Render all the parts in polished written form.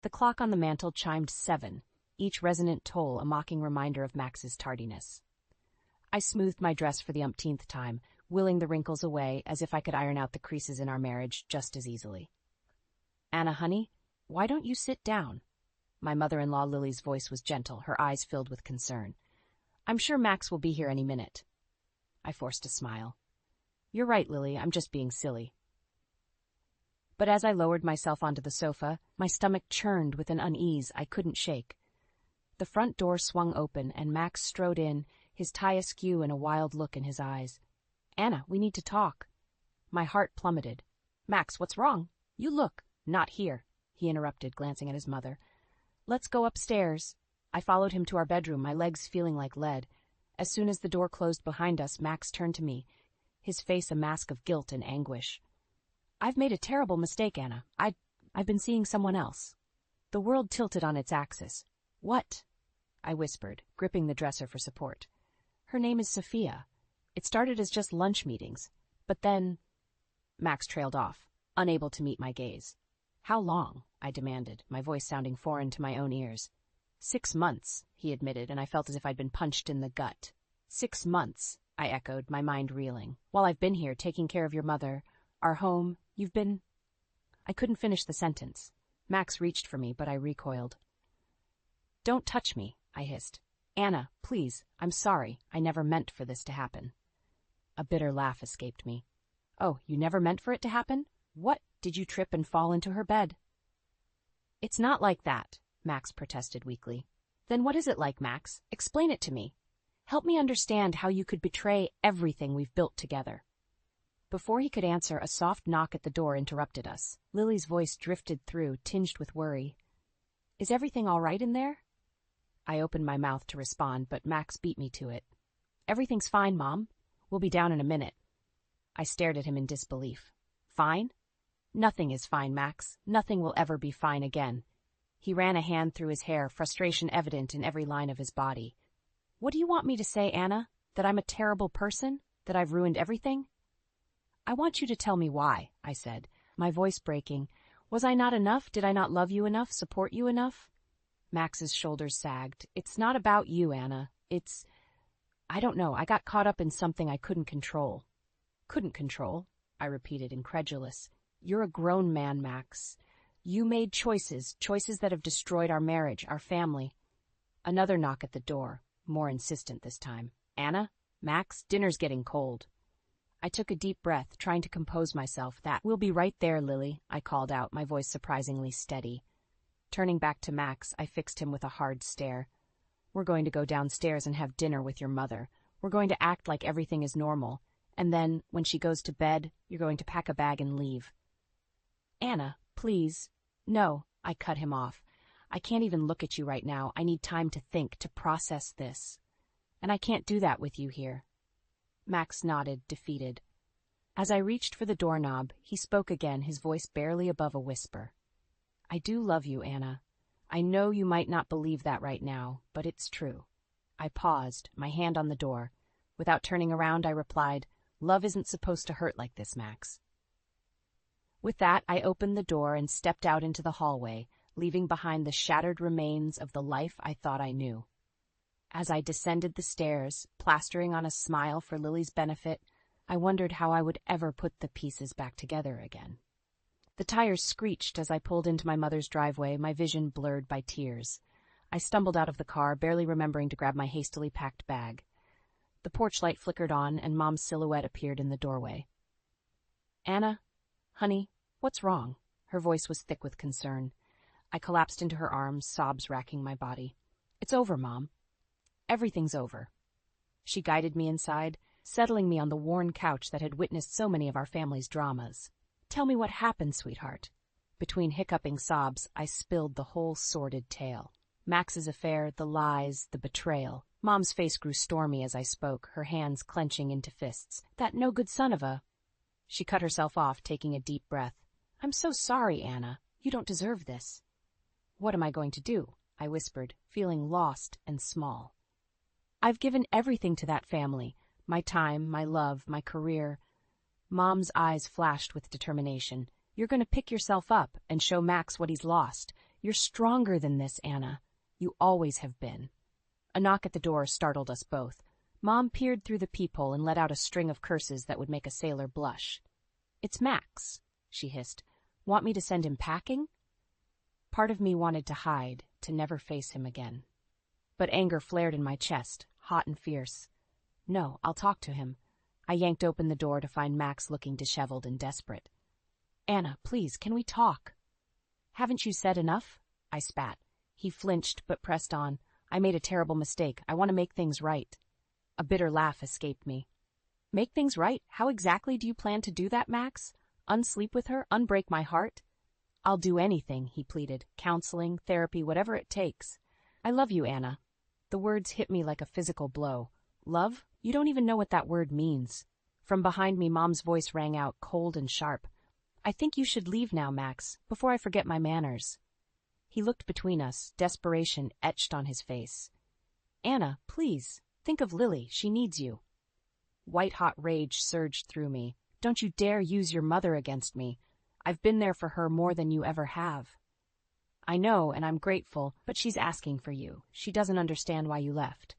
The clock on the mantel chimed 7, each resonant toll a mocking reminder of Max's tardiness. I smoothed my dress for the umpteenth time, willing the wrinkles away as if I could iron out the creases in our marriage just as easily. "Anna, honey, why don't you sit down?" My mother-in-law Lily's voice was gentle, her eyes filled with concern. "I'm sure Max will be here any minute." I forced a smile. "You're right, Lily, I'm just being silly." But as I lowered myself onto the sofa, my stomach churned with an unease I couldn't shake. The front door swung open, and Max strode in, his tie askew and a wild look in his eyes. "Anna, we need to talk." My heart plummeted. "Max, what's wrong? You look—" "Not here," he interrupted, glancing at his mother. "Let's go upstairs." I followed him to our bedroom, my legs feeling like lead. As soon as the door closed behind us, Max turned to me, his face a mask of guilt and anguish. "I've made a terrible mistake, Anna. I've been seeing someone else." The world tilted on its axis. "What?" I whispered, gripping the dresser for support. "Her name is Sophia. It started as just lunch meetings, but then—" Max trailed off, unable to meet my gaze. "How long?" I demanded, my voice sounding foreign to my own ears. 6 months, he admitted, and I felt as if I'd been punched in the gut. 6 months, I echoed, my mind reeling. "While I've been here, taking care of your mother, our home, you've been—" I couldn't finish the sentence. Max reached for me, but I recoiled. "Don't touch me," I hissed. "Anna, please, I'm sorry. I never meant for this to happen." A bitter laugh escaped me. "Oh, you never meant for it to happen? What, did you trip and fall into her bed?" "It's not like that," Max protested weakly. "Then what is it like, Max? Explain it to me. Help me understand how you could betray everything we've built together." Before he could answer, a soft knock at the door interrupted us. Lily's voice drifted through, tinged with worry. "Is everything all right in there?" I opened my mouth to respond, but Max beat me to it. "Everything's fine, Mom. We'll be down in a minute." I stared at him in disbelief. "Fine? Nothing is fine, Max. Nothing will ever be fine again." He ran a hand through his hair, frustration evident in every line of his body. "What do you want me to say, Anna? That I'm a terrible person? That I've ruined everything?" "I want you to tell me why," I said, my voice breaking. "Was I not enough? Did I not love you enough, support you enough?" Max's shoulders sagged. "It's not about you, Anna. I don't know, I got caught up in something I couldn't control." "Couldn't control?" I repeated, incredulous. "You're a grown man, Max. You made choices that have destroyed our marriage, our family." Another knock at the door, more insistent this time. "Anna? Max? Dinner's getting cold." I took a deep breath, trying to compose myself. "We'll be right there, Lily," I called out, my voice surprisingly steady. Turning back to Max, I fixed him with a hard stare. "We're going to go downstairs and have dinner with your mother. We're going to act like everything is normal. And then, when she goes to bed, you're going to pack a bag and leave." "Anna, please." "No," I cut him off. "I can't even look at you right now. I need time to think, to process this. And I can't do that with you here." Max nodded, defeated. As I reached for the doorknob, he spoke again, his voice barely above a whisper. "I do love you, Anna. I know you might not believe that right now, but it's true." I paused, my hand on the door. Without turning around, I replied, "Love isn't supposed to hurt like this, Max." With that, I opened the door and stepped out into the hallway, leaving behind the shattered remains of the life I thought I knew. As I descended the stairs, plastering on a smile for Lily's benefit, I wondered how I would ever put the pieces back together again. The tires screeched as I pulled into my mother's driveway, my vision blurred by tears. I stumbled out of the car, barely remembering to grab my hastily packed bag. The porch light flickered on, and Mom's silhouette appeared in the doorway. "Anna, honey, what's wrong?" Her voice was thick with concern. I collapsed into her arms, sobs racking my body. "It's over, Mom. Everything's over." She guided me inside, settling me on the worn couch that had witnessed so many of our family's dramas. "Tell me what happened, sweetheart." Between hiccuping sobs, I spilled the whole sordid tale. Max's affair, the lies, the betrayal. Mom's face grew stormy as I spoke, her hands clenching into fists. "That no-good son of a—" She cut herself off, taking a deep breath. "I'm so sorry, Anna. You don't deserve this." "What am I going to do?" I whispered, feeling lost and small. "I've given everything to that family. My time, my love, my career." Mom's eyes flashed with determination. "You're going to pick yourself up and show Max what he's lost. You're stronger than this, Anna. You always have been. A knock at the door startled us both. Mom peered through the peephole and let out a string of curses that would make a sailor blush. "It's Max," she hissed. "Want me to send him packing?" Part of me wanted to hide, to never face him again. But anger flared in my chest, hot and fierce. "No, I'll talk to him." I yanked open the door to find Max looking disheveled and desperate. "Anna, please, can we talk?" "Haven't you said enough?" I spat. He flinched, but pressed on. "I made a terrible mistake. I want to make things right." A bitter laugh escaped me. "Make things right? How exactly do you plan to do that, Max? Unsleep with her? Unbreak my heart?" "I'll do anything," he pleaded. "Counseling, therapy, whatever it takes. I love you, Anna." The words hit me like a physical blow. "Love? You don't even know what that word means." From behind me, Mom's voice rang out, cold and sharp. "I think you should leave now, Max, before I forget my manners." He looked between us, desperation etched on his face. "Anna, please, think of Lily. She needs you." White-hot rage surged through me. "Don't you dare use your mother against me. I've been there for her more than you ever have." "I know, and I'm grateful, but she's asking for you. She doesn't understand why you left."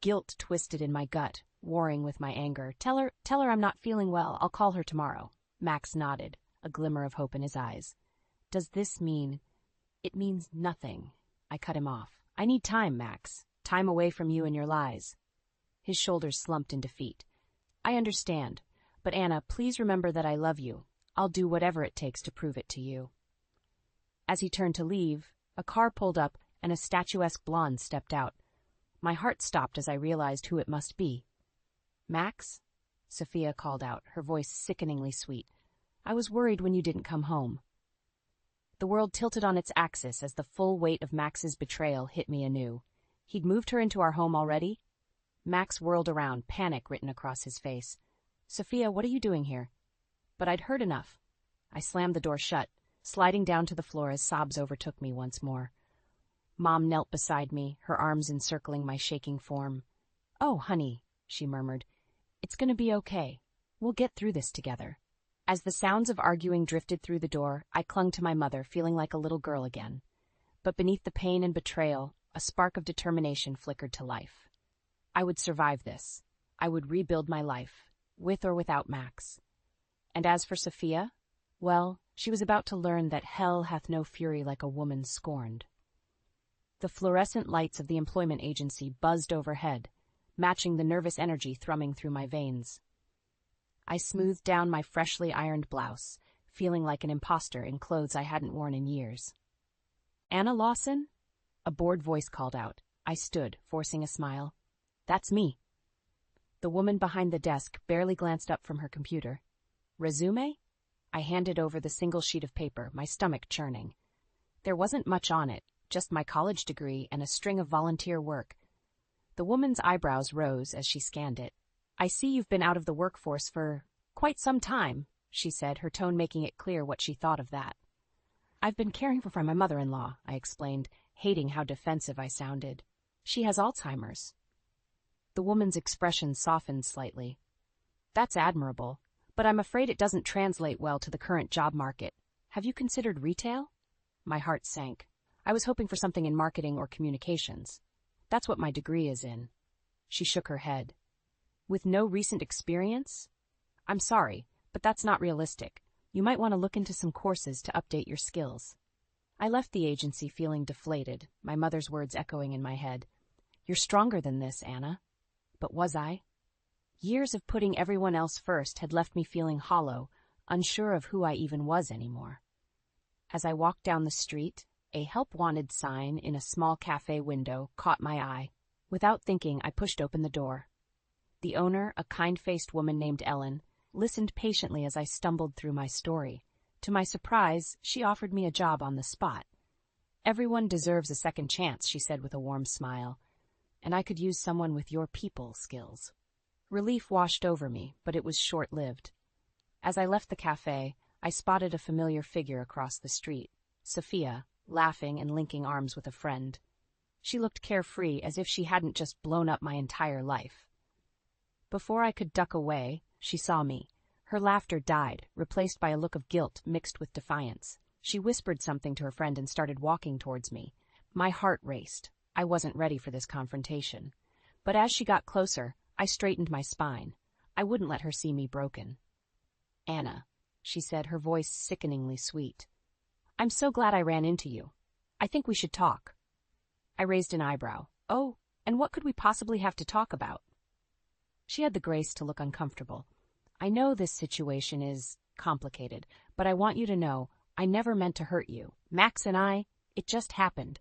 Guilt twisted in my gut, warring with my anger. Tell her I'm not feeling well. I'll call her tomorrow." Max nodded, a glimmer of hope in his eyes. "Does this mean—" "It means nothing." I cut him off. "I need time, Max. Time away from you and your lies." His shoulders slumped in defeat. "I understand. But Anna, please remember that I love you. I'll do whatever it takes to prove it to you." As he turned to leave, a car pulled up and a statuesque blonde stepped out. My heart stopped as I realized who it must be. "Max?" Sophia called out, her voice sickeningly sweet. "I was worried when you didn't come home." The world tilted on its axis as the full weight of Max's betrayal hit me anew. He'd moved her into our home already? Max whirled around, panic written across his face. "Sophia, what are you doing here?" But I'd heard enough. I slammed the door shut, sliding down to the floor as sobs overtook me once more. Mom knelt beside me, her arms encircling my shaking form. "Oh, honey," she murmured. "It's going to be okay. We'll get through this together." As the sounds of arguing drifted through the door, I clung to my mother, feeling like a little girl again. But beneath the pain and betrayal, a spark of determination flickered to life. I would survive this. I would rebuild my life, with or without Max. And as for Sophia, well, she was about to learn that hell hath no fury like a woman scorned. The fluorescent lights of the employment agency buzzed overhead, matching the nervous energy thrumming through my veins. I smoothed down my freshly ironed blouse, feeling like an imposter in clothes I hadn't worn in years. "Anna Lawson?" A bored voice called out. I stood, forcing a smile. "That's me." The woman behind the desk barely glanced up from her computer. "Resume?" I handed over the single sheet of paper, my stomach churning. There wasn't much on it, just my college degree and a string of volunteer work. The woman's eyebrows rose as she scanned it. "I see you've been out of the workforce for quite some time," she said, her tone making it clear what she thought of that. "I've been caring for my mother-in-law," I explained, hating how defensive I sounded. "She has Alzheimer's." The woman's expression softened slightly. "That's admirable, but I'm afraid it doesn't translate well to the current job market. Have you considered retail?" My heart sank. I was hoping for something in marketing or communications. That's what my degree is in. She shook her head. "With no recent experience? I'm sorry, but that's not realistic. You might want to look into some courses to update your skills." I left the agency feeling deflated, my mother's words echoing in my head. "You're stronger than this, Anna." But was I? Years of putting everyone else first had left me feeling hollow, unsure of who I even was anymore. As I walked down the street, a help wanted sign in a small cafe window caught my eye. Without thinking, I pushed open the door. The owner, a kind-faced woman named Ellen, listened patiently as I stumbled through my story. To my surprise, she offered me a job on the spot. "Everyone deserves a second chance," she said with a warm smile. "And I could use someone with your people skills." Relief washed over me, but it was short-lived. As I left the cafe, I spotted a familiar figure across the street, Sophia, laughing and linking arms with a friend. She looked carefree, as if she hadn't just blown up my entire life. Before I could duck away, she saw me. Her laughter died, replaced by a look of guilt mixed with defiance. She whispered something to her friend and started walking towards me. My heart raced. I wasn't ready for this confrontation. But as she got closer, I straightened my spine. I wouldn't let her see me broken. "Anna," she said, her voice sickeningly sweet. "I'm so glad I ran into you. I think we should talk." I raised an eyebrow. "Oh, and what could we possibly have to talk about?" She had the grace to look uncomfortable. "I know this situation is complicated, but I want you to know I never meant to hurt you. Max and it just happened."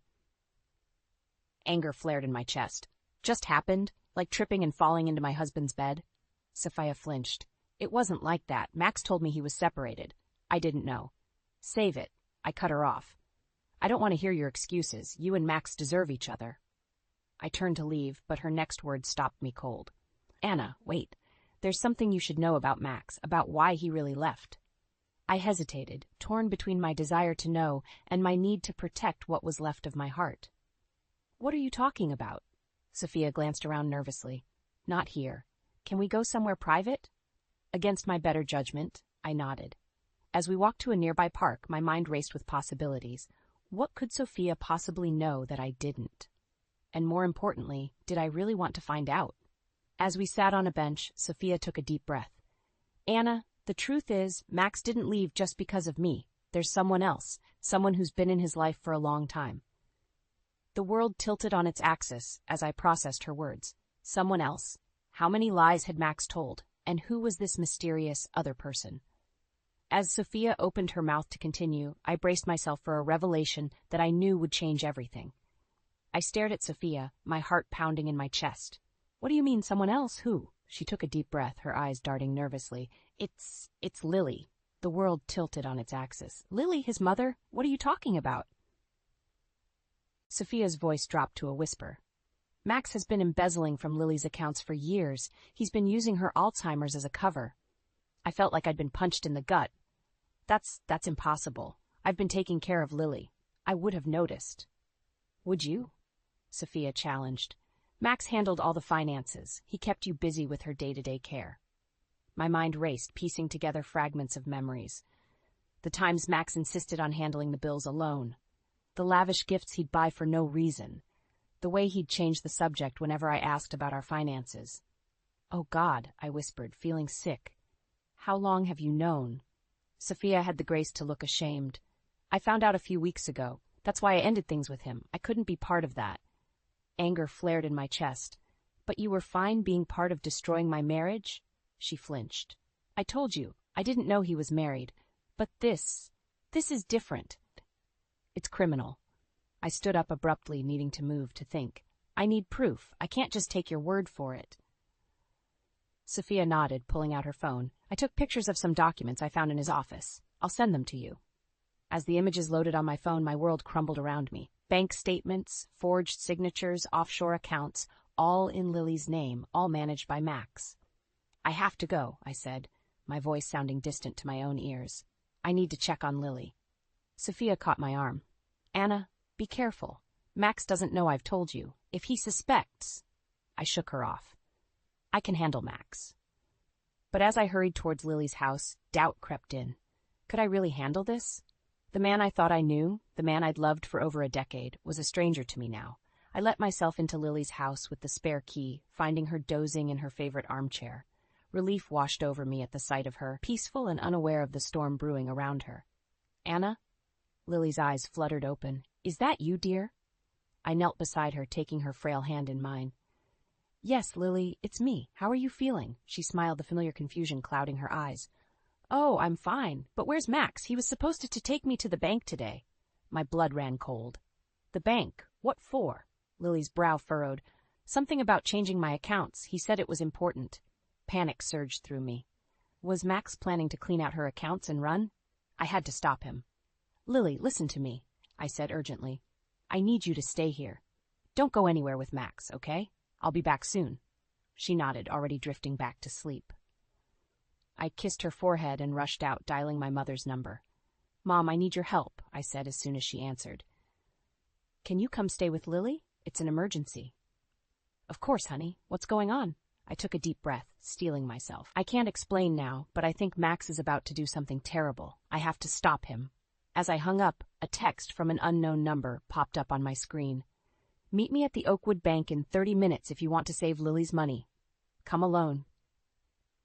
Anger flared in my chest. "Just happened? Like tripping and falling into my husband's bed?" Sophia flinched. "It wasn't like that. Max told me he was separated. I didn't know." "Save it." I cut her off. "I don't want to hear your excuses. You and Max deserve each other." I turned to leave, but her next words stopped me cold. "Anna, wait. There's something you should know about Max, about why he really left." I hesitated, torn between my desire to know and my need to protect what was left of my heart. "What are you talking about?" Sophia glanced around nervously. "Not here. Can we go somewhere private?" Against my better judgment, I nodded. As we walked to a nearby park, my mind raced with possibilities. What could Sophia possibly know that I didn't? And more importantly, did I really want to find out? As we sat on a bench, Sophia took a deep breath. "Anna, the truth is, Max didn't leave just because of me. There's someone else, someone who's been in his life for a long time." The world tilted on its axis as I processed her words. Someone else. How many lies had Max told? And who was this mysterious other person? As Sophia opened her mouth to continue, I braced myself for a revelation that I knew would change everything. I stared at Sophia, my heart pounding in my chest. "What do you mean, someone else? Who?" She took a deep breath, her eyes darting nervously. It's Lily." The world tilted on its axis. "Lily, his mother? What are you talking about?" Sophia's voice dropped to a whisper. "Max has been embezzling from Lily's accounts for years. He's been using her Alzheimer's as a cover." I felt like I'd been punched in the gut. That's impossible. I've been taking care of Lily. I would have noticed." "Would you?" Sophia challenged. "Max handled all the finances. He kept you busy with her day-to-day care." My mind raced, piecing together fragments of memories. The times Max insisted on handling the bills alone. The lavish gifts he'd buy for no reason. The way he'd change the subject whenever I asked about our finances. "Oh, God," I whispered, feeling sick. "How long have you known?" Sophia had the grace to look ashamed. "I found out a few weeks ago. That's why I ended things with him. I couldn't be part of that." Anger flared in my chest. "But you were fine being part of destroying my marriage?" She flinched. "I told you, I didn't know he was married. But this is different. It's criminal." I stood up abruptly, needing to move, to think. "I need proof. I can't just take your word for it." Sophia nodded, pulling out her phone. "I took pictures of some documents I found in his office. I'll send them to you." As the images loaded on my phone, my world crumbled around me. Bank statements, forged signatures, offshore accounts, all in Lily's name, all managed by Max. "I have to go," I said, my voice sounding distant to my own ears. "I need to check on Lily." Sophia caught my arm. "Anna, be careful. Max doesn't know I've told you. If he suspects—" I shook her off. "I can handle Max." But as I hurried towards Lily's house, doubt crept in. Could I really handle this? The man I thought I knew, the man I'd loved for over a decade, was a stranger to me now. I let myself into Lily's house with the spare key, finding her dozing in her favorite armchair. Relief washed over me at the sight of her, peaceful and unaware of the storm brewing around her. "Anna?" Lily's eyes fluttered open. "Is that you, dear?" I knelt beside her, taking her frail hand in mine. "Yes, Lily, it's me. How are you feeling?" She smiled, the familiar confusion clouding her eyes. "Oh, I'm fine. But where's Max? He was supposed to take me to the bank today." My blood ran cold. "The bank? What for?" Lily's brow furrowed. "Something about changing my accounts. He said it was important." Panic surged through me. Was Max planning to clean out her accounts and run? I had to stop him. "Lily, listen to me," I said urgently. "I need you to stay here. Don't go anywhere with Max, okay? I'll be back soon." She nodded, already drifting back to sleep. I kissed her forehead and rushed out, dialing my mother's number. "Mom, I need your help," I said as soon as she answered. "Can you come stay with Lily? It's an emergency." "Of course, honey. What's going on?" I took a deep breath, steeling myself. "I can't explain now, but I think Max is about to do something terrible. I have to stop him." As I hung up, a text from an unknown number popped up on my screen. Meet me at the Oakwood Bank in 30 minutes if you want to save Lily's money. Come alone.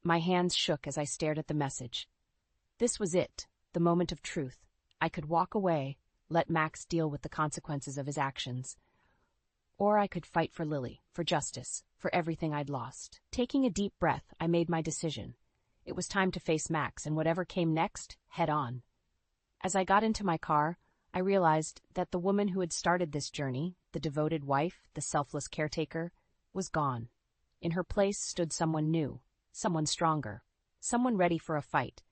My hands shook as I stared at the message. This was it, the moment of truth. I could walk away, let Max deal with the consequences of his actions. Or I could fight for Lily, for justice, for everything I'd lost. Taking a deep breath, I made my decision. It was time to face Max, and whatever came next, head on. As I got into my car, I realized that the woman who had started this journey, the devoted wife, the selfless caretaker, was gone. In her place stood someone new, someone stronger, someone ready for a fight.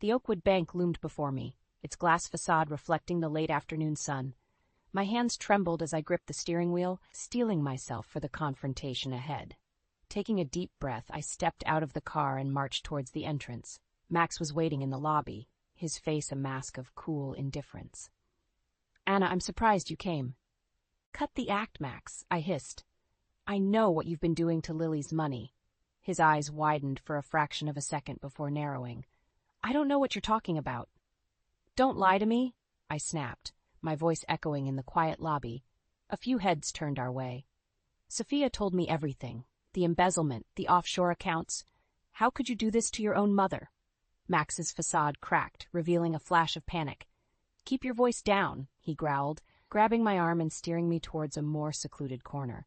The Oakwood Bank loomed before me, its glass facade reflecting the late afternoon sun. My hands trembled as I gripped the steering wheel, steeling myself for the confrontation ahead. Taking a deep breath, I stepped out of the car and marched towards the entrance. Max was waiting in the lobby, his face a mask of cool indifference. Anna, I'm surprised you came. Cut the act, Max, I hissed. I know what you've been doing to Lily's money. His eyes widened for a fraction of a second before narrowing. I don't know what you're talking about. Don't lie to me, I snapped, my voice echoing in the quiet lobby. A few heads turned our way. Sophia told me everything. The embezzlement, the offshore accounts. How could you do this to your own mother? Max's facade cracked, revealing a flash of panic. Keep your voice down, he growled, grabbing my arm and steering me towards a more secluded corner.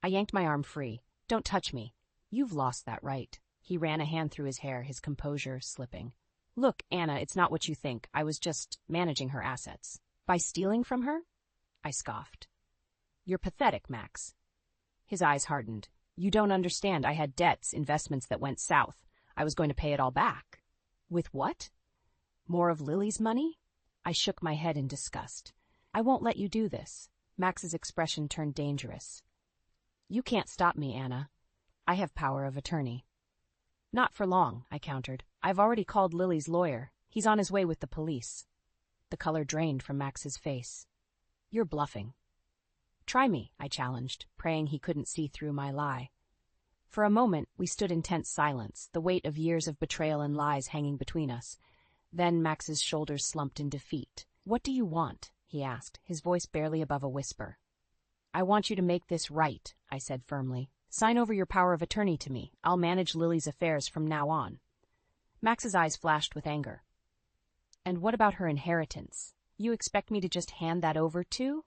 I yanked my arm free. Don't touch me. You've lost that right. He ran a hand through his hair, his composure slipping. Look, Anna, it's not what you think. I was just managing her assets. By stealing from her? I scoffed. You're pathetic, Max. His eyes hardened. You don't understand. I had debts, investments that went south. I was going to pay it all back. With what? More of Lily's money? I shook my head in disgust. I won't let you do this. Max's expression turned dangerous. You can't stop me, Anna. I have power of attorney. Not for long, I countered. I've already called Lily's lawyer. He's on his way with the police. The color drained from Max's face. You're bluffing. Try me, I challenged, praying he couldn't see through my lie. For a moment, we stood in tense silence, the weight of years of betrayal and lies hanging between us. Then Max's shoulders slumped in defeat. What do you want? He asked, his voice barely above a whisper. I want you to make this right, I said firmly. Sign over your power of attorney to me. I'll manage Lily's affairs from now on. Max's eyes flashed with anger. And what about her inheritance? You expect me to just hand that over too?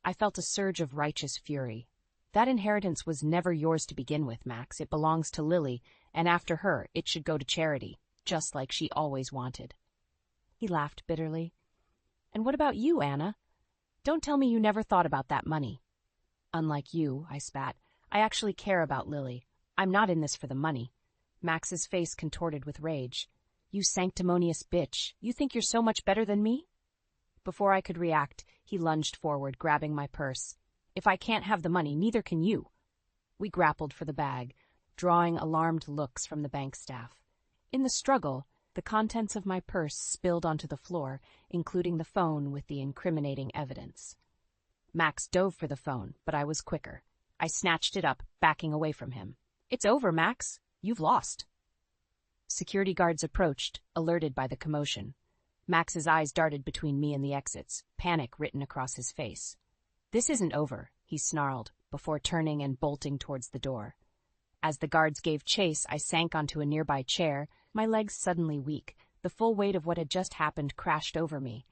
I felt a surge of righteous fury. That inheritance was never yours to begin with, Max. It belongs to Lily, and after her, it should go to charity, just like she always wanted. He laughed bitterly. And what about you, Anna? Don't tell me you never thought about that money. Unlike you, I spat, I actually care about Lily. I'm not in this for the money. Max's face contorted with rage. You sanctimonious bitch. You think you're so much better than me? Before I could react, he lunged forward, grabbing my purse. If I can't have the money, neither can you. We grappled for the bag, drawing alarmed looks from the bank staff. In the struggle, the contents of my purse spilled onto the floor, including the phone with the incriminating evidence. Max dove for the phone, but I was quicker. I snatched it up, backing away from him. It's over, Max. You've lost. Security guards approached, alerted by the commotion. Max's eyes darted between me and the exits, panic written across his face. This isn't over, he snarled, before turning and bolting towards the door. As the guards gave chase, I sank onto a nearby chair, my legs suddenly weak. The full weight of what had just happened crashed over me.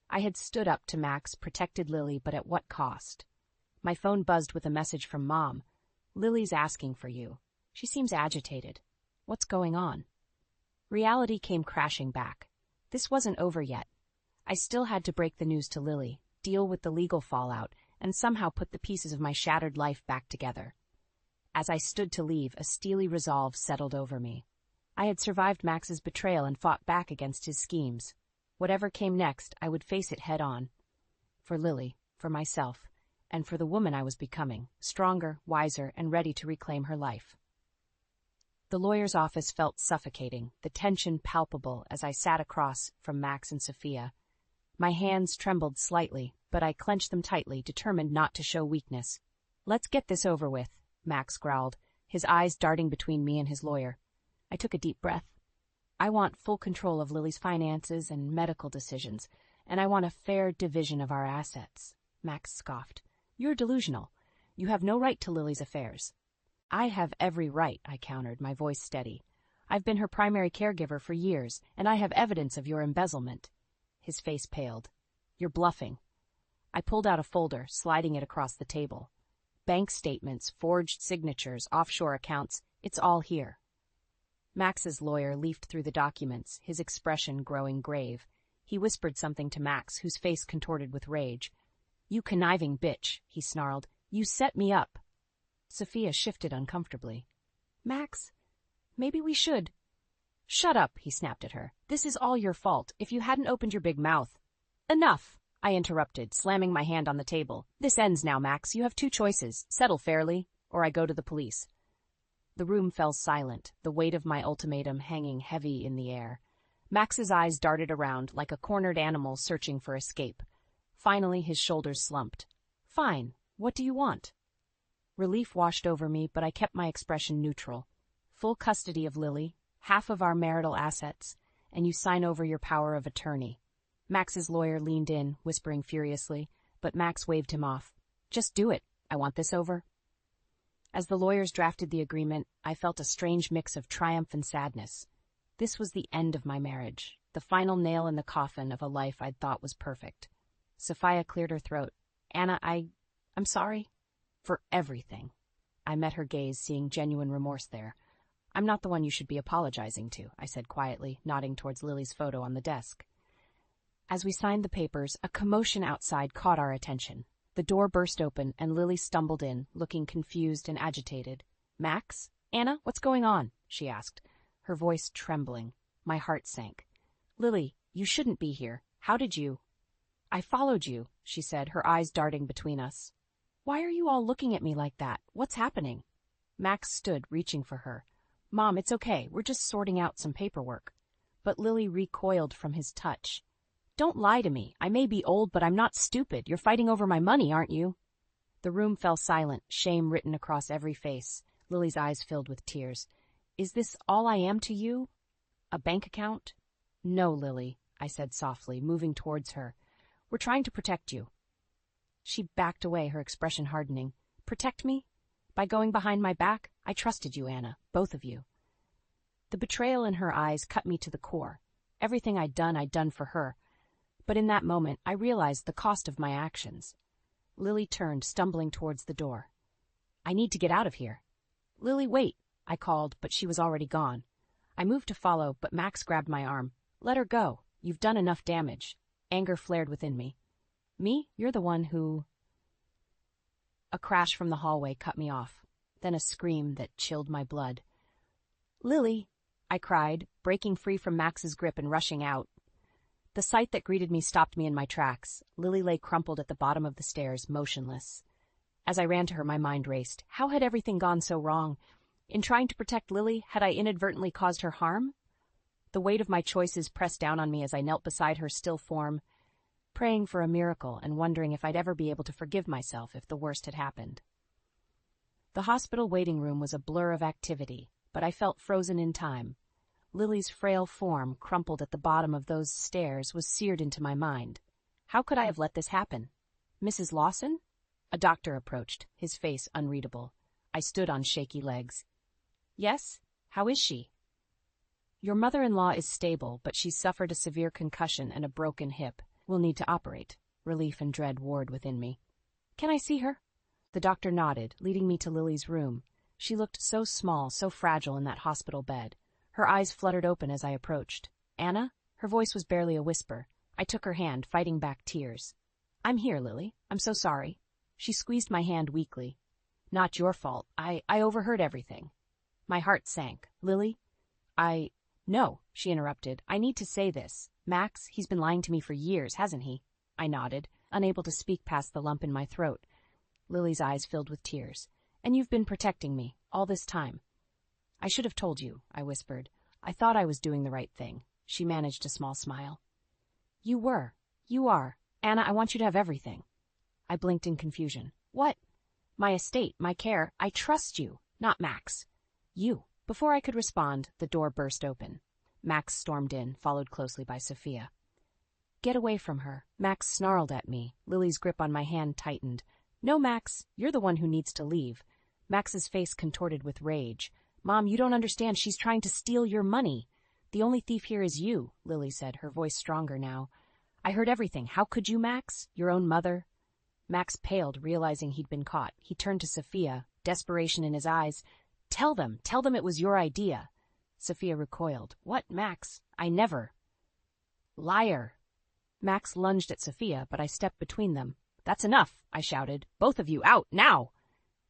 I had stood up to Max, protected Lily, but at what cost? My phone buzzed with a message from Mom. Lily's asking for you. She seems agitated. What's going on? Reality came crashing back. This wasn't over yet. I still had to break the news to Lily, deal with the legal fallout, and somehow put the pieces of my shattered life back together. As I stood to leave, a steely resolve settled over me. I had survived Max's betrayal and fought back against his schemes. Whatever came next, I would face it head on. For Lily, for myself, and for the woman I was becoming, stronger, wiser, and ready to reclaim her life. The lawyer's office felt suffocating, the tension palpable as I sat across from Max and Sophia. My hands trembled slightly, but I clenched them tightly, determined not to show weakness. Let's get this over with, Max growled, his eyes darting between me and his lawyer. I took a deep breath. I want full control of Lily's finances and medical decisions, and I want a fair division of our assets. Max scoffed. You're delusional. You have no right to Lily's affairs. I have every right, I countered, my voice steady. I've been her primary caregiver for years, and I have evidence of your embezzlement. His face paled. You're bluffing. I pulled out a folder, sliding it across the table. Bank statements, forged signatures, offshore accounts, it's all here. Max's lawyer leafed through the documents, his expression growing grave. He whispered something to Max, whose face contorted with rage. You conniving bitch, he snarled. You set me up. Sophia shifted uncomfortably. Max, maybe we should. Shut up, he snapped at her. This is all your fault. If you hadn't opened your big mouth. Enough, I interrupted, slamming my hand on the table. This ends now, Max. You have two choices. Settle fairly, or I go to the police. The room fell silent, the weight of my ultimatum hanging heavy in the air. Max's eyes darted around like a cornered animal searching for escape. Finally, his shoulders slumped. Fine. What do you want? Relief washed over me, but I kept my expression neutral. Full custody of Lily, half of our marital assets, and you sign over your power of attorney. Max's lawyer leaned in, whispering furiously, but Max waved him off. Just do it. I want this over. As the lawyers drafted the agreement, I felt a strange mix of triumph and sadness. This was the end of my marriage, the final nail in the coffin of a life I'd thought was perfect. Sophia cleared her throat. Anna, I'm sorry. For everything. I met her gaze, seeing genuine remorse there. I'm not the one you should be apologizing to, I said quietly, nodding towards Lily's photo on the desk. As we signed the papers, a commotion outside caught our attention. The door burst open, and Lily stumbled in, looking confused and agitated. Max? Anna, what's going on? She asked, her voice trembling. My heart sank. Lily, you shouldn't be here. How did you? I followed you, she said, her eyes darting between us. Why are you all looking at me like that? What's happening? Max stood, reaching for her. Mom, it's okay. We're just sorting out some paperwork. But Lily recoiled from his touch. Don't lie to me. I may be old, but I'm not stupid. You're fighting over my money, aren't you? The room fell silent, shame written across every face. Lily's eyes filled with tears. Is this all I am to you? A bank account? No, Lily, I said softly, moving towards her. We're trying to protect you. She backed away, her expression hardening. Protect me? By going behind my back? I trusted you, Anna, both of you. The betrayal in her eyes cut me to the core. Everything I'd done for her. But in that moment, I realized the cost of my actions. Lily turned, stumbling towards the door. I need to get out of here. Lily, wait, I called, but she was already gone. I moved to follow, but Max grabbed my arm. Let her go. You've done enough damage. Anger flared within me. Me? You're the one who... A crash from the hallway cut me off, then a scream that chilled my blood. Lily, I cried, breaking free from Max's grip and rushing out. The sight that greeted me stopped me in my tracks. Lily lay crumpled at the bottom of the stairs, motionless. As I ran to her, my mind raced. How had everything gone so wrong? In trying to protect Lily, had I inadvertently caused her harm? The weight of my choices pressed down on me as I knelt beside her still form, praying for a miracle and wondering if I'd ever be able to forgive myself if the worst had happened. The hospital waiting room was a blur of activity, but I felt frozen in time. Lily's frail form, crumpled at the bottom of those stairs, was seared into my mind. How could I have let this happen? Mrs. Lawson? A doctor approached, his face unreadable. I stood on shaky legs. Yes? How is she? Your mother-in-law is stable, but she's suffered a severe concussion and a broken hip. We'll need to operate. Relief and dread warred within me. Can I see her? The doctor nodded, leading me to Lily's room. She looked so small, so fragile in that hospital bed. Her eyes fluttered open as I approached. Anna? Her voice was barely a whisper. I took her hand, fighting back tears. I'm here, Lily. I'm so sorry. She squeezed my hand weakly. Not your fault. I overheard everything. My heart sank. Lily? No, she interrupted. I need to say this. Max, he's been lying to me for years, hasn't he? I nodded, unable to speak past the lump in my throat. Lily's eyes filled with tears. And you've been protecting me, all this time. I should have told you, I whispered. I thought I was doing the right thing. She managed a small smile. You were. You are. Anna, I want you to have everything. I blinked in confusion. What? My estate, my care. I trust you, not Max. You. Before I could respond, the door burst open. Max stormed in, followed closely by Sophia. Get away from her. Max snarled at me. Lily's grip on my hand tightened. No, Max, you're the one who needs to leave. Max's face contorted with rage. Mom, you don't understand. She's trying to steal your money. The only thief here is you, Lily said, her voice stronger now. I heard everything. How could you, Max? Your own mother? Max paled, realizing he'd been caught. He turned to Sophia, desperation in his eyes. Tell them it was your idea. Sophia recoiled. What, Max? I never. Liar. Max lunged at Sophia, but I stepped between them. That's enough, I shouted. Both of you, out, now!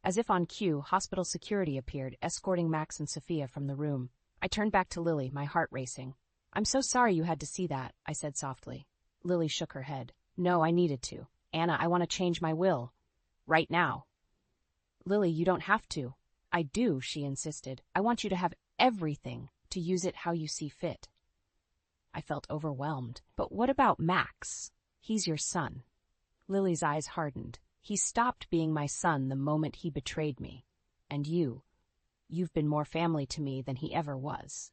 As if on cue, hospital security appeared, escorting Max and Sophia from the room. I turned back to Lily, my heart racing. I'm so sorry you had to see that, I said softly. Lily shook her head. No, I needed to. Anna, I want to change my will. Right now. Lily, you don't have to. I do, she insisted. I want you to have everything, to use it how you see fit. I felt overwhelmed. But what about Max? He's your son. Lily's eyes hardened. He stopped being my son the moment he betrayed me. And you've been more family to me than he ever was.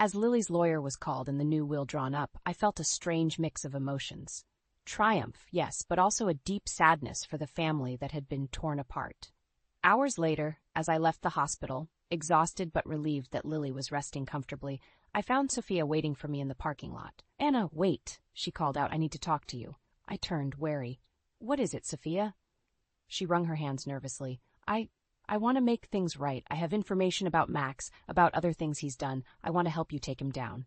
As Lily's lawyer was called and the new will drawn up, I felt a strange mix of emotions. Triumph, yes, but also a deep sadness for the family that had been torn apart. Hours later, as I left the hospital, exhausted but relieved that Lily was resting comfortably, I found Sophia waiting for me in the parking lot. Anna, wait, she called out. I need to talk to you. I turned, wary. What is it, Sophia? She wrung her hands nervously. I want to make things right. I have information about Max, about other things he's done. I want to help you take him down.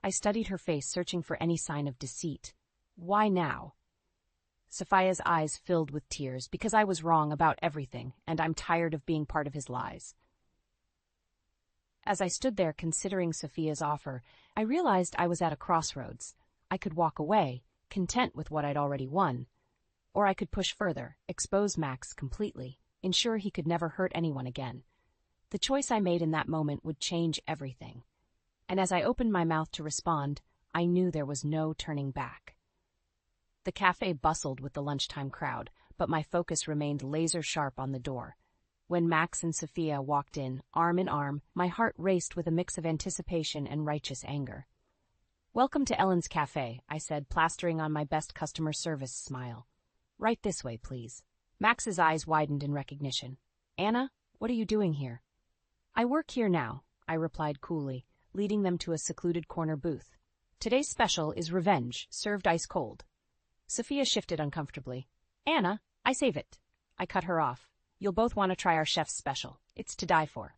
I studied her face, searching for any sign of deceit. Why now? Sophia's eyes filled with tears, because I was wrong about everything, and I'm tired of being part of his lies. As I stood there considering Sophia's offer, I realized I was at a crossroads. I could walk away, content with what I'd already won. Or I could push further, expose Max completely, ensure he could never hurt anyone again. The choice I made in that moment would change everything. And as I opened my mouth to respond, I knew there was no turning back. The cafe bustled with the lunchtime crowd, but my focus remained laser-sharp on the door. When Max and Sophia walked in, arm in arm, my heart raced with a mix of anticipation and righteous anger. Welcome to Ellen's Cafe, I said, plastering on my best customer service smile. Right this way, please. Max's eyes widened in recognition. Anna, what are you doing here? I work here now, I replied coolly, leading them to a secluded corner booth. Today's special is revenge, served ice cold. Sophia shifted uncomfortably. Anna, I save it. I cut her off. You'll both want to try our chef's special. It's to die for.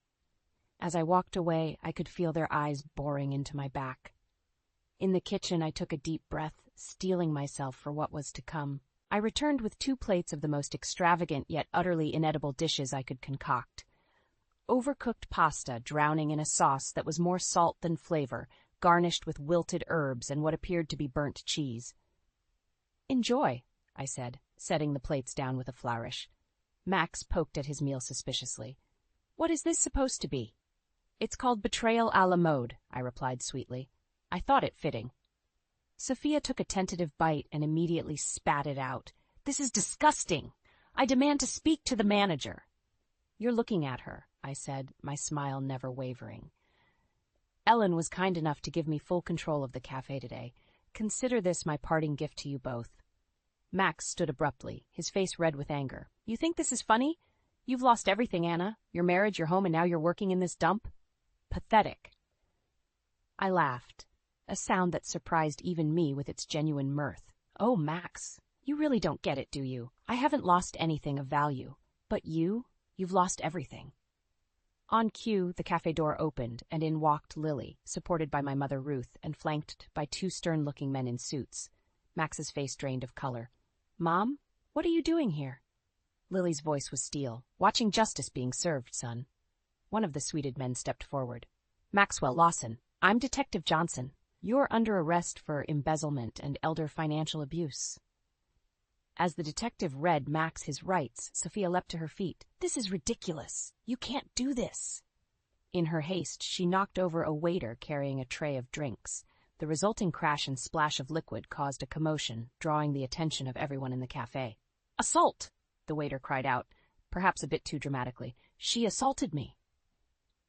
As I walked away, I could feel their eyes boring into my back. In the kitchen, I took a deep breath, steeling myself for what was to come. I returned with 2 plates of the most extravagant yet utterly inedible dishes I could concoct. Overcooked pasta drowning in a sauce that was more salt than flavor, garnished with wilted herbs and what appeared to be burnt cheese. Enjoy, I said, setting the plates down with a flourish. Max poked at his meal suspiciously. What is this supposed to be? It's called betrayal à la mode, I replied sweetly. I thought it fitting. Sophia took a tentative bite and immediately spat it out. This is disgusting. I demand to speak to the manager. You're looking at her, I said, my smile never wavering. Ellen was kind enough to give me full control of the cafe today. Consider this my parting gift to you both. Max stood abruptly, his face red with anger. You think this is funny? You've lost everything, Anna. Your marriage, your home, and now you're working in this dump? Pathetic. I laughed, a sound that surprised even me with its genuine mirth. Oh, Max, you really don't get it, do you? I haven't lost anything of value. But you've lost everything. On cue, the cafe door opened, and in walked Lily, supported by my mother Ruth, and flanked by 2 stern-looking men in suits. Max's face drained of color. Mom, what are you doing here? Lily's voice was steel. Watching justice being served, son. One of the suited men stepped forward. Maxwell Lawson, I'm Detective Johnson. You're under arrest for embezzlement and elder financial abuse. As the detective read Max his rights, Sophia leapt to her feet. This is ridiculous. You can't do this. In her haste, she knocked over a waiter carrying a tray of drinks. The resulting crash and splash of liquid caused a commotion, drawing the attention of everyone in the cafe. Assault! The waiter cried out, perhaps a bit too dramatically. She assaulted me.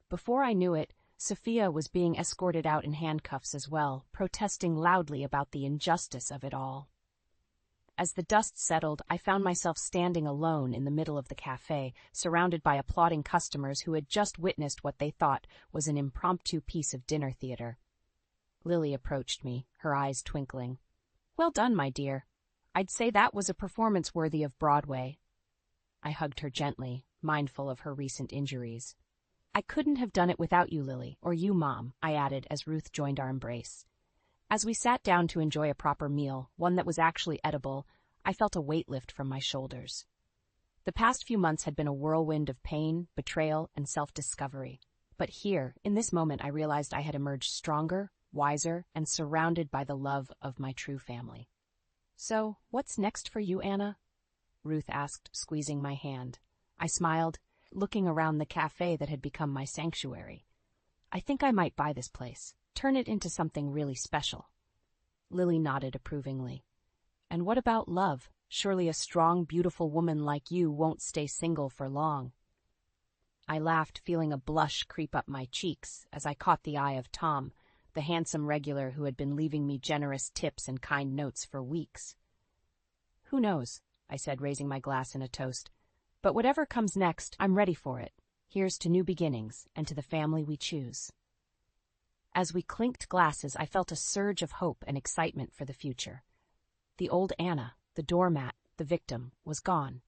Before I knew it, Sophia was being escorted out in handcuffs as well, protesting loudly about the injustice of it all. As the dust settled, I found myself standing alone in the middle of the cafe, surrounded by applauding customers who had just witnessed what they thought was an impromptu piece of dinner theater. Lily approached me, her eyes twinkling. "Well done, my dear. I'd say that was a performance worthy of Broadway." I hugged her gently, mindful of her recent injuries. "I couldn't have done it without you, Lily, or you, Mom," I added as Ruth joined our embrace. As we sat down to enjoy a proper meal, one that was actually edible, I felt a weight lift from my shoulders. The past few months had been a whirlwind of pain, betrayal, and self-discovery. But here, in this moment, I realized I had emerged stronger, wiser, and surrounded by the love of my true family. "So, what's next for you, Anna?" Ruth asked, squeezing my hand. I smiled, looking around the cafe that had become my sanctuary. "I think I might buy this place. Turn it into something really special." Lily nodded approvingly. "And what about love? Surely a strong, beautiful woman like you won't stay single for long." I laughed, feeling a blush creep up my cheeks as I caught the eye of Tom, the handsome regular who had been leaving me generous tips and kind notes for weeks. "Who knows?" I said, raising my glass in a toast. "But whatever comes next, I'm ready for it. Here's to new beginnings and to the family we choose." As we clinked glasses, I felt a surge of hope and excitement for the future. The old Anna, the doormat, the victim, was gone.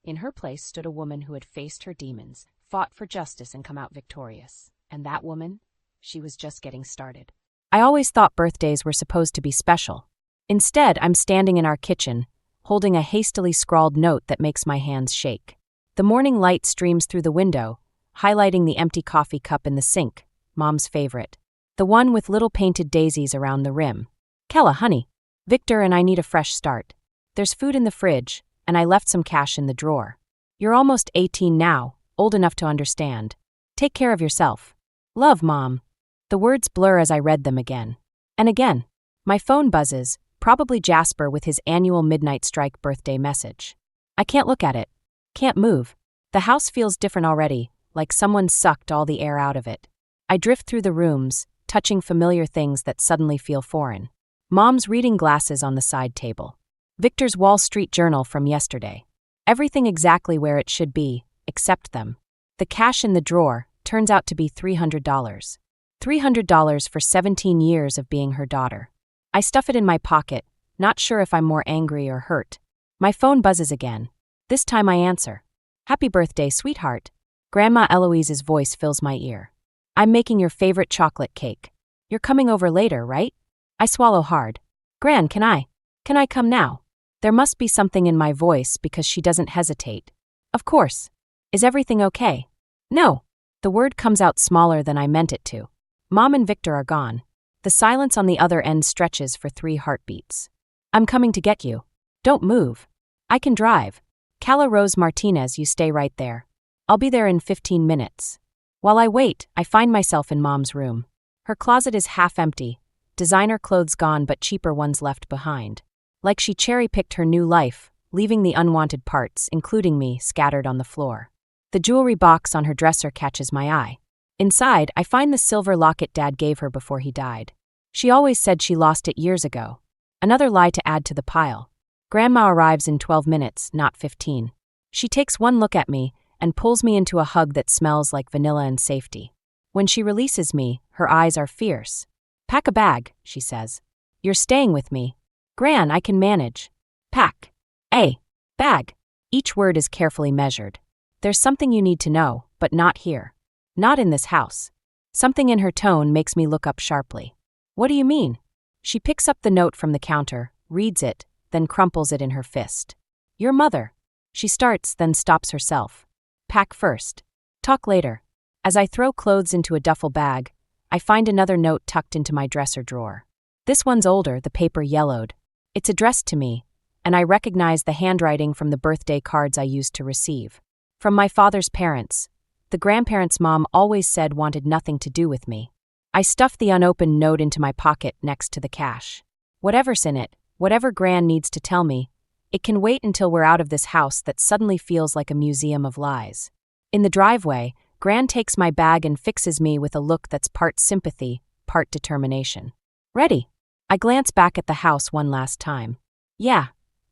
In her place stood a woman who had faced her demons, fought for justice, and come out victorious. And that woman? She was just getting started. I always thought birthdays were supposed to be special. Instead, I'm standing in our kitchen, holding a hastily scrawled note that makes my hands shake. The morning light streams through the window, highlighting the empty coffee cup in the sink, Mom's favorite. The one with little painted daisies around the rim. "Kella, honey. Victor and I need a fresh start. There's food in the fridge, and I left some cash in the drawer. You're almost 18 now, old enough to understand. Take care of yourself. Love, Mom." The words blur as I read them again. And again. My phone buzzes, probably Jasper with his annual midnight strike birthday message. I can't look at it. Can't move. The house feels different already, like someone sucked all the air out of it. I drift through the rooms, touching familiar things that suddenly feel foreign. Mom's reading glasses on the side table. Victor's Wall Street Journal from yesterday. Everything exactly where it should be, except them. The cash in the drawer turns out to be $300. $300 for 17 years of being her daughter. I stuff it in my pocket, not sure if I'm more angry or hurt. My phone buzzes again. This time I answer. "Happy birthday, sweetheart." Grandma Eloise's voice fills my ear. "I'm making your favorite chocolate cake. You're coming over later, right?" I swallow hard. "Gran, can I come now?" There must be something in my voice because she doesn't hesitate. "Of course. Is everything okay?" "No." The word comes out smaller than I meant it to. Mom and Victor are gone. The silence on the other end stretches for 3 heartbeats. "I'm coming to get you. Don't move. I can drive. Calla Rose Martinez, you stay right there. I'll be there in 15 minutes. While I wait, I find myself in Mom's room. Her closet is half empty, designer clothes gone but cheaper ones left behind. Like she cherry-picked her new life, leaving the unwanted parts, including me, scattered on the floor. The jewelry box on her dresser catches my eye. Inside, I find the silver locket Dad gave her before he died. She always said she lost it years ago. Another lie to add to the pile. Grandma arrives in 12 minutes, not 15. She takes one look at me and pulls me into a hug that smells like vanilla and safety. When she releases me, her eyes are fierce. "Pack a bag," she says. "You're staying with me." "Gran, I can manage." "Pack. A. Bag." Each word is carefully measured. There's something you need to know, but not here. Not in this house. Something in her tone makes me look up sharply. "What do you mean?" She picks up the note from the counter, reads it, then crumples it in her fist. "Your mother." She starts, then stops herself. "Pack first. Talk later." As I throw clothes into a duffel bag, I find another note tucked into my dresser drawer. This one's older, the paper yellowed. It's addressed to me, and I recognize the handwriting from the birthday cards I used to receive. From my father's parents. The grandparents' mom always said wanted nothing to do with me. I stuff the unopened note into my pocket next to the cash. Whatever's in it, whatever Gran needs to tell me, it can wait until we're out of this house that suddenly feels like a museum of lies. In the driveway, Gran takes my bag and fixes me with a look that's part sympathy, part determination. Ready? I glance back at the house one last time. Yeah,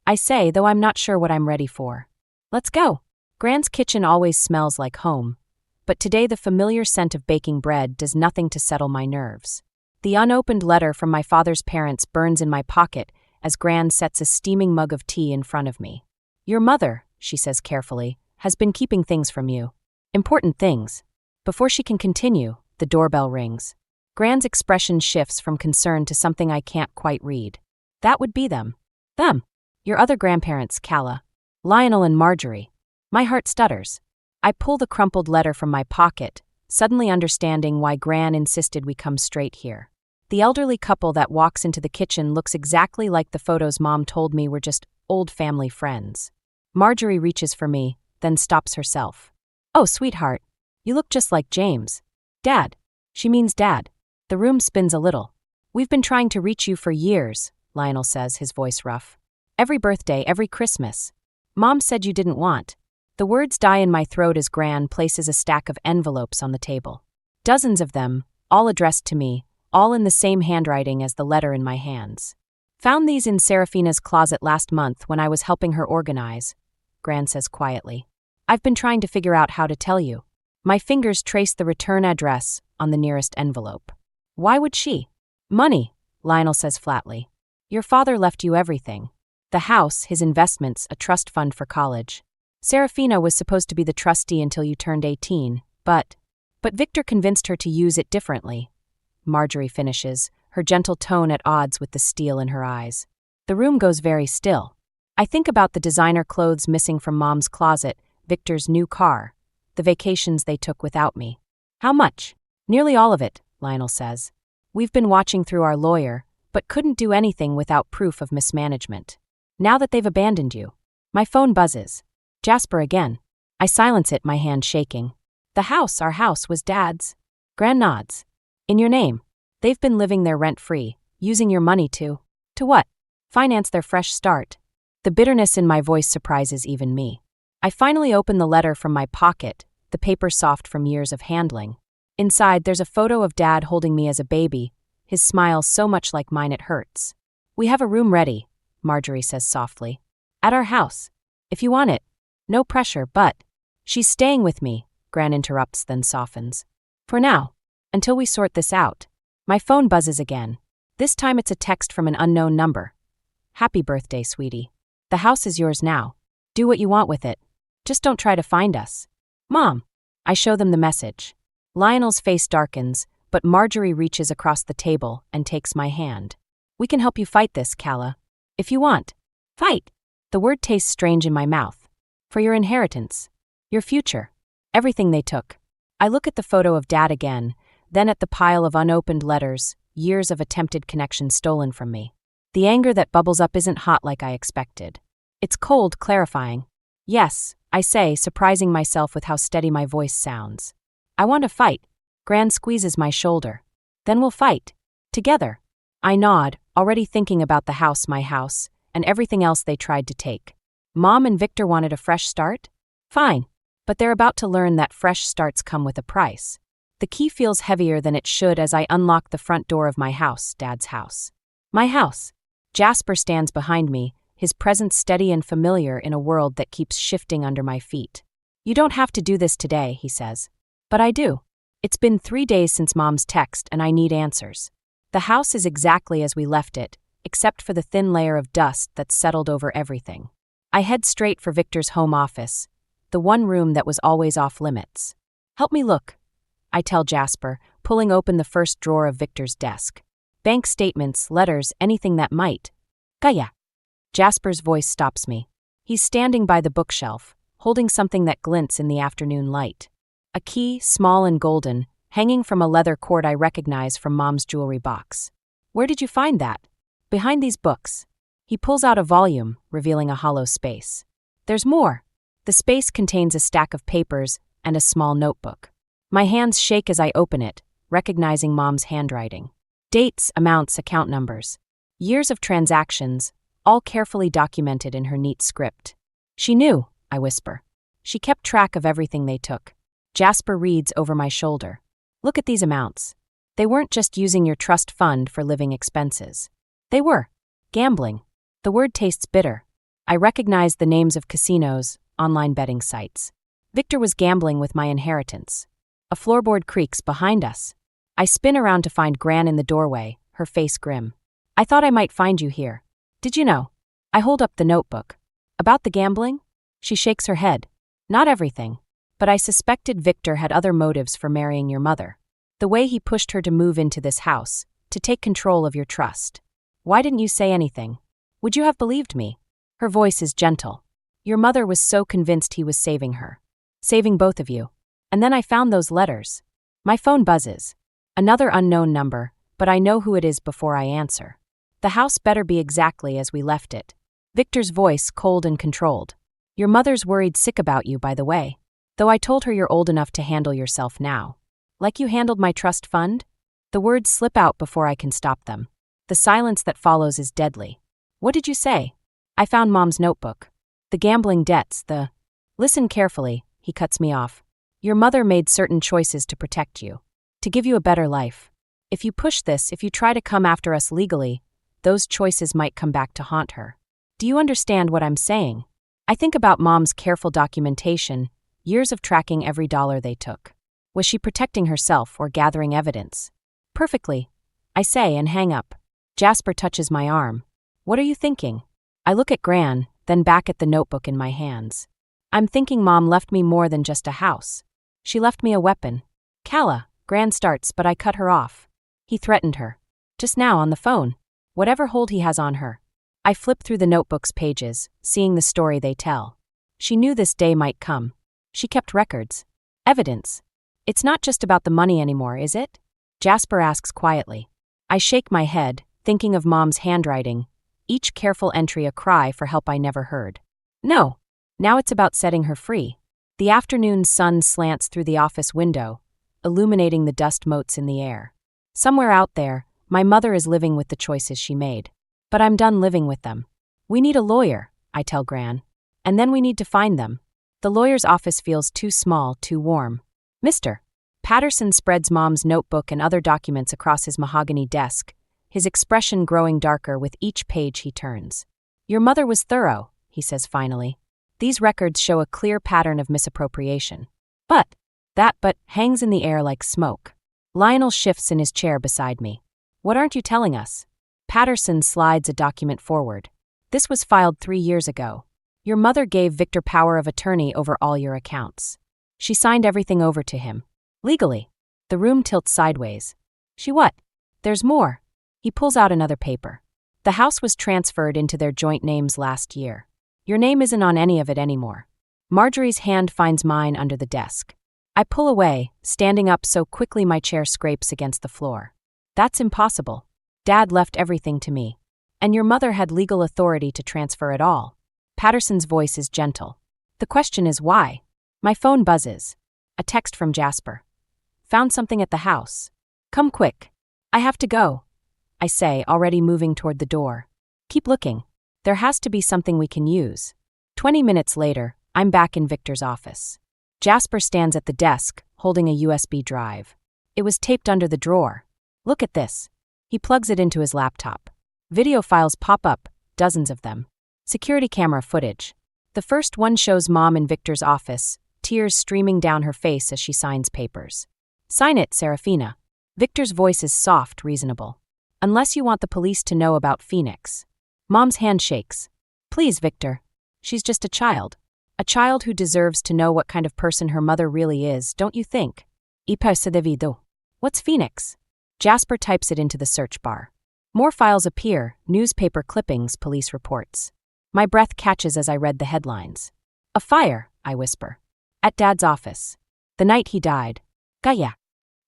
I say, though I'm not sure what I'm ready for. Let's go. Gran's kitchen always smells like home, but today the familiar scent of baking bread does nothing to settle my nerves. The unopened letter from my father's parents burns in my pocket as Gran sets a steaming mug of tea in front of me. Your mother, she says carefully, has been keeping things from you. Important things. Before she can continue, the doorbell rings. Gran's expression shifts from concern to something I can't quite read. That would be them. Them. Your other grandparents, Calla. Lionel and Marjorie. My heart stutters. I pull the crumpled letter from my pocket, suddenly understanding why Gran insisted we come straight here. The elderly couple that walks into the kitchen looks exactly like the photos Mom told me were just old family friends. Marjorie reaches for me, then stops herself. Oh, sweetheart. You look just like James. Dad. She means Dad. The room spins a little. We've been trying to reach you for years, Lionel says, his voice rough. Every birthday, every Christmas. Mom said you didn't want. The words die in my throat as Gran places a stack of envelopes on the table. Dozens of them, all addressed to me, all in the same handwriting as the letter in my hands. Found these in Serafina's closet last month when I was helping her organize, Gran says quietly. I've been trying to figure out how to tell you. My fingers trace the return address on the nearest envelope. Why would she? Money, Lionel says flatly. Your father left you everything. The house, his investments, a trust fund for college. Serafina was supposed to be the trustee until you turned 18, but Victor convinced her to use it differently. Marjorie finishes, her gentle tone at odds with the steel in her eyes. The room goes very still. I think about the designer clothes missing from Mom's closet, Victor's new car, the vacations they took without me. How much? Nearly all of it, Lionel says. We've been watching through our lawyer, but couldn't do anything without proof of mismanagement. Now that they've abandoned you. My phone buzzes. Jasper again. I silence it, my hand shaking. The house, our house, was Dad's. Gran nods. In your name. They've been living there rent-free, using your money to what? Finance their fresh start. The bitterness in my voice surprises even me. I finally open the letter from my pocket, the paper soft from years of handling. Inside, there's a photo of Dad holding me as a baby, his smile so much like mine it hurts. We have a room ready, Marjorie says softly. At our house. If you want it. No pressure, but... She's staying with me, Gran interrupts, then softens. For now. Until we sort this out. My phone buzzes again. This time it's a text from an unknown number. Happy birthday, sweetie. The house is yours now. Do what you want with it. Just don't try to find us. Mom. I show them the message. Lionel's face darkens, but Marjorie reaches across the table and takes my hand. We can help you fight this, Calla. If you want. Fight. The word tastes strange in my mouth. For your inheritance. Your future. Everything they took. I look at the photo of Dad again, then at the pile of unopened letters, years of attempted connection stolen from me. The anger that bubbles up isn't hot like I expected. It's cold, clarifying. Yes, I say, surprising myself with how steady my voice sounds. I want to fight. Gran squeezes my shoulder. Then we'll fight. Together. I nod, already thinking about the house, my house, and everything else they tried to take. Mom and Victor wanted a fresh start? Fine. But they're about to learn that fresh starts come with a price. The key feels heavier than it should as I unlock the front door of my house, Dad's house. My house. Jasper stands behind me, his presence steady and familiar in a world that keeps shifting under my feet. You don't have to do this today, he says. But I do. It's been 3 days since Mom's text and I need answers. The house is exactly as we left it, except for the thin layer of dust that's settled over everything. I head straight for Victor's home office, the one room that was always off limits. Help me look, I tell Jasper, pulling open the first drawer of Victor's desk. Bank statements, letters, anything that might. Kaya. Jasper's voice stops me. He's standing by the bookshelf, holding something that glints in the afternoon light. A key, small and golden, hanging from a leather cord I recognize from Mom's jewelry box. Where did you find that? Behind these books. He pulls out a volume, revealing a hollow space. There's more. The space contains a stack of papers and a small notebook. My hands shake as I open it, recognizing Mom's handwriting. Dates, amounts, account numbers. Years of transactions, all carefully documented in her neat script. She knew, I whisper. She kept track of everything they took. Jasper reads over my shoulder. Look at these amounts. They weren't just using your trust fund for living expenses. They were gambling. The word tastes bitter. I recognized the names of casinos, online betting sites. Victor was gambling with my inheritance. A floorboard creaks behind us. I spin around to find Gran in the doorway, her face grim. I thought I might find you here. Did you know? I hold up the notebook. About the gambling? She shakes her head. Not everything. But I suspected Victor had other motives for marrying your mother. The way he pushed her to move into this house, to take control of your trust. Why didn't you say anything? Would you have believed me? Her voice is gentle. Your mother was so convinced he was saving her. Saving both of you. And then I found those letters. My phone buzzes. Another unknown number, but I know who it is before I answer. The house better be exactly as we left it. Victor's voice cold and controlled. Your mother's worried sick about you, by the way. Though I told her you're old enough to handle yourself now. Like you handled my trust fund? The words slip out before I can stop them. The silence that follows is deadly. What did you say? I found Mom's notebook. The gambling debts, the... Listen carefully, he cuts me off. Your mother made certain choices to protect you. To give you a better life. If you push this, if you try to come after us legally, those choices might come back to haunt her. Do you understand what I'm saying? I think about Mom's careful documentation, years of tracking every dollar they took. Was she protecting herself or gathering evidence? Perfectly, I say and hang up. Jasper touches my arm. What are you thinking? I look at Gran, then back at the notebook in my hands. I'm thinking Mom left me more than just a house. She left me a weapon. Kala, Gran starts, but I cut her off. He threatened her. Just now on the phone. Whatever hold he has on her. I flip through the notebook's pages, seeing the story they tell. She knew this day might come. She kept records. Evidence. It's not just about the money anymore, is it? Jasper asks quietly. I shake my head, thinking of Mom's handwriting, each careful entry a cry for help I never heard. No. Now it's about setting her free. The afternoon sun slants through the office window, illuminating the dust motes in the air. Somewhere out there, my mother is living with the choices she made. But I'm done living with them. We need a lawyer, I tell Gran. And then we need to find them. The lawyer's office feels too small, too warm. Mr. Patterson spreads Mom's notebook and other documents across his mahogany desk, his expression growing darker with each page he turns. Your mother was thorough, he says finally. These records show a clear pattern of misappropriation. But hangs in the air like smoke. Lionel shifts in his chair beside me. What aren't you telling us? Patterson slides a document forward. This was filed 3 years ago. Your mother gave Victor power of attorney over all your accounts. She signed everything over to him. Legally. The room tilts sideways. She what? There's more. He pulls out another paper. The house was transferred into their joint names last year. Your name isn't on any of it anymore. Marjorie's hand finds mine under the desk. I pull away, standing up so quickly my chair scrapes against the floor. That's impossible. Dad left everything to me. And your mother had legal authority to transfer it all. Patterson's voice is gentle. The question is why? My phone buzzes. A text from Jasper. Found something at the house. Come quick. I have to go. I say, already moving toward the door. Keep looking. There has to be something we can use. 20 minutes later, I'm back in Victor's office. Jasper stands at the desk, holding a USB drive. It was taped under the drawer. Look at this. He plugs it into his laptop. Video files pop up, dozens of them. Security camera footage. The first one shows Mom in Victor's office, tears streaming down her face as she signs papers. Sign it, Serafina. Victor's voice is soft, reasonable. Unless you want the police to know about Phoenix. Mom's hand shakes. Please, Victor. She's just a child. A child who deserves to know what kind of person her mother really is, don't you think? What's Phoenix? Jasper types it into the search bar. More files appear, newspaper clippings, police reports. My breath catches as I read the headlines. A fire, I whisper. At Dad's office. The night he died. Gaya.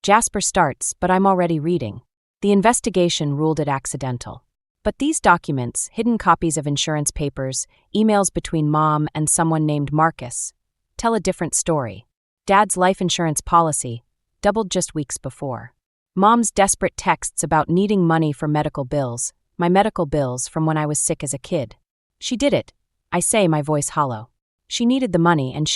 Jasper starts, but I'm already reading. The investigation ruled it accidental. But these documents, hidden copies of insurance papers, emails between Mom and someone named Marcus, tell a different story. Dad's life insurance policy, doubled just weeks before. Mom's desperate texts about needing money for medical bills, my medical bills from when I was sick as a kid. She did it, I say, my voice hollow. She needed the money and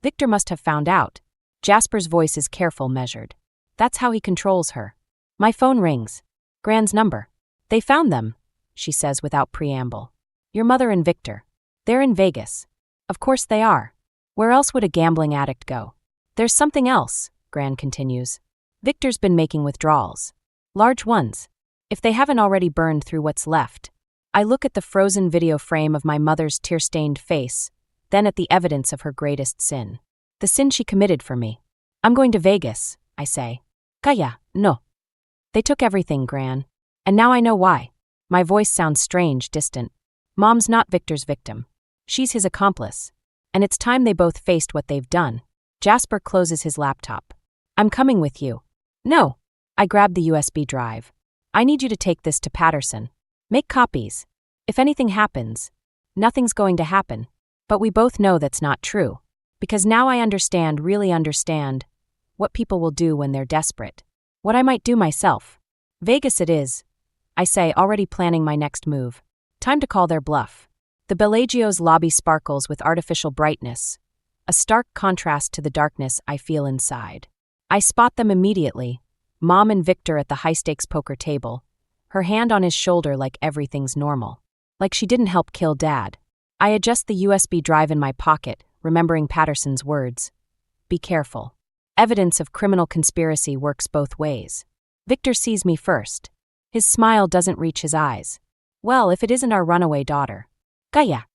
Victor must have found out. Jasper's voice is careful, measured. That's how he controls her. My phone rings. Gran's number. They found them, she says without preamble. Your mother and Victor. They're in Vegas. Of course they are. Where else would a gambling addict go? There's something else, Gran continues. Victor's been making withdrawals. Large ones. If they haven't already burned through what's left. I look at the frozen video frame of my mother's tear-stained face, then at the evidence of her greatest sin. The sin she committed for me. I'm going to Vegas, I say. Calla, no. They took everything, Gran. And now I know why. My voice sounds strange, distant. Mom's not Victor's victim. She's his accomplice. And it's time they both faced what they've done. Jasper closes his laptop. I'm coming with you. No. I grab the USB drive. I need you to take this to Patterson. Make copies. If anything happens, nothing's going to happen. But we both know that's not true. Because now I understand, really understand, what people will do when they're desperate. What I might do myself. Vegas it is, I say, already planning my next move. Time to call their bluff. The Bellagio's lobby sparkles with artificial brightness, a stark contrast to the darkness I feel inside. I spot them immediately, Mom and Victor at the high-stakes poker table, her hand on his shoulder like everything's normal. Like she didn't help kill Dad. I adjust the USB drive in my pocket, remembering Patterson's words. Be careful. Evidence of criminal conspiracy works both ways. Victor sees me first. His smile doesn't reach his eyes. Well, if it isn't our runaway daughter. Calla.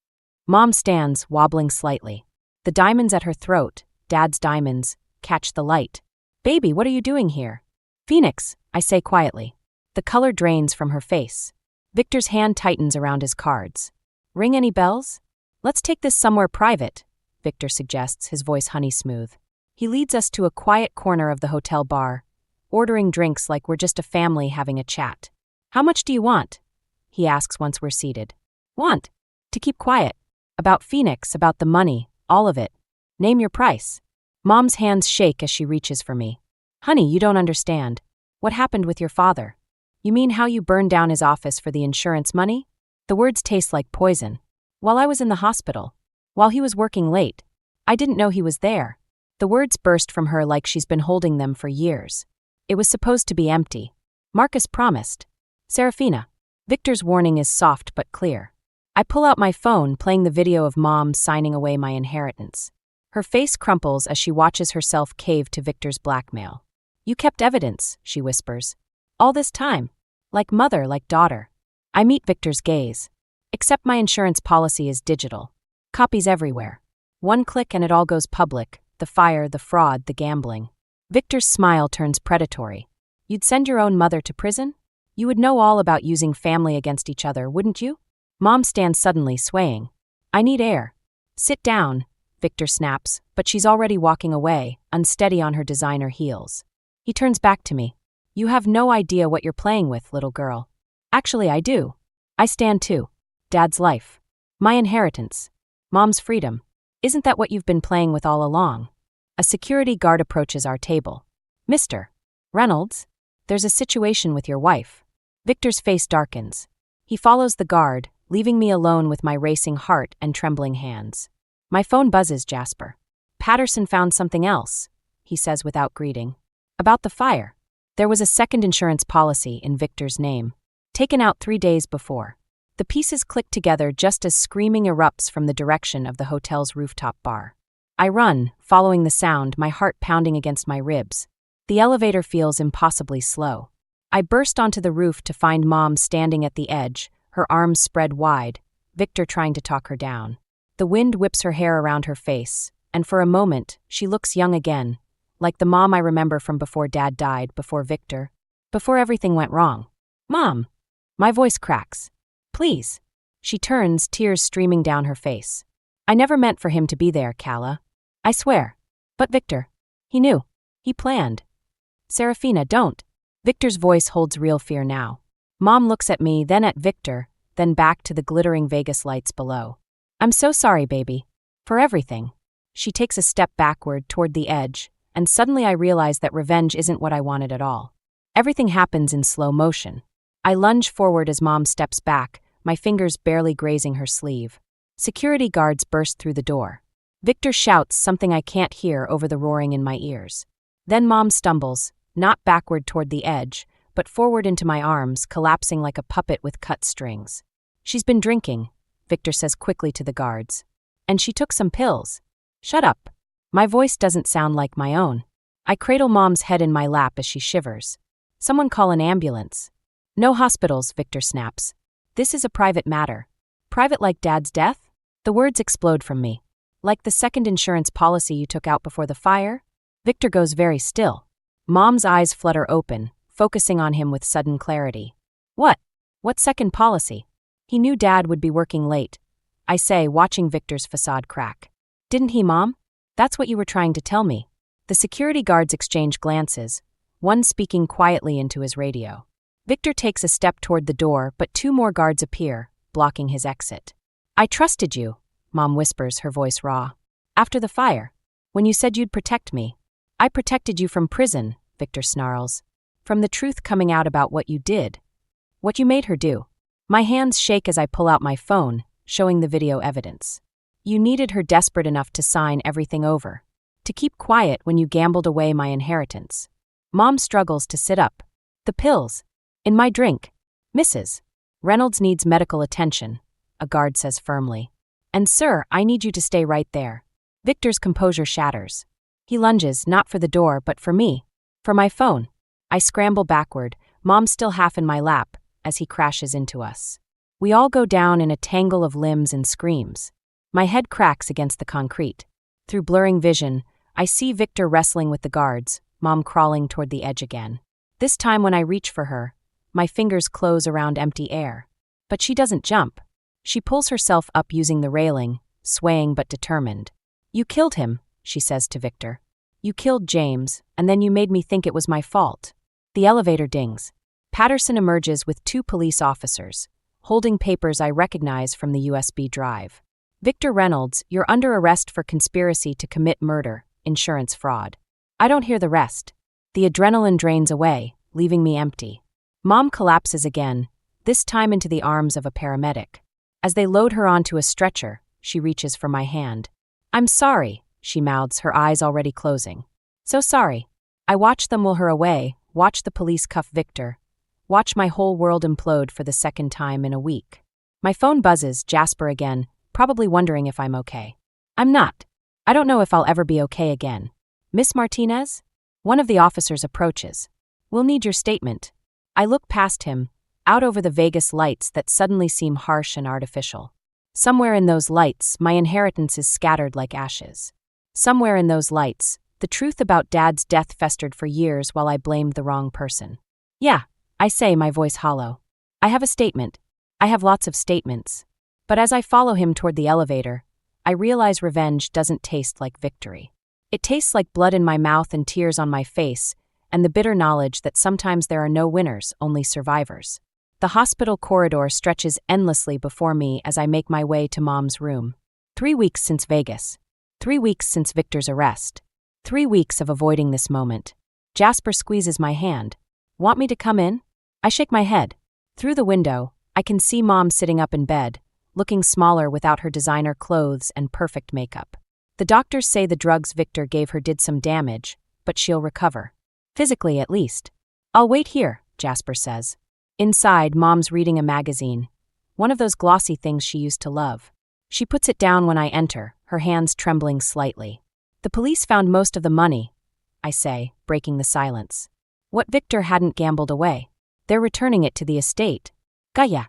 Mom stands, wobbling slightly. The diamonds at her throat, Dad's diamonds, catch the light. Baby, what are you doing here? Phoenix, I say quietly. The color drains from her face. Victor's hand tightens around his cards. Ring any bells? Let's take this somewhere private, Victor suggests, his voice honey smooth. He leads us to a quiet corner of the hotel bar, ordering drinks like we're just a family having a chat. How much do you want? He asks once we're seated. Want? To keep quiet. About Phoenix, about the money, all of it. Name your price. Mom's hands shake as she reaches for me. Honey, you don't understand. What happened with your father? You mean how you burned down his office for the insurance money? The words taste like poison. While I was in the hospital. While he was working late. I didn't know he was there. The words burst from her like she's been holding them for years. It was supposed to be empty. Marcus promised. Serafina. Victor's warning is soft but clear. I pull out my phone, playing the video of Mom signing away my inheritance. Her face crumples as she watches herself cave to Victor's blackmail. You kept evidence, she whispers. All this time. Like mother, like daughter. I meet Victor's gaze. Except my insurance policy is digital. Copies everywhere. One click and it all goes public. The fire, the fraud, the gambling. Victor's smile turns predatory. You'd send your own mother to prison? You would know all about using family against each other, wouldn't you? Mom stands suddenly, swaying. I need air. Sit down, Victor snaps, but she's already walking away, unsteady on her designer heels. He turns back to me. You have no idea what you're playing with, little girl. Actually, I do. I stand too. Dad's life. My inheritance. Mom's freedom. Isn't that what you've been playing with all along? A security guard approaches our table. Mr. Reynolds, there's a situation with your wife. Victor's face darkens. He follows the guard, leaving me alone with my racing heart and trembling hands. My phone buzzes, Jasper. Patterson found something else, he says without greeting. About the fire. There was a second insurance policy in Victor's name, taken out 3 days before. The pieces click together just as screaming erupts from the direction of the hotel's rooftop bar. I run, following the sound, my heart pounding against my ribs. The elevator feels impossibly slow. I burst onto the roof to find Mom standing at the edge, her arms spread wide, Victor trying to talk her down. The wind whips her hair around her face, and for a moment, she looks young again, like the mom I remember from before Dad died, before Victor, before everything went wrong. Mom! My voice cracks. Please. She turns, tears streaming down her face. I never meant for him to be there, Calla. I swear. But Victor. He knew. He planned. Serafina, don't. Victor's voice holds real fear now. Mom looks at me, then at Victor, then back to the glittering Vegas lights below. I'm so sorry, baby. For everything. She takes a step backward toward the edge, and suddenly I realize that revenge isn't what I wanted at all. Everything happens in slow motion. I lunge forward as Mom steps back, my fingers barely grazing her sleeve. Security guards burst through the door. Victor shouts something I can't hear over the roaring in my ears. Then Mom stumbles, not backward toward the edge, but forward into my arms, collapsing like a puppet with cut strings. She's been drinking, Victor says quickly to the guards. And she took some pills. Shut up. My voice doesn't sound like my own. I cradle Mom's head in my lap as she shivers. Someone call an ambulance. No hospitals, Victor snaps. This is a private matter. Private like Dad's death? The words explode from me. Like the second insurance policy you took out before the fire? Victor goes very still. Mom's eyes flutter open, focusing on him with sudden clarity. What? What second policy? He knew Dad would be working late. I say, watching Victor's facade crack. Didn't he, Mom? That's what you were trying to tell me. The security guards exchange glances, one speaking quietly into his radio. Victor takes a step toward the door, but two more guards appear, blocking his exit. I trusted you, Mom whispers, her voice raw. After the fire, when you said you'd protect me. I protected you from prison, Victor snarls. From the truth coming out about what you did. What you made her do. My hands shake as I pull out my phone, showing the video evidence. You needed her desperate enough to sign everything over. To keep quiet when you gambled away my inheritance. Mom struggles to sit up. The pills. In my drink. Mrs. Reynolds needs medical attention, a guard says firmly. And sir, I need you to stay right there. Victor's composure shatters. He lunges, not for the door, but for me. For my phone. I scramble backward, Mom still half in my lap, as he crashes into us. We all go down in a tangle of limbs and screams. My head cracks against the concrete. Through blurring vision, I see Victor wrestling with the guards, Mom crawling toward the edge again. This time when I reach for her, my fingers close around empty air. But she doesn't jump. She pulls herself up using the railing, swaying but determined. You killed him, she says to Victor. You killed James, and then you made me think it was my fault. The elevator dings. Patterson emerges with two police officers, holding papers I recognize from the USB drive. Victor Reynolds, you're under arrest for conspiracy to commit murder, insurance fraud. I don't hear the rest. The adrenaline drains away, leaving me empty. Mom collapses again, this time into the arms of a paramedic. As they load her onto a stretcher, she reaches for my hand. I'm sorry, she mouths, her eyes already closing. So sorry. I watch them wheel her away, watch the police cuff Victor, watch my whole world implode for the second time in a week. My phone buzzes, Jasper again, probably wondering if I'm okay. I'm not. I don't know if I'll ever be okay again. Miss Martinez? One of the officers approaches. We'll need your statement. I look past him, out over the Vegas lights that suddenly seem harsh and artificial. Somewhere in those lights, my inheritance is scattered like ashes. Somewhere in those lights, the truth about Dad's death festered for years while I blamed the wrong person. Yeah, I say, my voice hollow. I have a statement. I have lots of statements. But as I follow him toward the elevator, I realize revenge doesn't taste like victory. It tastes like blood in my mouth and tears on my face, and the bitter knowledge that sometimes there are no winners, only survivors. The hospital corridor stretches endlessly before me as I make my way to Mom's room. 3 weeks since Vegas. 3 weeks since Victor's arrest. 3 weeks of avoiding this moment. Jasper squeezes my hand. Want me to come in? I shake my head. Through the window, I can see Mom sitting up in bed, looking smaller without her designer clothes and perfect makeup. The doctors say the drugs Victor gave her did some damage, but she'll recover. Physically, at least. I'll wait here, Jasper says. Inside, Mom's reading a magazine. One of those glossy things she used to love. She puts it down when I enter, her hands trembling slightly. The police found most of the money, I say, breaking the silence. What Victor hadn't gambled away. They're returning it to the estate. Gaya.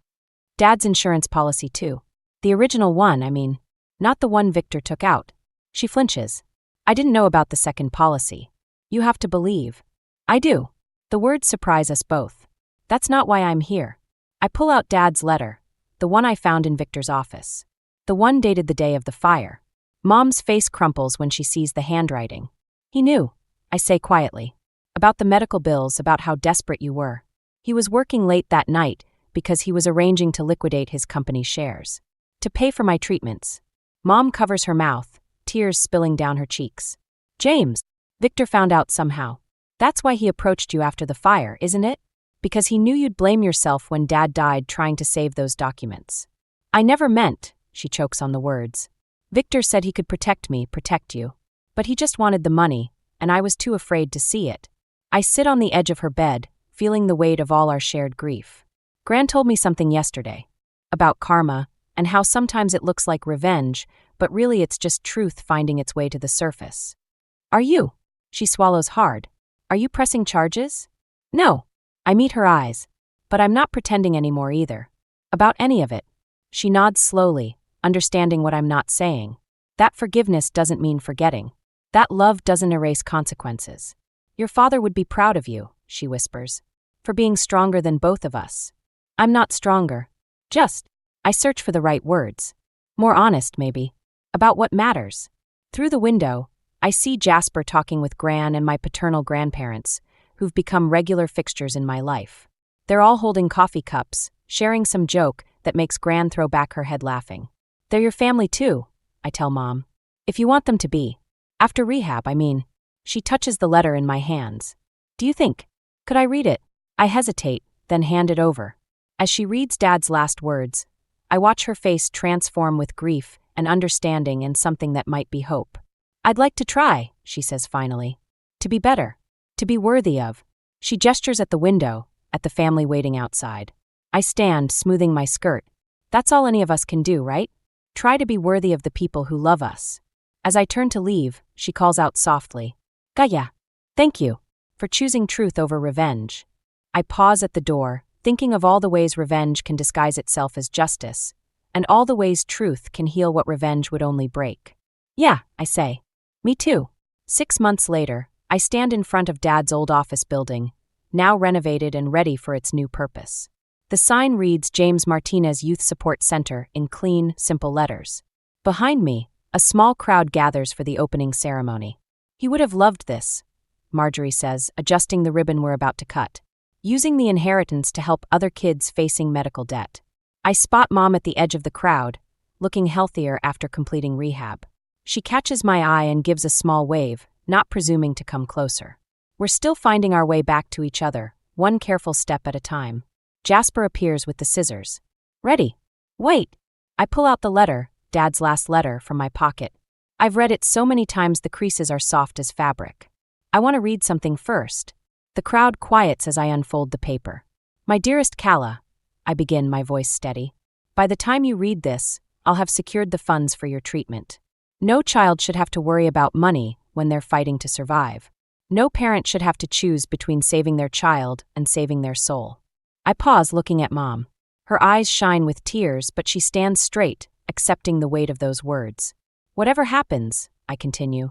Dad's insurance policy too. The original one, I mean. Not the one Victor took out. She flinches. I didn't know about the second policy. You have to believe. I do. The words surprise us both. That's not why I'm here. I pull out Dad's letter, the one I found in Victor's office. The one dated the day of the fire. Mom's face crumples when she sees the handwriting. He knew, I say quietly. About the medical bills, about how desperate you were. He was working late that night because he was arranging to liquidate his company shares. To pay for my treatments. Mom covers her mouth, tears spilling down her cheeks. James, Victor found out somehow. That's why he approached you after the fire, isn't it? Because he knew you'd blame yourself when Dad died trying to save those documents. I never meant, she chokes on the words. Victor said he could protect me, protect you. But he just wanted the money, and I was too afraid to see it. I sit on the edge of her bed, feeling the weight of all our shared grief. Gran told me something yesterday. About karma, and how sometimes it looks like revenge, but really it's just truth finding its way to the surface. Are you? She swallows hard. Are you pressing charges? No. I meet her eyes. But I'm not pretending anymore either. About any of it. She nods slowly, understanding what I'm not saying. That forgiveness doesn't mean forgetting. That love doesn't erase consequences. Your father would be proud of you, she whispers, for being stronger than both of us. I'm not stronger. I search for the right words. More honest, maybe. About what matters. Through the window, I see Jasper talking with Gran and my paternal grandparents, who've become regular fixtures in my life. They're all holding coffee cups, sharing some joke that makes Gran throw back her head laughing. They're your family too, I tell Mom. If you want them to be. After rehab, I mean. She touches the letter in my hands. Do you think? Could I read it? I hesitate, then hand it over. As she reads Dad's last words, I watch her face transform with grief and understanding and something that might be hope. I'd like to try, she says finally. To be better. To be worthy of. She gestures at the window, at the family waiting outside. I stand, smoothing my skirt. That's all any of us can do, right? Try to be worthy of the people who love us. As I turn to leave, she calls out softly. Gaya. Thank you. For choosing truth over revenge. I pause at the door, thinking of all the ways revenge can disguise itself as justice, and all the ways truth can heal what revenge would only break. Yeah, I say. Me too. 6 months later, I stand in front of Dad's old office building, now renovated and ready for its new purpose. The sign reads James Martinez Youth Support Center in clean, simple letters. Behind me, a small crowd gathers for the opening ceremony. He would have loved this, Marjorie says, adjusting the ribbon we're about to cut. Using the inheritance to help other kids facing medical debt. I spot Mom at the edge of the crowd, looking healthier after completing rehab. She catches my eye and gives a small wave, not presuming to come closer. We're still finding our way back to each other, one careful step at a time. Jasper appears with the scissors. Ready. Wait. I pull out the letter, Dad's last letter, from my pocket. I've read it so many times the creases are soft as fabric. I want to read something first. The crowd quiets as I unfold the paper. My dearest Kala, I begin, my voice steady. By the time you read this, I'll have secured the funds for your treatment. No child should have to worry about money when they're fighting to survive. No parent should have to choose between saving their child and saving their soul. I pause, looking at Mom. Her eyes shine with tears, but she stands straight, accepting the weight of those words. Whatever happens, I continue,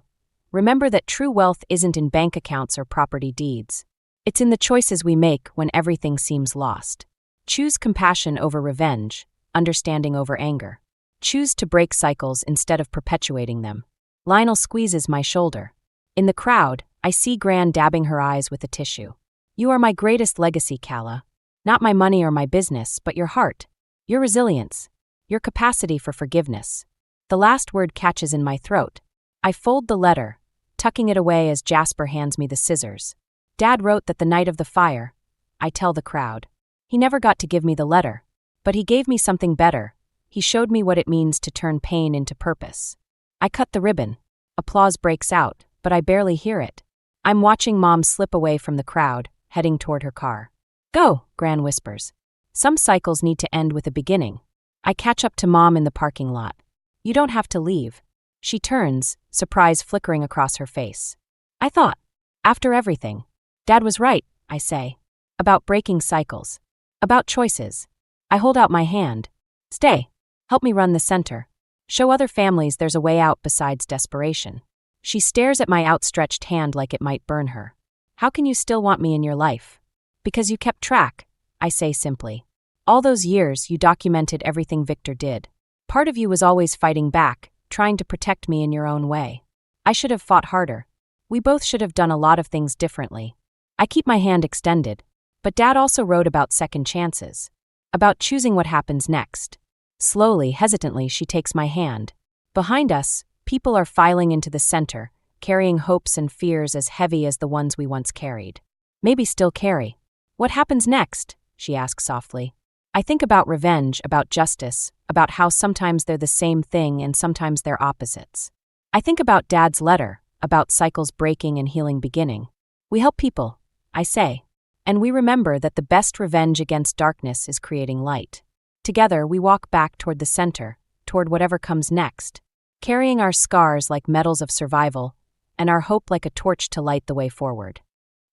remember that true wealth isn't in bank accounts or property deeds. It's in the choices we make when everything seems lost. Choose compassion over revenge, understanding over anger. Choose to break cycles instead of perpetuating them. Lionel squeezes my shoulder. In the crowd, I see Gran dabbing her eyes with a tissue. You are my greatest legacy, Kala. Not my money or my business, but your heart, your resilience, your capacity for forgiveness. The last word catches in my throat. I fold the letter, tucking it away as Jasper hands me the scissors. Dad wrote that the night of the fire, I tell the crowd. He never got to give me the letter, but he gave me something better. He showed me what it means to turn pain into purpose. I cut the ribbon. Applause breaks out, but I barely hear it. I'm watching Mom slip away from the crowd, heading toward her car. Go, Gran whispers. Some cycles need to end with a beginning. I catch up to Mom in the parking lot. You don't have to leave. She turns, surprise flickering across her face. I thought, after everything. Dad was right, I say. About breaking cycles. About choices. I hold out my hand. Stay. Help me run the center. Show other families there's a way out besides desperation. She stares at my outstretched hand like it might burn her. How can you still want me in your life? Because you kept track, I say simply. All those years you documented everything Victor did. Part of you was always fighting back, trying to protect me in your own way. I should have fought harder. We both should have done a lot of things differently. I keep my hand extended, but Dad also wrote about second chances. About choosing what happens next. Slowly, hesitantly, she takes my hand. Behind us, people are filing into the center, carrying hopes and fears as heavy as the ones we once carried. Maybe still carry. What happens next? She asks softly. I think about revenge, about justice, about how sometimes they're the same thing and sometimes they're opposites. I think about Dad's letter, about cycles breaking and healing beginning. We help people, I say, and we remember that the best revenge against darkness is creating light. Together, we walk back toward the center, toward whatever comes next, carrying our scars like medals of survival and our hope like a torch to light the way forward.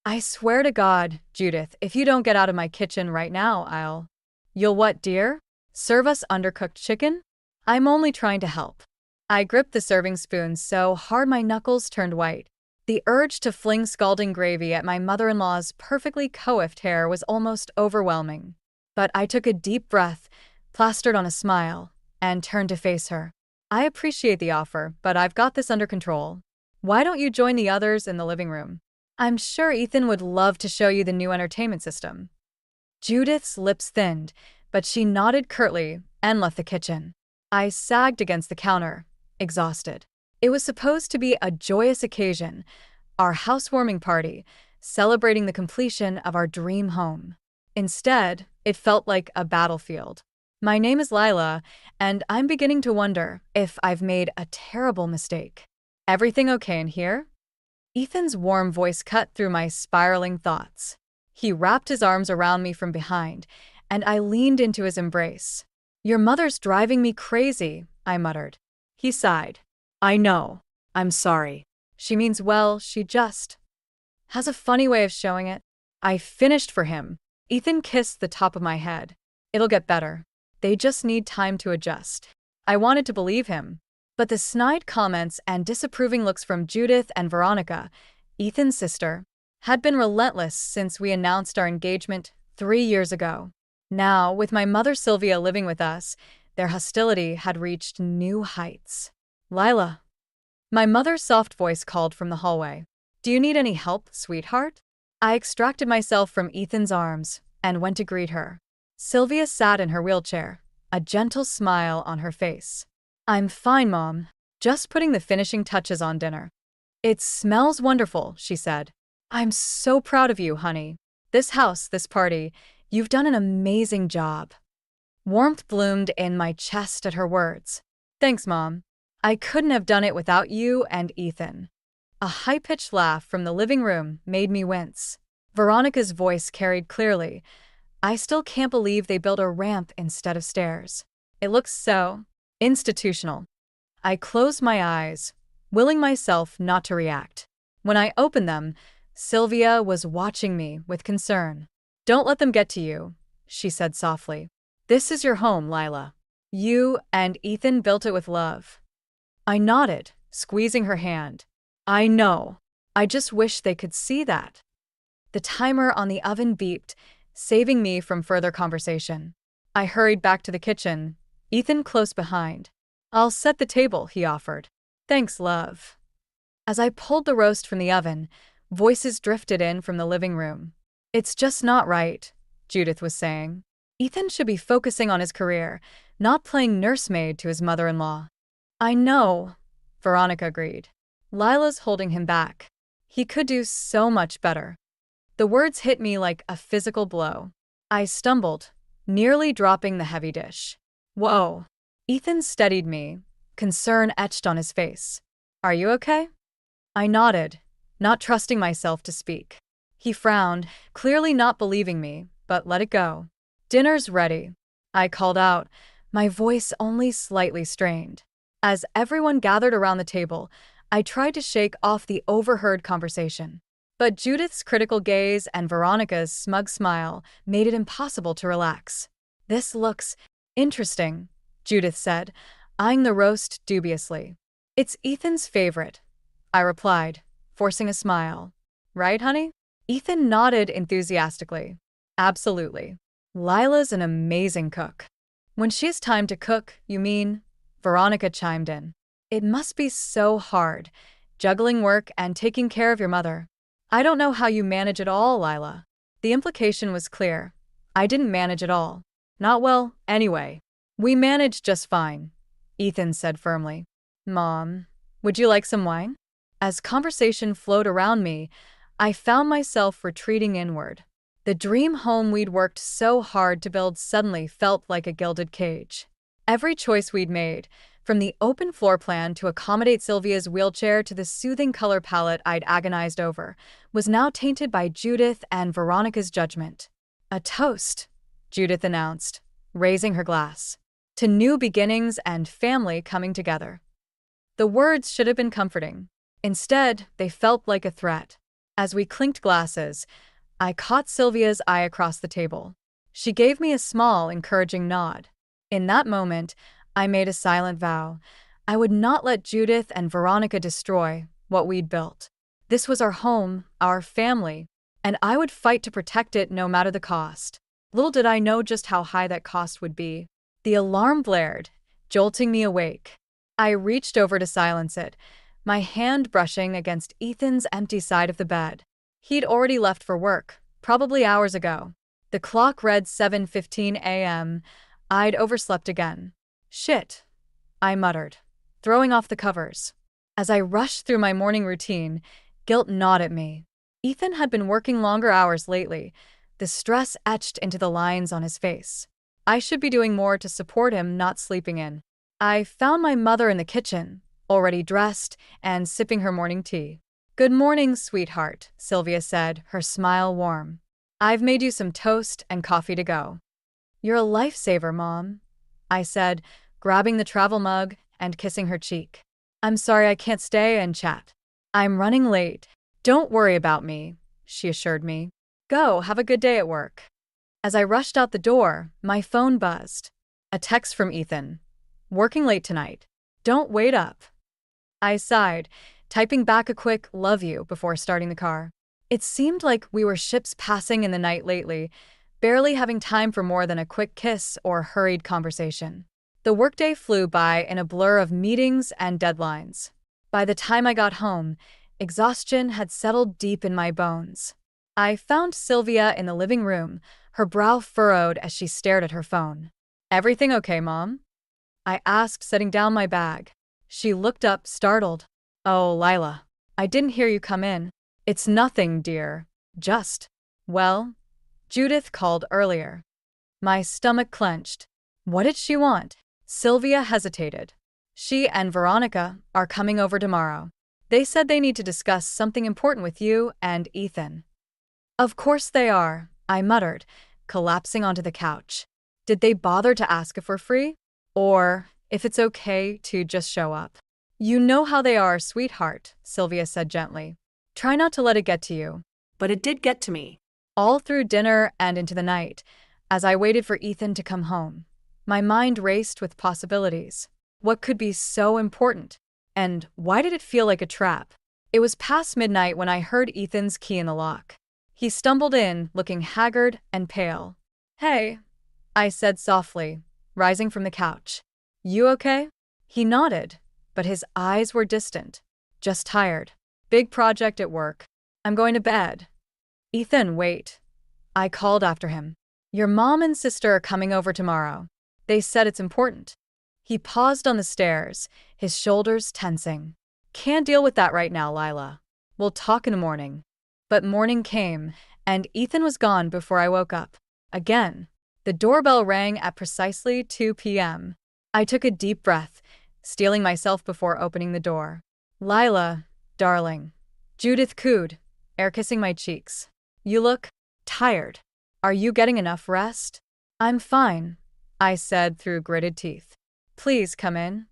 I swear to God, Judith, if you don't get out of my kitchen right now, You'll what, dear? Serve us undercooked chicken? I'm only trying to help. I gripped the serving spoon so hard my knuckles turned white. The urge to fling scalding gravy at my mother-in-law's perfectly coiffed hair was almost overwhelming. But I took a deep breath, plastered on a smile, and turned to face her. I appreciate the offer, but I've got this under control. Why don't you join the others in the living room? I'm sure Ethan would love to show you the new entertainment system. Judith's lips thinned, but she nodded curtly and left the kitchen. I sagged against the counter, exhausted. It was supposed to be a joyous occasion, our housewarming party, celebrating the completion of our dream home. Instead, it felt like a battlefield. My name is Lila, and I'm beginning to wonder if I've made a terrible mistake. Everything okay in here? Ethan's warm voice cut through my spiraling thoughts. He wrapped his arms around me from behind, and I leaned into his embrace. Your mother's driving me crazy, I muttered. He sighed. I know. I'm sorry. She means well, she just has a funny way of showing it. I finished for him. Ethan kissed the top of my head. It'll get better. They just need time to adjust. I wanted to believe him. But the snide comments and disapproving looks from Judith and Veronica, Ethan's sister, had been relentless since we announced our engagement 3 years ago. Now, with my mother Sylvia living with us, their hostility had reached new heights. Lila. My mother's soft voice called from the hallway. Do you need any help, sweetheart? I extracted myself from Ethan's arms and went to greet her. Sylvia sat in her wheelchair, a gentle smile on her face. I'm fine, Mom. Just putting the finishing touches on dinner. It smells wonderful, she said. I'm so proud of you, honey. This house, this party, you've done an amazing job. Warmth bloomed in my chest at her words. Thanks, Mom. I couldn't have done it without you and Ethan. A high-pitched laugh from the living room made me wince. Veronica's voice carried clearly. I still can't believe they built a ramp instead of stairs. It looks so institutional. I closed my eyes, willing myself not to react. When I opened them, Sylvia was watching me with concern. Don't let them get to you, she said softly. This is your home, Lila. You and Ethan built it with love. I nodded, squeezing her hand. I know. I just wish they could see that. The timer on the oven beeped, saving me from further conversation. I hurried back to the kitchen, Ethan close behind. I'll set the table, he offered. Thanks, love. As I pulled the roast from the oven, voices drifted in from the living room. It's just not right, Judith was saying. Ethan should be focusing on his career, not playing nursemaid to his mother-in-law. I know, Veronica agreed. Lila's holding him back. He could do so much better. The words hit me like a physical blow. I stumbled, nearly dropping the heavy dish. Whoa. Ethan steadied me, concern etched on his face. Are you okay? I nodded, not trusting myself to speak. He frowned, clearly not believing me, but let it go. Dinner's ready, I called out, my voice only slightly strained. As everyone gathered around the table, I tried to shake off the overheard conversation. But Judith's critical gaze and Veronica's smug smile made it impossible to relax. This looks interesting, Judith said, eyeing the roast dubiously. It's Ethan's favorite, I replied, forcing a smile. Right, honey? Ethan nodded enthusiastically. Absolutely. Lila's an amazing cook. When she has time to cook, you mean? Veronica chimed in. It must be so hard, juggling work and taking care of your mother. I don't know how you manage it all, Lila. The implication was clear. I didn't manage it all. Not well, anyway. We managed just fine, Ethan said firmly. Mom, would you like some wine? As conversation flowed around me, I found myself retreating inward. The dream home we'd worked so hard to build suddenly felt like a gilded cage. Every choice we'd made, from the open floor plan to accommodate Sylvia's wheelchair to the soothing color palette I'd agonized over, was now tainted by Judith and Veronica's judgment. "A toast," Judith announced, raising her glass. "To new beginnings and family coming together." The words should have been comforting. Instead, they felt like a threat. As we clinked glasses, I caught Sylvia's eye across the table. She gave me a small, encouraging nod. In that moment, I made a silent vow. I would not let Judith and Veronica destroy what we'd built. This was our home, our family, and I would fight to protect it no matter the cost. Little did I know just how high that cost would be. The alarm blared, jolting me awake. I reached over to silence it, my hand brushing against Ethan's empty side of the bed. He'd already left for work, probably hours ago. The clock read 7:15 a.m. I'd overslept again. "Shit," I muttered, throwing off the covers. As I rushed through my morning routine, guilt gnawed at me. Ethan had been working longer hours lately, the stress etched into the lines on his face. I should be doing more to support him, not sleeping in. I found my mother in the kitchen, already dressed and sipping her morning tea. "Good morning, sweetheart," Sylvia said, her smile warm. "I've made you some toast and coffee to go." "You're a lifesaver, Mom," I said, grabbing the travel mug and kissing her cheek. "I'm sorry I can't stay and chat. I'm running late." "Don't worry about me," she assured me. "Go, have a good day at work." As I rushed out the door, my phone buzzed. A text from Ethan. "Working late tonight. Don't wait up." I sighed, typing back a quick "love you" before starting the car. It seemed like we were ships passing in the night lately, barely having time for more than a quick kiss or hurried conversation. The workday flew by in a blur of meetings and deadlines. By the time I got home, exhaustion had settled deep in my bones. I found Sylvia in the living room, her brow furrowed as she stared at her phone. "Everything okay, Mom?" I asked, setting down my bag. She looked up, startled. "Oh, Lila, I didn't hear you come in." "It's nothing, dear. Just, well, Judith called earlier." My stomach clenched. What did she want? Sylvia hesitated. "She and Veronica are coming over tomorrow. They said they need to discuss something important with you and Ethan." "Of course they are," I muttered, collapsing onto the couch. "Did they bother to ask if we're free? Or if it's okay to just show up?" "You know how they are, sweetheart," Sylvia said gently. "Try not to let it get to you." But it did get to me. All through dinner and into the night, as I waited for Ethan to come home, my mind raced with possibilities. What could be so important? And why did it feel like a trap? It was past midnight when I heard Ethan's key in the lock. He stumbled in, looking haggard and pale. "Hey," I said softly, rising from the couch. "You okay?" He nodded, but his eyes were distant. "Just tired. Big project at work. I'm going to bed." "Ethan, wait." I called after him. "Your mom and sister are coming over tomorrow. They said it's important." He paused on the stairs, his shoulders tensing. "Can't deal with that right now, Lila. We'll talk in the morning." But morning came, and Ethan was gone before I woke up. Again, the doorbell rang at precisely 2 p.m. I took a deep breath, steeling myself before opening the door. "Lila, darling." Judith cooed, air kissing my cheeks. "You look tired. Are you getting enough rest?" "I'm fine," I said through gritted teeth. "Please come in."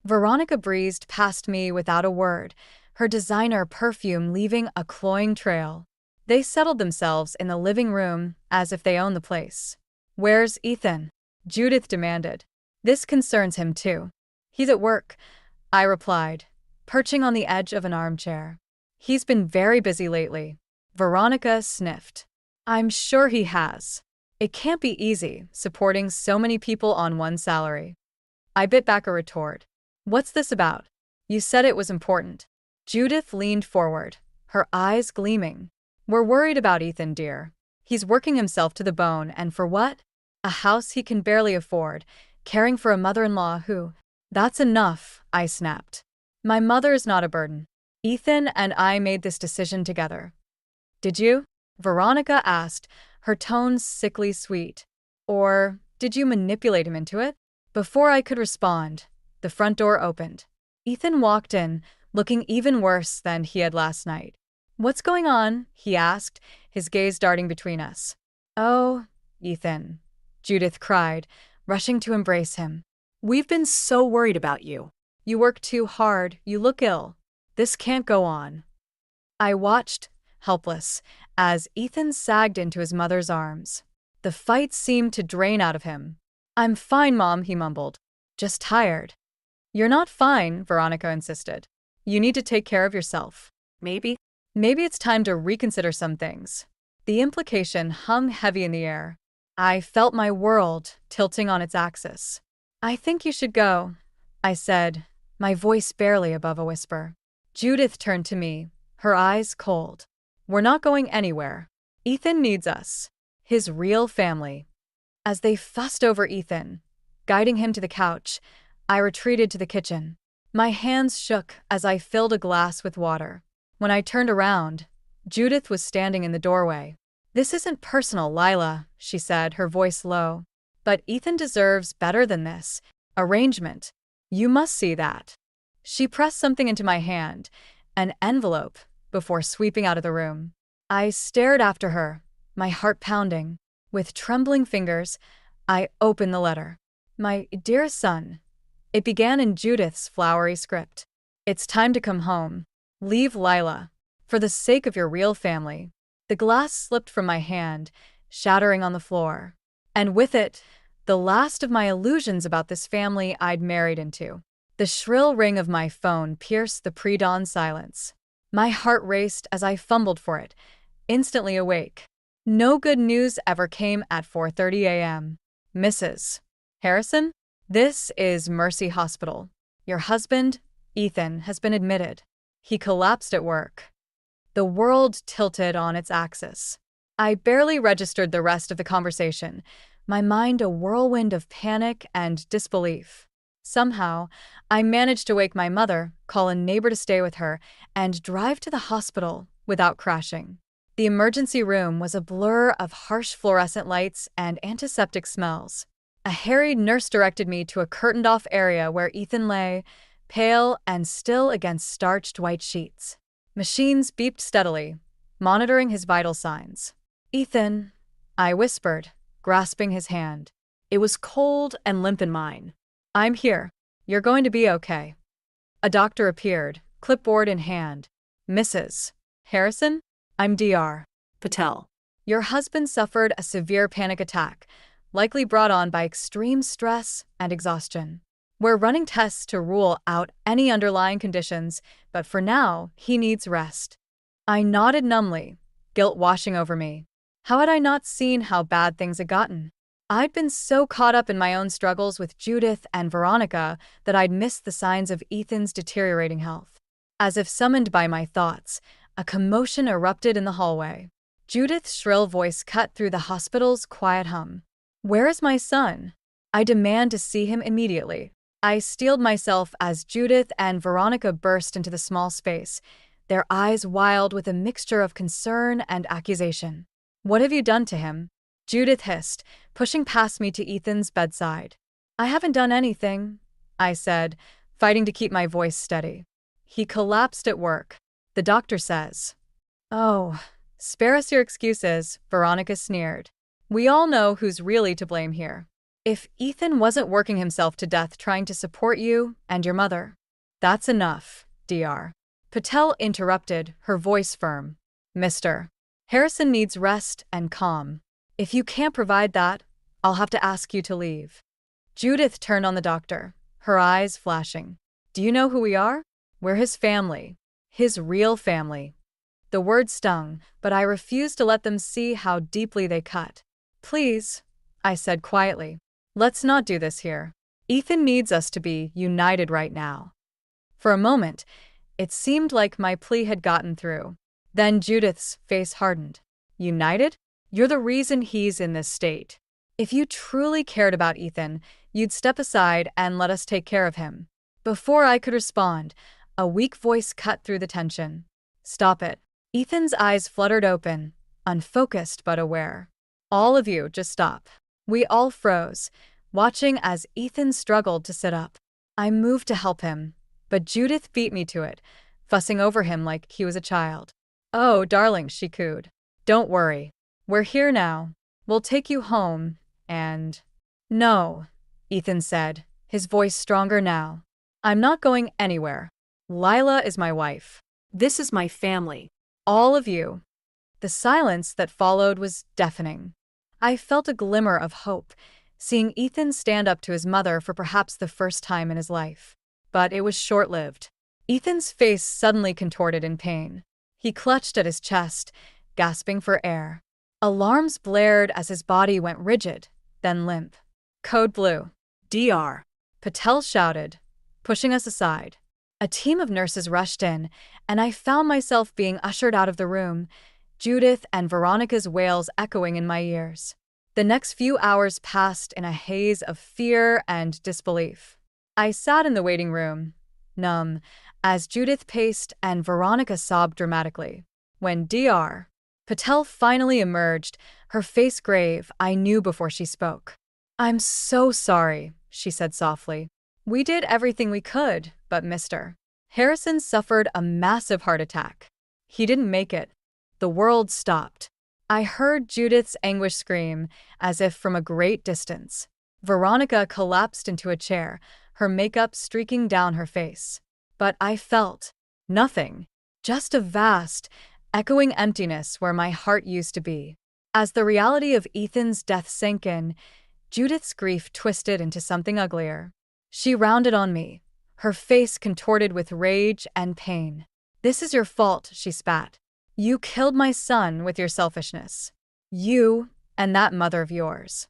Veronica breezed past me without a word, her designer perfume leaving a cloying trail. They settled themselves in the living room as if they owned the place. "Where's Ethan?" Judith demanded. "This concerns him too." "He's at work," I replied, perching on the edge of an armchair. "He's been very busy lately." Veronica sniffed. "I'm sure he has. It can't be easy, supporting so many people on one salary." I bit back a retort. "What's this about? You said it was important." Judith leaned forward, her eyes gleaming. "We're worried about Ethan, dear. He's working himself to the bone, and for what? A house he can barely afford, caring for a mother-in-law who—" "That's enough," I snapped. "My mother is not a burden. Ethan and I made this decision together." "Did you?" Veronica asked, her tones sickly sweet. "Or did you manipulate him into it?" Before I could respond, the front door opened. Ethan walked in, looking even worse than he had last night. "What's going on?" he asked, his gaze darting between us. "Oh, Ethan," Judith cried, rushing to embrace him. "We've been so worried about you. You work too hard, you look ill. This can't go on." I watched, helpless, as Ethan sagged into his mother's arms. The fight seemed to drain out of him. "I'm fine, Mom," he mumbled. "Just tired." "You're not fine," Veronica insisted. "You need to take care of yourself. Maybe it's time to reconsider some things." The implication hung heavy in the air. I felt my world tilting on its axis. "I think you should go," I said, my voice barely above a whisper. Judith turned to me, her eyes cold. "We're not going anywhere. Ethan needs us. His real family." As they fussed over Ethan, guiding him to the couch, I retreated to the kitchen. My hands shook as I filled a glass with water. When I turned around, Judith was standing in the doorway. "This isn't personal, Lila," she said, her voice low. "But Ethan deserves better than this. Arrangement. You must see that." She pressed something into my hand, an envelope, before sweeping out of the room. I stared after her, my heart pounding. With trembling fingers, I opened the letter. "My dearest son," it began in Judith's flowery script. "It's time to come home. Leave Lila. For the sake of your real family." The glass slipped from my hand, shattering on the floor. And with it, the last of my illusions about this family I'd married into. The shrill ring of my phone pierced the pre-dawn silence. My heart raced as I fumbled for it, instantly awake. No good news ever came at 4:30 a.m. "Mrs. Harrison, this is Mercy Hospital. Your husband, Ethan, has been admitted. He collapsed at work." The world tilted on its axis. I barely registered the rest of the conversation, my mind a whirlwind of panic and disbelief. Somehow, I managed to wake my mother, call a neighbor to stay with her, and drive to the hospital without crashing. The emergency room was a blur of harsh fluorescent lights and antiseptic smells. A harried nurse directed me to a curtained-off area where Ethan lay, pale and still against starched white sheets. Machines beeped steadily, monitoring his vital signs. "Ethan," I whispered, grasping his hand. It was cold and limp in mine. "I'm here. You're going to be okay." A doctor appeared, clipboard in hand. "Mrs. Harrison, I'm Dr. Patel. Your husband suffered a severe panic attack, likely brought on by extreme stress and exhaustion. We're running tests to rule out any underlying conditions, but for now, he needs rest." I nodded numbly, guilt washing over me. How had I not seen how bad things had gotten? I'd been so caught up in my own struggles with Judith and Veronica that I'd missed the signs of Ethan's deteriorating health. As if summoned by my thoughts, a commotion erupted in the hallway. Judith's shrill voice cut through the hospital's quiet hum. "Where is my son? I demand to see him immediately." I steeled myself as Judith and Veronica burst into the small space, their eyes wild with a mixture of concern and accusation. "What have you done to him?" Judith hissed, pushing past me to Ethan's bedside. "I haven't done anything," I said, fighting to keep my voice steady. "He collapsed at work. The doctor says." "Oh, spare us your excuses," Veronica sneered. "We all know who's really to blame here. If Ethan wasn't working himself to death trying to support you and your mother." "That's enough," Dr. Patel interrupted, her voice firm. "Mr. Harrison needs rest and calm. If you can't provide that, I'll have to ask you to leave." Judith turned on the doctor, her eyes flashing. "Do you know who we are? We're his family. His real family." The words stung, but I refused to let them see how deeply they cut. "Please," I said quietly, "let's not do this here. Ethan needs us to be united right now." For a moment, it seemed like my plea had gotten through. Then Judith's face hardened. "United? You're the reason he's in this state. If you truly cared about Ethan, you'd step aside and let us take care of him." Before I could respond, a weak voice cut through the tension. "Stop it." Ethan's eyes fluttered open, unfocused but aware. "All of you, just stop." We all froze, watching as Ethan struggled to sit up. I moved to help him, but Judith beat me to it, fussing over him like he was a child. "Oh, darling," she cooed. "Don't worry. We're here now. We'll take you home, and—" "No," Ethan said, his voice stronger now. "I'm not going anywhere. Lila is my wife. This is my family. All of you." The silence that followed was deafening. I felt a glimmer of hope, seeing Ethan stand up to his mother for perhaps the first time in his life. But it was short-lived. Ethan's face suddenly contorted in pain. He clutched at his chest, gasping for air. Alarms blared as his body went rigid, then limp. "Code Blue." DR. Patel shouted, pushing us aside. A team of nurses rushed in, and I found myself being ushered out of the room, Judith and Veronica's wails echoing in my ears. The next few hours passed in a haze of fear and disbelief. I sat in the waiting room, numb, as Judith paced and Veronica sobbed dramatically. When Dr. Patel finally emerged, her face grave, I knew before she spoke. "I'm so sorry," she said softly. "We did everything we could, but Mr. Harrison suffered a massive heart attack. He didn't make it. The world stopped." I heard Judith's anguish scream, as if from a great distance. Veronica collapsed into a chair, her makeup streaking down her face. But I felt nothing, just a vast, echoing emptiness where my heart used to be. As the reality of Ethan's death sank in, Judith's grief twisted into something uglier. She rounded on me, her face contorted with rage and pain. "This is your fault," she spat. "You killed my son with your selfishness. You and that mother of yours."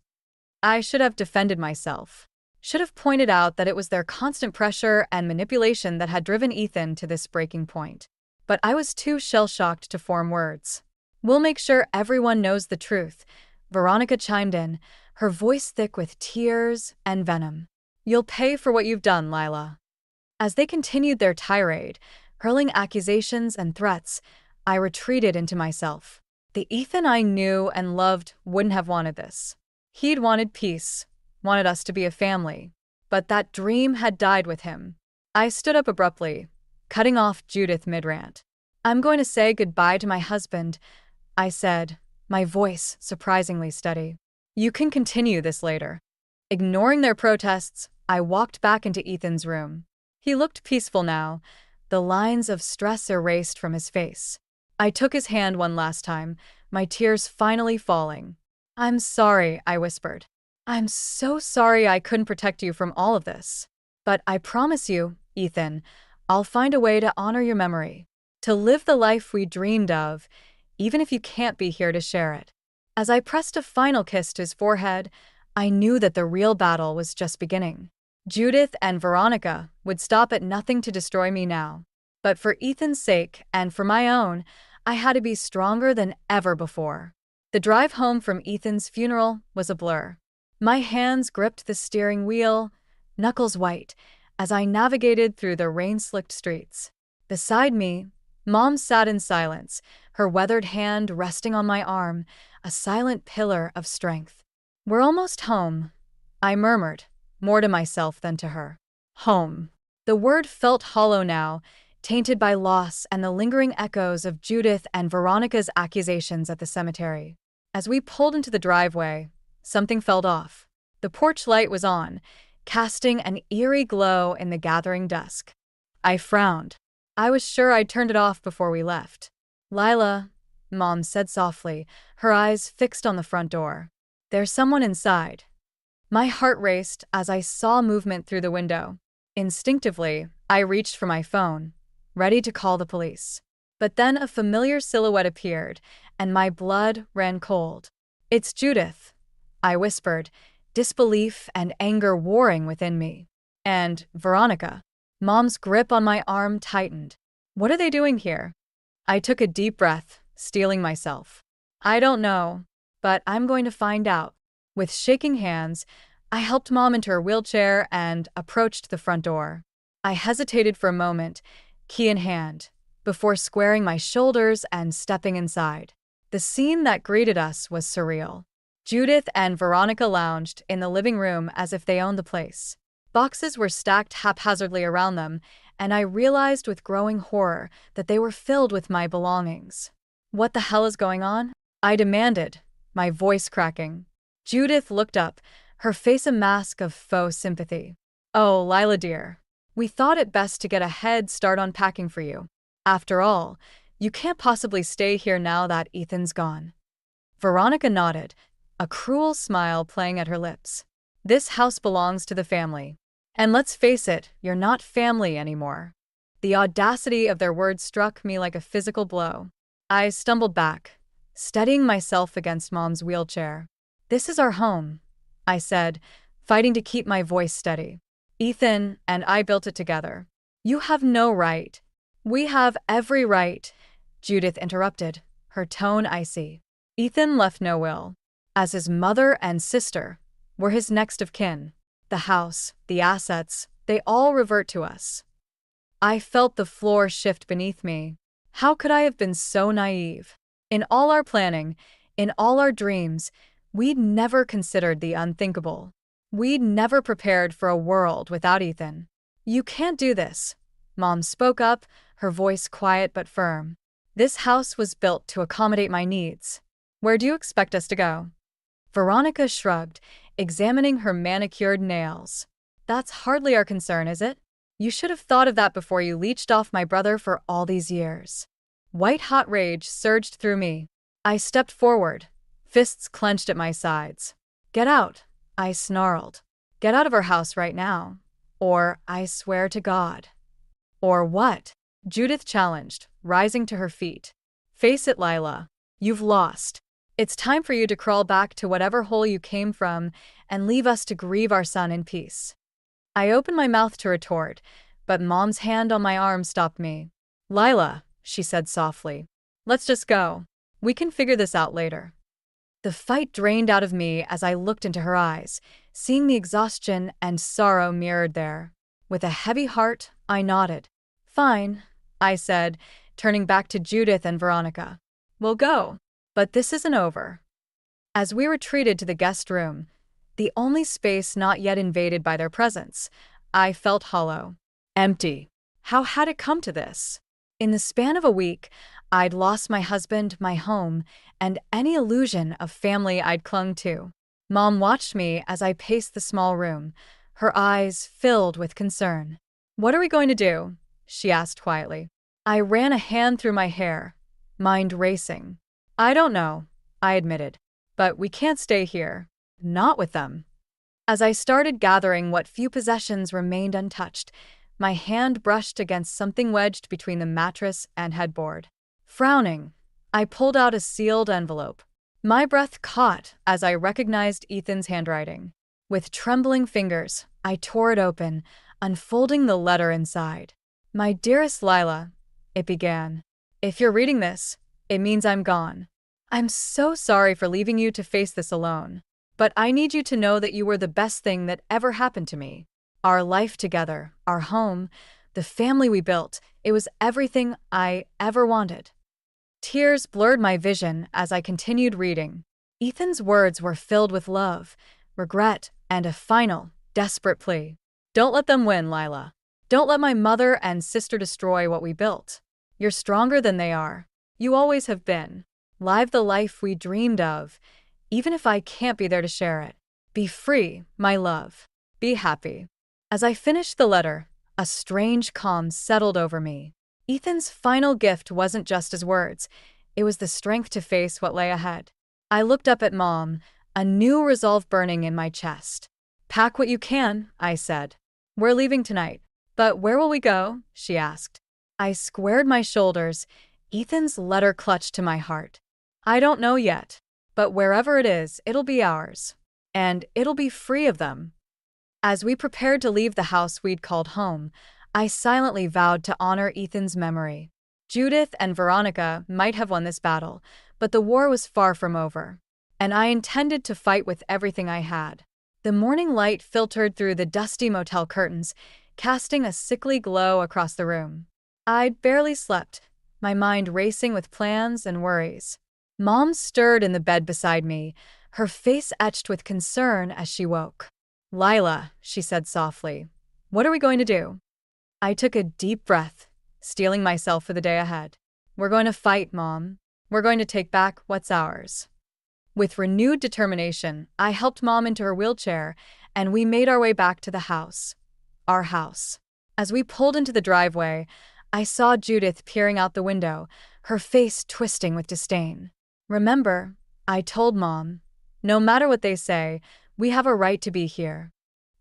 I should have defended myself. Should have pointed out that it was their constant pressure and manipulation that had driven Ethan to this breaking point. But I was too shell-shocked to form words. "We'll make sure everyone knows the truth," Veronica chimed in, her voice thick with tears and venom. "You'll pay for what you've done, Lila." As they continued their tirade, hurling accusations and threats, I retreated into myself. The Ethan I knew and loved wouldn't have wanted this. He'd wanted peace, wanted us to be a family. But that dream had died with him. I stood up abruptly, cutting off Judith mid-rant. "I'm going to say goodbye to my husband," I said, my voice surprisingly steady. "You can continue this later." Ignoring their protests, I walked back into Ethan's room. He looked peaceful now, the lines of stress erased from his face. I took his hand one last time, my tears finally falling. "I'm sorry," I whispered. "I'm so sorry I couldn't protect you from all of this. But I promise you, Ethan, I'll find a way to honor your memory, to live the life we dreamed of, even if you can't be here to share it." As I pressed a final kiss to his forehead, I knew that the real battle was just beginning. Judith and Veronica would stop at nothing to destroy me now. But for Ethan's sake and for my own, I had to be stronger than ever before. The drive home from Ethan's funeral was a blur. My hands gripped the steering wheel, knuckles white, as I navigated through the rain-slicked streets. Beside me, Mom sat in silence, her weathered hand resting on my arm, a silent pillar of strength. "We're almost home," I murmured, more to myself than to her. Home. The word felt hollow now, tainted by loss and the lingering echoes of Judith and Veronica's accusations at the cemetery. As we pulled into the driveway, something felt off. The porch light was on, casting an eerie glow in the gathering dusk. I frowned. I was sure I'd turned it off before we left. "Lila," Mom said softly, her eyes fixed on the front door. "There's someone inside." My heart raced as I saw movement through the window. Instinctively, I reached for my phone, ready to call the police. But then a familiar silhouette appeared, and my blood ran cold. "It's Judith," I whispered, disbelief and anger warring within me. "And Veronica." Mom's grip on my arm tightened. "What are they doing here?" I took a deep breath, steeling myself. "I don't know, but I'm going to find out." With shaking hands, I helped Mom into her wheelchair and approached the front door. I hesitated for a moment, key in hand, before squaring my shoulders and stepping inside. The scene that greeted us was surreal. Judith and Veronica lounged in the living room as if they owned the place. Boxes were stacked haphazardly around them, and I realized with growing horror that they were filled with my belongings. "What the hell is going on?" I demanded, my voice cracking. Judith looked up, her face a mask of faux sympathy. "Oh, Lila dear. We thought it best to get a head start on packing for you. After all, you can't possibly stay here now that Ethan's gone." Veronica nodded, a cruel smile playing at her lips. "This house belongs to the family. And let's face it, you're not family anymore." The audacity of their words struck me like a physical blow. I stumbled back, steadying myself against Mom's wheelchair. "This is our home," I said, fighting to keep my voice steady. "Ethan and I built it together. You have no right." "We have every right," Judith interrupted, her tone icy. "Ethan left no will. As his mother and sister, we're his next of kin. The house, the assets, they all revert to us." I felt the floor shift beneath me. How could I have been so naive? In all our planning, in all our dreams, we'd never considered the unthinkable. We'd never prepared for a world without Ethan. "You can't do this," Mom spoke up, her voice quiet but firm. "This house was built to accommodate my needs. Where do you expect us to go?" Veronica shrugged, examining her manicured nails. "That's hardly our concern, is it? You should have thought of that before you leeched off my brother for all these years." White-hot rage surged through me. I stepped forward, fists clenched at my sides. "Get out," I snarled. "Get out of our house right now. Or I swear to God." "Or what?" Judith challenged, rising to her feet. "Face it, Lila. You've lost. It's time for you to crawl back to whatever hole you came from and leave us to grieve our son in peace." I opened my mouth to retort, but Mom's hand on my arm stopped me. "Lila," she said softly, "let's just go. We can figure this out later." The fight drained out of me as I looked into her eyes, seeing the exhaustion and sorrow mirrored there. With a heavy heart, I nodded. "Fine," I said, turning back to Judith and Veronica. "We'll go. But this isn't over." As we retreated to the guest room, the only space not yet invaded by their presence, I felt hollow. Empty. How had it come to this? In the span of a week, I'd lost my husband, my home, and any illusion of family I'd clung to. Mom watched me as I paced the small room, her eyes filled with concern. "What are we going to do?" she asked quietly. I ran a hand through my hair, mind racing. "I don't know," I admitted. "But we can't stay here. Not with them." As I started gathering what few possessions remained untouched, my hand brushed against something wedged between the mattress and headboard. Frowning, I pulled out a sealed envelope. My breath caught as I recognized Ethan's handwriting. With trembling fingers, I tore it open, unfolding the letter inside. "My dearest Lila," it began. "If you're reading this, it means I'm gone. I'm so sorry for leaving you to face this alone. But I need you to know that you were the best thing that ever happened to me. Our life together, our home, the family we built, it was everything I ever wanted." Tears blurred my vision as I continued reading. Ethan's words were filled with love, regret, and a final, desperate plea. "Don't let them win, Lila. Don't let my mother and sister destroy what we built. You're stronger than they are. You always have been. Live the life we dreamed of, even if I can't be there to share it. Be free, my love. Be happy." As I finished the letter, a strange calm settled over me. Ethan's final gift wasn't just his words, it was the strength to face what lay ahead. I looked up at Mom, a new resolve burning in my chest. "Pack what you can," I said. "We're leaving tonight." "But where will we go?" she asked. I squared my shoulders, Ethan's letter clutched to my heart. "I don't know yet, but wherever it is, it'll be ours. And it'll be free of them." As we prepared to leave the house we'd called home, I silently vowed to honor Ethan's memory. Judith and Veronica might have won this battle, but the war was far from over. And I intended to fight with everything I had. The morning light filtered through the dusty motel curtains, casting a sickly glow across the room. I'd barely slept, my mind racing with plans and worries. Mom stirred in the bed beside me, her face etched with concern as she woke. "Lila," she said softly, "what are we going to do?" I took a deep breath, steeling myself for the day ahead. "We're going to fight, Mom. We're going to take back what's ours." With renewed determination, I helped Mom into her wheelchair, and we made our way back to the house. Our house. As we pulled into the driveway, I saw Judith peering out the window, her face twisting with disdain. "Remember," I told Mom, "no matter what they say, we have a right to be here."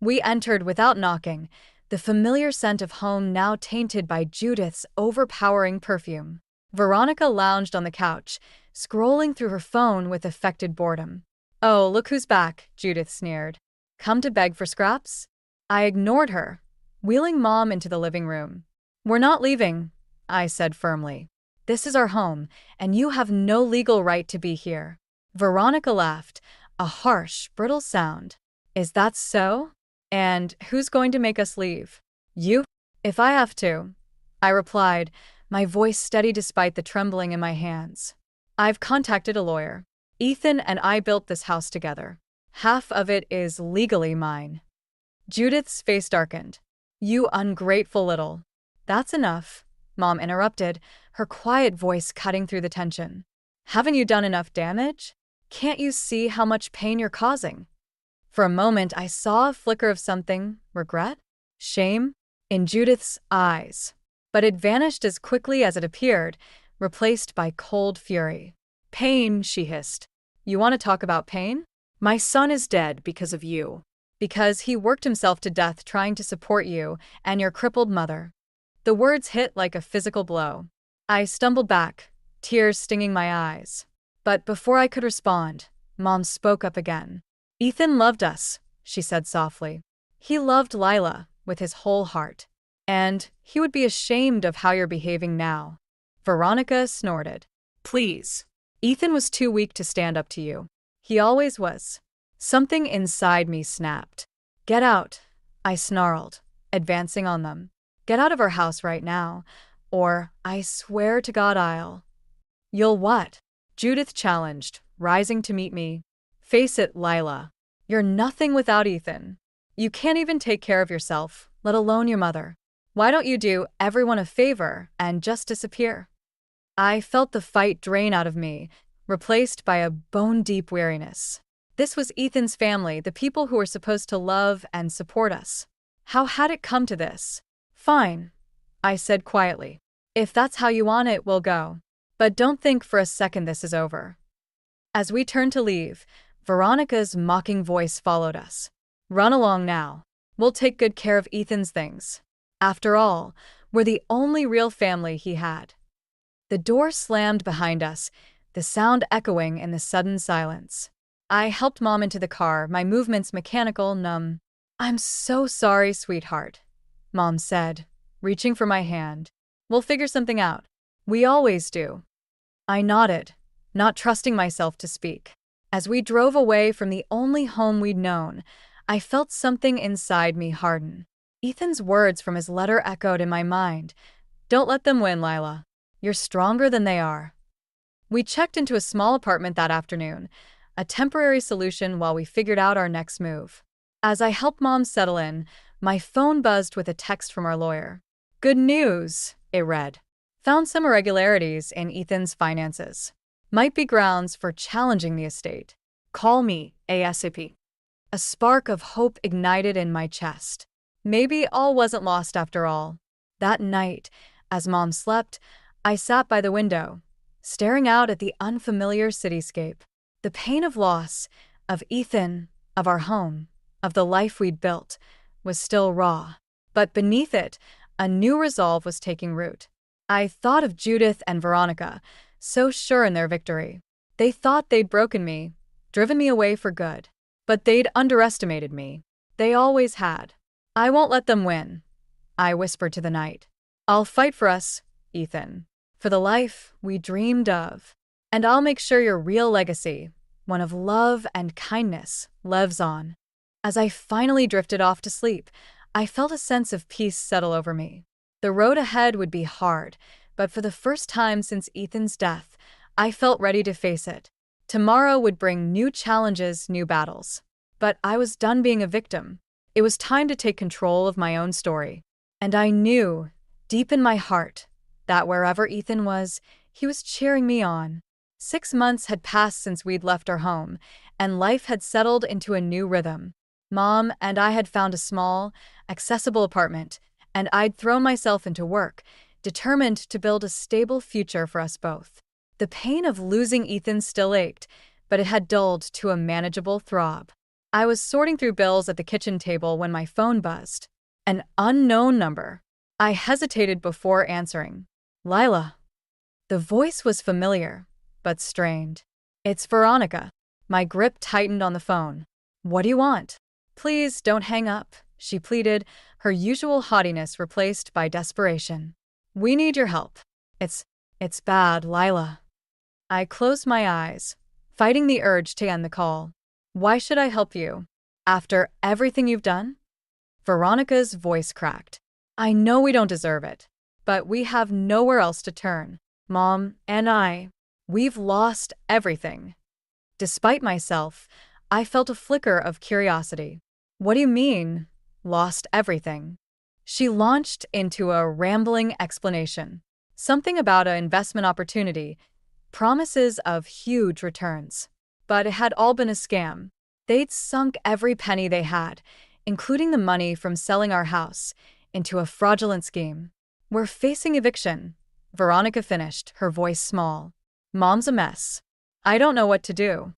We entered without knocking, the familiar scent of home now tainted by Judith's overpowering perfume. Veronica lounged on the couch, scrolling through her phone with affected boredom. "Oh, look who's back," Judith sneered. "Come to beg for scraps?" I ignored her, wheeling Mom into the living room. "We're not leaving," I said firmly. "This is our home, and you have no legal right to be here." Veronica laughed, a harsh, brittle sound. "Is that so? And who's going to make us leave?" "You, if I have to," I replied, my voice steady despite the trembling in my hands. "I've contacted a lawyer. Ethan and I built this house together. Half of it is legally mine." Judith's face darkened. "You ungrateful little—" "That's enough," Mom interrupted, her quiet voice cutting through the tension. "Haven't you done enough damage? Can't you see how much pain you're causing?" For a moment, I saw a flicker of something, regret, shame, in Judith's eyes. But it vanished as quickly as it appeared, replaced by cold fury. "Pain," she hissed. "You want to talk about pain? My son is dead because of you. Because he worked himself to death trying to support you and your crippled mother." The words hit like a physical blow. I stumbled back, tears stinging my eyes. But before I could respond, Mom spoke up again. "Ethan loved us," she said softly. "He loved Lila with his whole heart. And he would be ashamed of how you're behaving now." Veronica snorted. "Please. Ethan was too weak to stand up to you. He always was." Something inside me snapped. "Get out," I snarled, advancing on them. "Get out of our house right now, or I swear to God I'll—" "You'll what?" Judith challenged, rising to meet me. "Face it, Lila. You're nothing without Ethan. You can't even take care of yourself, let alone your mother. Why don't you do everyone a favor and just disappear?" I felt the fight drain out of me, replaced by a bone-deep weariness. This was Ethan's family, the people who were supposed to love and support us. How had it come to this? "Fine," I said quietly. "If that's how you want it, we'll go. But don't think for a second this is over." As we turned to leave, Veronica's mocking voice followed us. "Run along now. We'll take good care of Ethan's things. After all, we're the only real family he had." The door slammed behind us, the sound echoing in the sudden silence. I helped Mom into the car, my movements mechanical, numb. "I'm so sorry, sweetheart," Mom said, reaching for my hand. "We'll figure something out. We always do." I nodded, not trusting myself to speak. As we drove away from the only home we'd known, I felt something inside me harden. Ethan's words from his letter echoed in my mind. "Don't let them win, Lila. You're stronger than they are." We checked into a small apartment that afternoon, a temporary solution while we figured out our next move. As I helped Mom settle in, my phone buzzed with a text from our lawyer. "Good news," it read. "Found some irregularities in Ethan's finances. Might be grounds for challenging the estate. Call me ASAP." A spark of hope ignited in my chest. Maybe all wasn't lost after all. That night, as Mom slept, I sat by the window, staring out at the unfamiliar cityscape. The pain of loss, of Ethan, of our home, of the life we'd built, was still raw. But beneath it, a new resolve was taking root. I thought of Judith and Veronica, so sure in their victory. They thought they'd broken me, driven me away for good. But they'd underestimated me. They always had. "I won't let them win," I whispered to the night. "I'll fight for us, Ethan, for the life we dreamed of. And I'll make sure your real legacy, one of love and kindness, lives on." As I finally drifted off to sleep, I felt a sense of peace settle over me. The road ahead would be hard, but for the first time since Ethan's death, I felt ready to face it. Tomorrow would bring new challenges, new battles. But I was done being a victim. It was time to take control of my own story. And I knew, deep in my heart, that wherever Ethan was, he was cheering me on. 6 months had passed since we'd left our home, and life had settled into a new rhythm. Mom and I had found a small, accessible apartment, and I'd thrown myself into work, determined to build a stable future for us both. The pain of losing Ethan still ached, but it had dulled to a manageable throb. I was sorting through bills at the kitchen table when my phone buzzed. An unknown number. I hesitated before answering. Lila. The voice was familiar, but strained. It's Veronica. My grip tightened on the phone. What do you want? Please don't hang up, she pleaded, her usual haughtiness replaced by desperation. We need your help. It's bad, Lila. I closed my eyes, fighting the urge to end the call. Why should I help you? After everything you've done? Veronica's voice cracked. I know we don't deserve it, but we have nowhere else to turn. Mom and we've lost everything. Despite myself, I felt a flicker of curiosity. What do you mean, lost everything? She launched into a rambling explanation. Something about an investment opportunity, promises of huge returns. But it had all been a scam. They'd sunk every penny they had, including the money from selling our house, into a fraudulent scheme. We're facing eviction, Veronica finished, her voice small. Mom's a mess. I don't know what to do.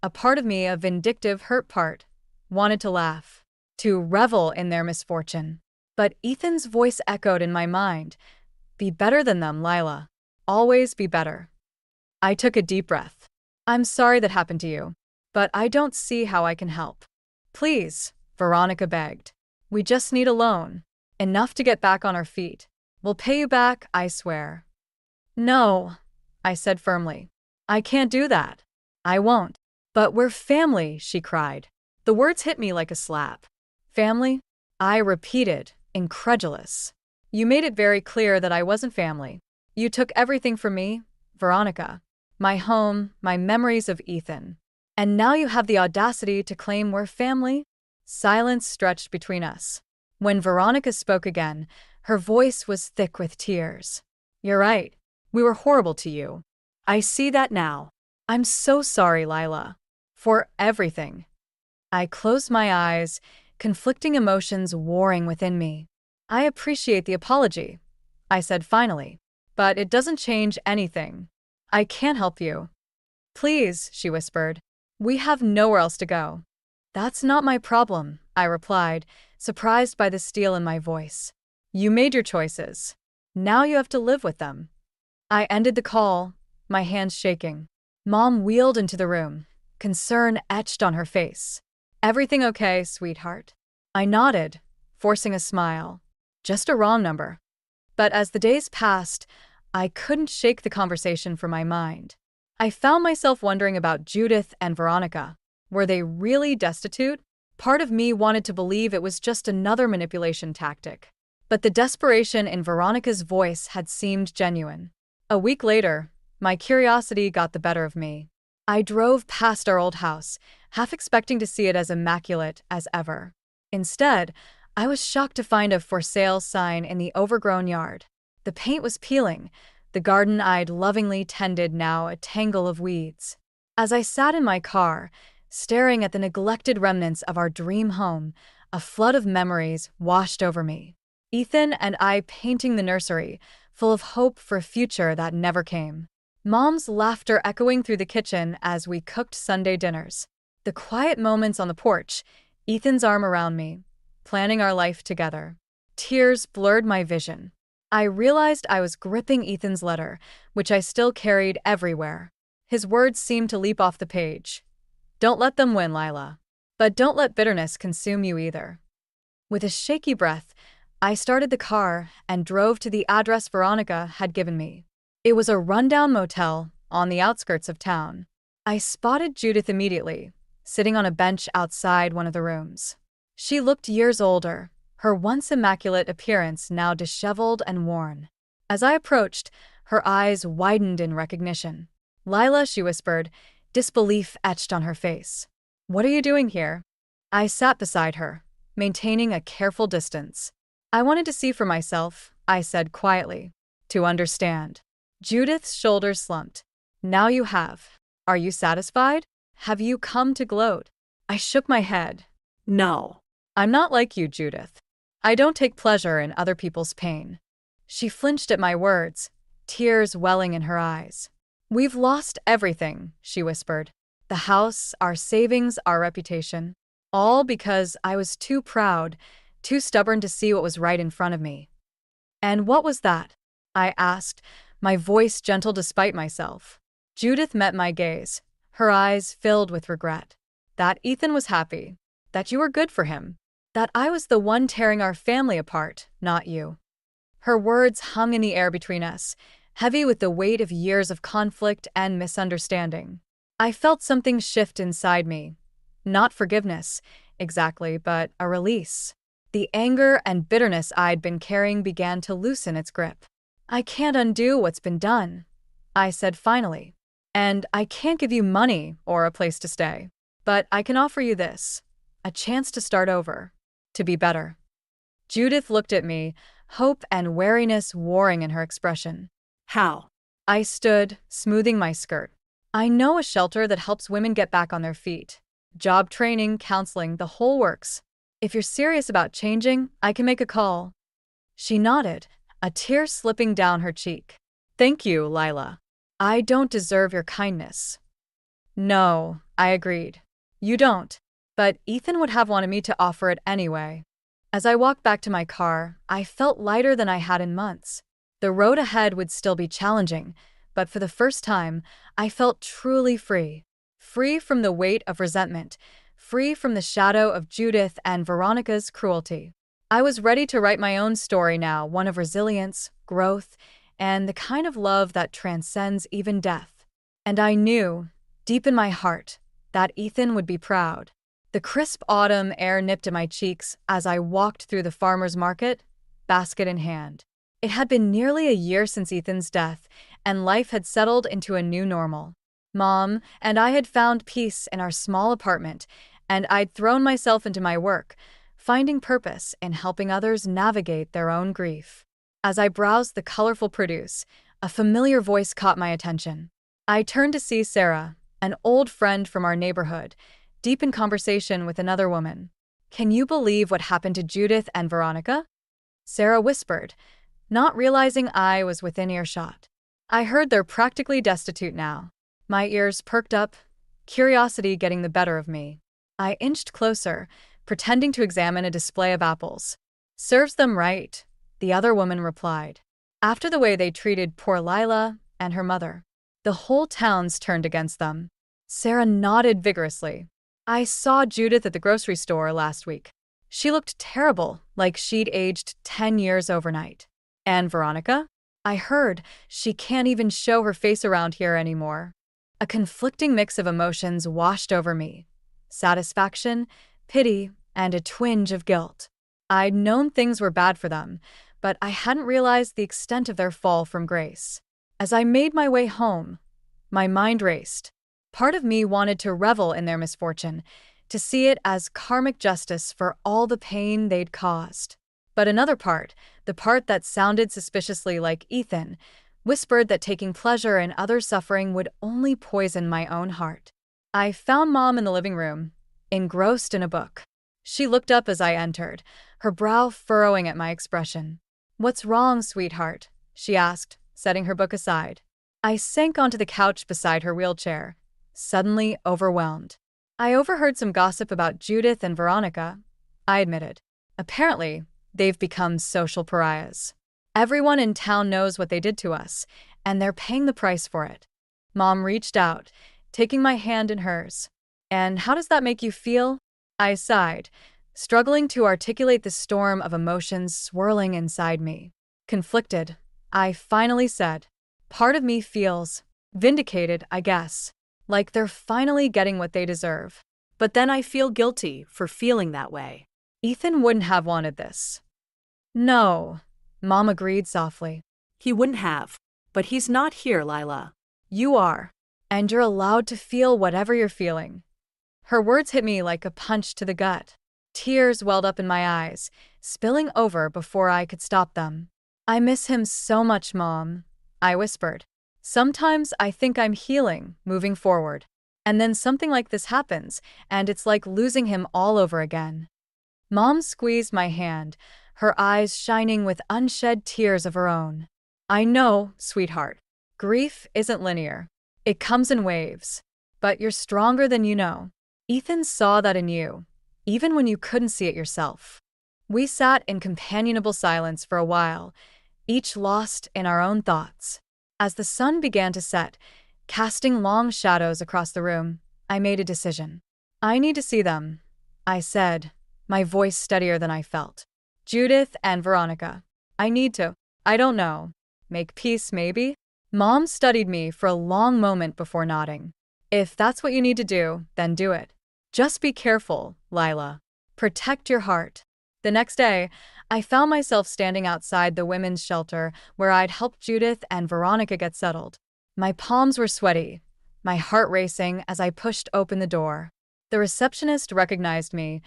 A part of me, a vindictive, hurt part, wanted to laugh, to revel in their misfortune. But Ethan's voice echoed in my mind. Be better than them, Lila. Always be better. I took a deep breath. I'm sorry that happened to you, but I don't see how I can help. Please, Veronica begged. We just need a loan. Enough to get back on our feet. We'll pay you back, I swear. No, I said firmly. I can't do that. I won't. But we're family, she cried. The words hit me like a slap. Family? I repeated, incredulous. You made it very clear that I wasn't family. You took everything from me, Veronica. My home, my memories of Ethan. And now you have the audacity to claim we're family? Silence stretched between us. When Veronica spoke again, her voice was thick with tears. You're right. We were horrible to you. I see that now. I'm so sorry, Lila. For everything. I closed my eyes, conflicting emotions warring within me. I appreciate the apology, I said finally, but it doesn't change anything. I can't help you. Please, she whispered. We have nowhere else to go. That's not my problem, I replied, surprised by the steel in my voice. You made your choices. Now you have to live with them. I ended the call, my hands shaking. Mom wheeled into the room, concern etched on her face. Everything okay, sweetheart? I nodded, forcing a smile. Just a wrong number. But as the days passed, I couldn't shake the conversation from my mind. I found myself wondering about Judith and Veronica. Were they really destitute? Part of me wanted to believe it was just another manipulation tactic. But the desperation in Veronica's voice had seemed genuine. A week later, my curiosity got the better of me. I drove past our old house, half expecting to see it as immaculate as ever. Instead, I was shocked to find a for sale sign in the overgrown yard. The paint was peeling, the garden I'd lovingly tended now a tangle of weeds. As I sat in my car, staring at the neglected remnants of our dream home, a flood of memories washed over me. Ethan and I painting the nursery, full of hope for a future that never came. Mom's laughter echoing through the kitchen as we cooked Sunday dinners. The quiet moments on the porch, Ethan's arm around me, planning our life together. Tears blurred my vision. I realized I was gripping Ethan's letter, which I still carried everywhere. His words seemed to leap off the page. Don't let them win, Lila. But don't let bitterness consume you either. With a shaky breath, I started the car and drove to the address Veronica had given me. It was a rundown motel on the outskirts of town. I spotted Judith immediately, sitting on a bench outside one of the rooms. She looked years older, her once immaculate appearance now disheveled and worn. As I approached, her eyes widened in recognition. Lila, she whispered, disbelief etched on her face. "What are you doing here?" I sat beside her, maintaining a careful distance. "I wanted to see for myself," I said quietly. "To understand." Judith's shoulders slumped. "Now you have. Are you satisfied? Have you come to gloat?" I shook my head. "No. I'm not like you, Judith. I don't take pleasure in other people's pain." She flinched at my words, tears welling in her eyes. "We've lost everything," she whispered. "The house, our savings, our reputation. All because I was too proud, too stubborn to see what was right in front of me." "And what was that?" I asked, my voice gentle despite myself. Judith met my gaze, her eyes filled with regret. "That Ethan was happy. That you were good for him. That I was the one tearing our family apart, not you." Her words hung in the air between us, heavy with the weight of years of conflict and misunderstanding. I felt something shift inside me. Not forgiveness, exactly, but a release. The anger and bitterness I'd been carrying began to loosen its grip. "I can't undo what's been done," I said finally. "And I can't give you money or a place to stay. But I can offer you this, a chance to start over, to be better." Judith looked at me, hope and wariness warring in her expression. "How?" I stood, smoothing my skirt. "I know a shelter that helps women get back on their feet. Job training, counseling, the whole works. If you're serious about changing, I can make a call." She nodded, a tear slipping down her cheek. "Thank you, Lila. I don't deserve your kindness." "No," I agreed. "You don't. But Ethan would have wanted me to offer it anyway." As I walked back to my car, I felt lighter than I had in months. The road ahead would still be challenging, but for the first time, I felt truly free. Free from the weight of resentment, free from the shadow of Judith and Veronica's cruelty. I was ready to write my own story now, one of resilience, growth, and the kind of love that transcends even death. And I knew, deep in my heart, that Ethan would be proud. The crisp autumn air nipped at my cheeks as I walked through the farmer's market, basket in hand. It had been nearly a year since Ethan's death, and life had settled into a new normal. Mom and I had found peace in our small apartment, and I'd thrown myself into my work, finding purpose in helping others navigate their own grief. As I browsed the colorful produce, a familiar voice caught my attention. I turned to see Sarah, an old friend from our neighborhood, deep in conversation with another woman. "Can you believe what happened to Judith and Veronica?" Sarah whispered, not realizing I was within earshot. "I heard they're practically destitute now." My ears perked up, curiosity getting the better of me. I inched closer, pretending to examine a display of apples. "Serves them right," the other woman replied. "After the way they treated poor Lila and her mother. The whole town's turned against them." Sarah nodded vigorously. "I saw Judith at the grocery store last week. She looked terrible, like she'd aged 10 years overnight." "And Veronica?" "I heard she can't even show her face around here anymore." A conflicting mix of emotions washed over me. Satisfaction, pity, and a twinge of guilt. I'd known things were bad for them, but I hadn't realized the extent of their fall from grace. As I made my way home, my mind raced. Part of me wanted to revel in their misfortune, to see it as karmic justice for all the pain they'd caused. But another part, the part that sounded suspiciously like Ethan, whispered that taking pleasure in others' suffering would only poison my own heart. I found Mom in the living room, engrossed in a book. She looked up as I entered, her brow furrowing at my expression. "What's wrong, sweetheart?" she asked, setting her book aside. I sank onto the couch beside her wheelchair, suddenly overwhelmed. "I overheard some gossip about Judith and Veronica," I admitted. "Apparently, they've become social pariahs. Everyone in town knows what they did to us, and they're paying the price for it." Mom reached out, taking my hand in hers. "And how does that make you feel?" I sighed, struggling to articulate the storm of emotions swirling inside me. Conflicted, I finally said, "Part of me feels vindicated, I guess. Like they're finally getting what they deserve. But then I feel guilty for feeling that way." Ethan wouldn't have wanted this." "No," Mom agreed softly. "He wouldn't have. But he's not here, Lila." "You are." And you're allowed to feel whatever you're feeling. Her words hit me like a punch to the gut. Tears welled up in my eyes, spilling over before I could stop them. I miss him so much, Mom, I whispered. Sometimes I think I'm healing, moving forward. And then something like this happens, and it's like losing him all over again. Mom squeezed my hand, her eyes shining with unshed tears of her own. I know, sweetheart. Grief isn't linear. It comes in waves. But you're stronger than you know. Ethan saw that in you, even when you couldn't see it yourself. We sat in companionable silence for a while, each lost in our own thoughts. As the sun began to set, casting long shadows across the room, I made a decision. I need to see them, I said, my voice steadier than I felt. Judith and Veronica. I need to. I don't know. Make peace, maybe? Mom studied me for a long moment before nodding. If that's what you need to do, then do it. Just be careful, Lila. Protect your heart. The next day, I found myself standing outside the women's shelter where I'd helped Judith and Veronica get settled. My palms were sweaty, my heart racing as I pushed open the door. The receptionist recognized me,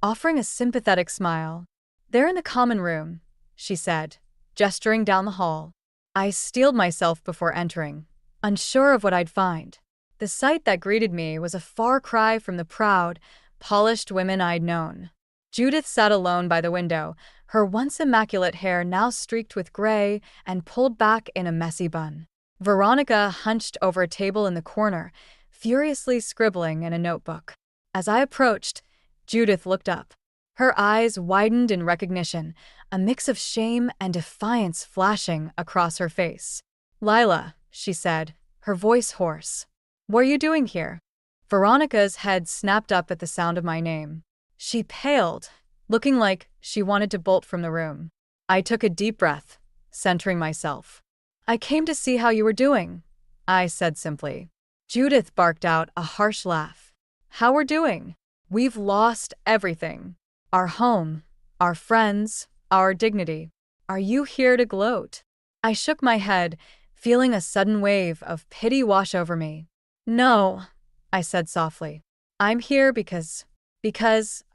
offering a sympathetic smile. "They're in the common room," she said, gesturing down the hall. I steeled myself before entering, unsure of what I'd find. The sight that greeted me was a far cry from the proud, polished women I'd known. Judith sat alone by the window, her once immaculate hair now streaked with gray and pulled back in a messy bun. Veronica hunched over a table in the corner, furiously scribbling in a notebook. As I approached, Judith looked up. Her eyes widened in recognition, a mix of shame and defiance flashing across her face. "Lila," she said, her voice hoarse. "What are you doing here?" Veronica's head snapped up at the sound of my name. She paled, looking like she wanted to bolt from the room. I took a deep breath, centering myself. "I came to see how you were doing," I said simply. Judith barked out a harsh laugh. "How we're doing? We've lost everything. Our home, our friends, our dignity. Are you here to gloat?" I shook my head, feeling a sudden wave of pity wash over me. "No," I said softly. "I'm here because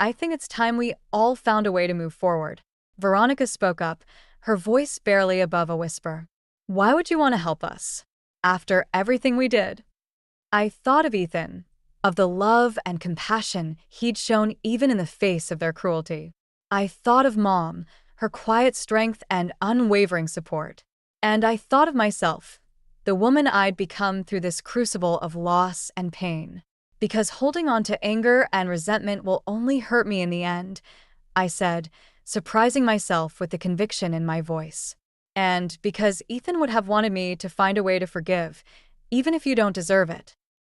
I think it's time we all found a way to move forward." Veronica spoke up, her voice barely above a whisper. "Why would you want to help us? After everything we did?" I thought of Ethan, of the love and compassion he'd shown even in the face of their cruelty. I thought of Mom, her quiet strength and unwavering support. And I thought of myself, the woman I'd become through this crucible of loss and pain. "Because holding on to anger and resentment will only hurt me in the end," I said, surprising myself with the conviction in my voice. "And because Ethan would have wanted me to find a way to forgive, even if you don't deserve it."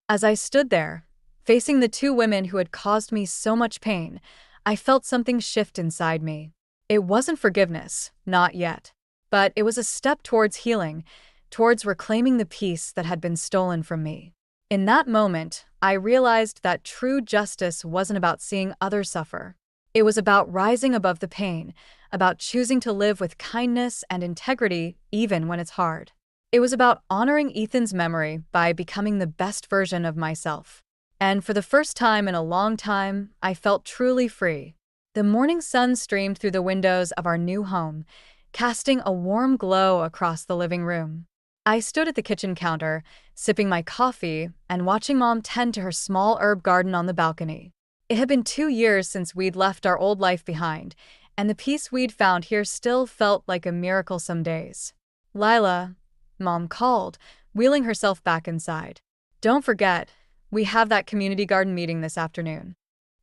As I stood there, facing the two women who had caused me so much pain, I felt something shift inside me. It wasn't forgiveness, not yet. But it was a step towards healing, towards reclaiming the peace that had been stolen from me. In that moment, I realized that true justice wasn't about seeing others suffer. It was about rising above the pain, about choosing to live with kindness and integrity even when it's hard. It was about honoring Ethan's memory by becoming the best version of myself. And for the first time in a long time, I felt truly free. The morning sun streamed through the windows of our new home, casting a warm glow across the living room. I stood at the kitchen counter, sipping my coffee and watching Mom tend to her small herb garden on the balcony. It had been 2 years since we'd left our old life behind, and the peace we'd found here still felt like a miracle some days. "Lila," Mom called, wheeling herself back inside. "Don't forget, we have that community garden meeting this afternoon."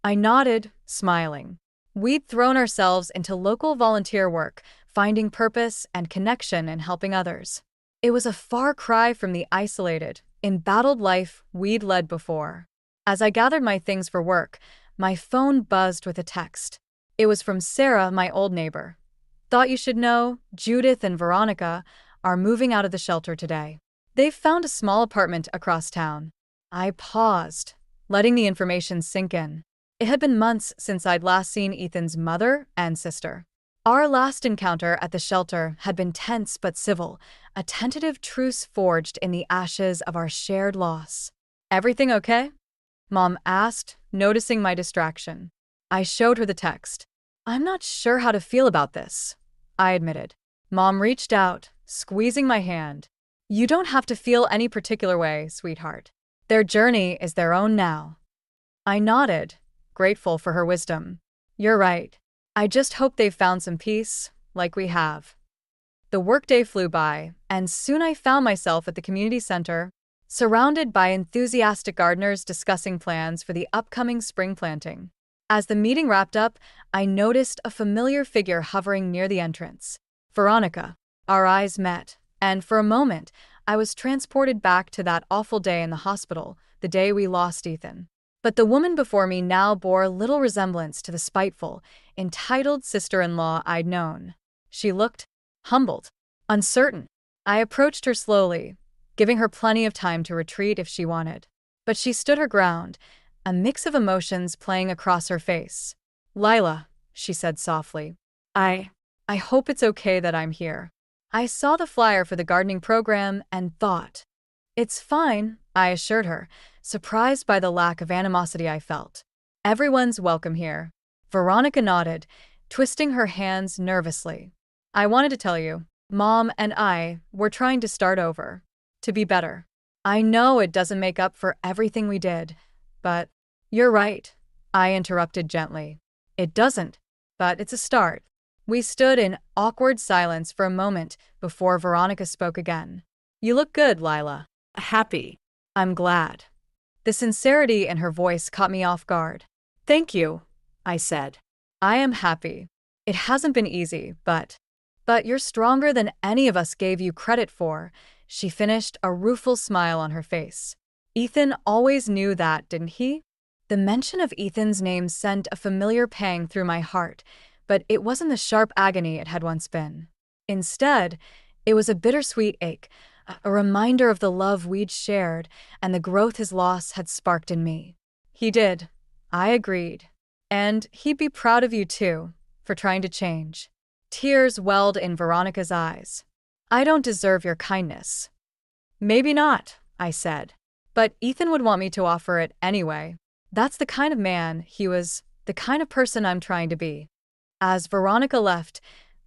I nodded, smiling. We'd thrown ourselves into local volunteer work, finding purpose and connection in helping others. It was a far cry from the isolated, embattled life we'd led before. As I gathered my things for work, my phone buzzed with a text. It was from Sarah, my old neighbor. "Thought you should know, Judith and Veronica are moving out of the shelter today. They've found a small apartment across town." I paused, letting the information sink in. It had been months since I'd last seen Ethan's mother and sister. Our last encounter at the shelter had been tense but civil, a tentative truce forged in the ashes of our shared loss. "Everything okay?" Mom asked, noticing my distraction. I showed her the text. "I'm not sure how to feel about this," I admitted. Mom reached out, squeezing my hand. "You don't have to feel any particular way, sweetheart. Their journey is their own now." I nodded, grateful for her wisdom. "You're right. I just hope they've found some peace, like we have." The workday flew by, and soon I found myself at the community center, surrounded by enthusiastic gardeners discussing plans for the upcoming spring planting. As the meeting wrapped up, I noticed a familiar figure hovering near the entrance. Veronica. Our eyes met, and for a moment, I was transported back to that awful day in the hospital, the day we lost Ethan. But the woman before me now bore little resemblance to the spiteful, entitled sister-in-law I'd known. She looked humbled, uncertain. I approached her slowly, giving her plenty of time to retreat if she wanted. But she stood her ground, a mix of emotions playing across her face. "Lila," she said softly, I hope it's okay that I'm here." I saw the flyer for the gardening program and thought. "It's fine," I assured her, surprised by the lack of animosity I felt. "Everyone's welcome here." Veronica nodded, twisting her hands nervously. "I wanted to tell you, Mom and I were trying to start over. To be better. I know it doesn't make up for everything we did, but—" "You're right," I interrupted gently. "It doesn't, but it's a start." We stood in awkward silence for a moment before Veronica spoke again. "You look good, Lila." Happy. "I'm glad." The sincerity in her voice caught me off guard. "Thank you," I said. "I am happy. It hasn't been easy, but you're stronger than any of us gave you credit for," she finished, a rueful smile on her face. "Ethan always knew that, didn't he?" The mention of Ethan's name sent a familiar pang through my heart, but it wasn't the sharp agony it had once been. Instead, it was a bittersweet ache, a reminder of the love we'd shared and the growth his loss had sparked in me. "He did," I agreed. "And he'd be proud of you too, for trying to change." Tears welled in Veronica's eyes. "I don't deserve your kindness." "Maybe not," I said. "But Ethan would want me to offer it anyway. That's the kind of man he was, the kind of person I'm trying to be." As Veronica left,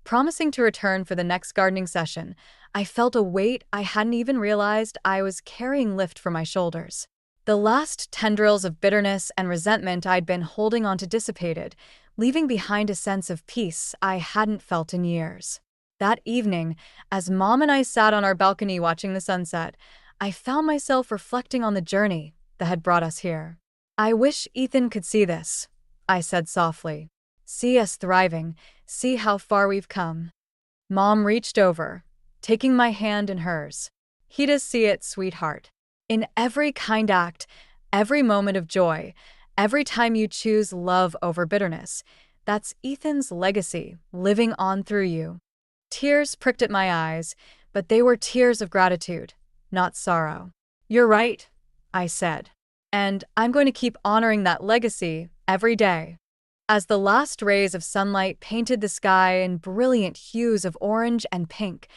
promising to return for the next gardening session, I felt a weight I hadn't even realized I was carrying lift from my shoulders. The last tendrils of bitterness and resentment I'd been holding onto dissipated, leaving behind a sense of peace I hadn't felt in years. That evening, as Mom and I sat on our balcony watching the sunset, I found myself reflecting on the journey that had brought us here. "I wish Ethan could see this," I said softly. "See us thriving, see how far we've come." Mom reached over, taking my hand in hers. "He does see it, sweetheart. In every kind act, every moment of joy, every time you choose love over bitterness, that's Ethan's legacy living on through you." Tears pricked at my eyes, but they were tears of gratitude, not sorrow. "You're right," I said. "And I'm going to keep honoring that legacy every day." As the last rays of sunlight painted the sky in brilliant hues of orange and pink,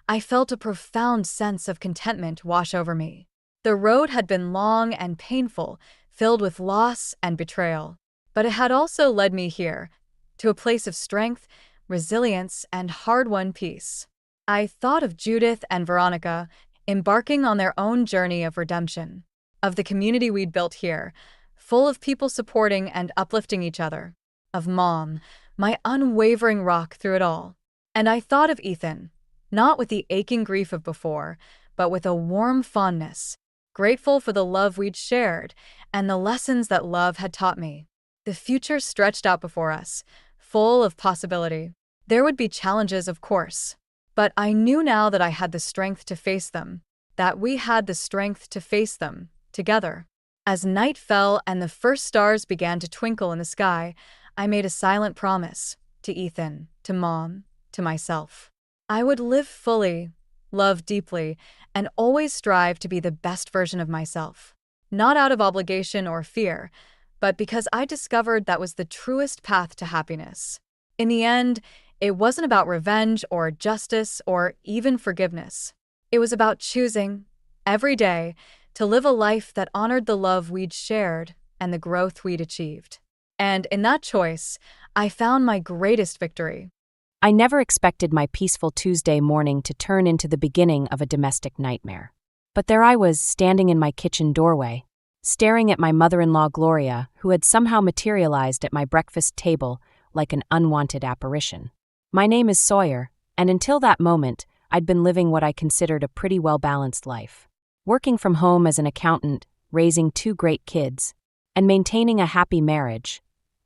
I felt a profound sense of contentment wash over me. The road had been long and painful, filled with loss and betrayal. But it had also led me here, to a place of strength, resilience, and hard-won peace. I thought of Judith and Veronica, embarking on their own journey of redemption. Of the community we'd built here, full of people supporting and uplifting each other. Of Mom, my unwavering rock through it all. And I thought of Ethan, not with the aching grief of before, but with a warm fondness, grateful for the love we'd shared and the lessons that love had taught me. The future stretched out before us, full of possibility. There would be challenges, of course, but I knew now that I had the strength to face them, that we had the strength to face them, together. As night fell and the first stars began to twinkle in the sky, I made a silent promise, to Ethan, to Mom, to myself. I would live fully, love deeply, and always strive to be the best version of myself. Not out of obligation or fear, but because I discovered that was the truest path to happiness. In the end, It wasn't about revenge or justice or even forgiveness. It was about choosing, every day, to live a life that honored the love we'd shared and the growth we'd achieved. And in that choice, I found my greatest victory. I never expected my peaceful Tuesday morning to turn into the beginning of a domestic nightmare. But there I was, standing in my kitchen doorway, staring at my mother-in-law Gloria, who had somehow materialized at my breakfast table like an unwanted apparition. My name is Sawyer, and until that moment, I'd been living what I considered a pretty well-balanced life. Working from home as an accountant, raising 2 great kids, and maintaining a happy marriage,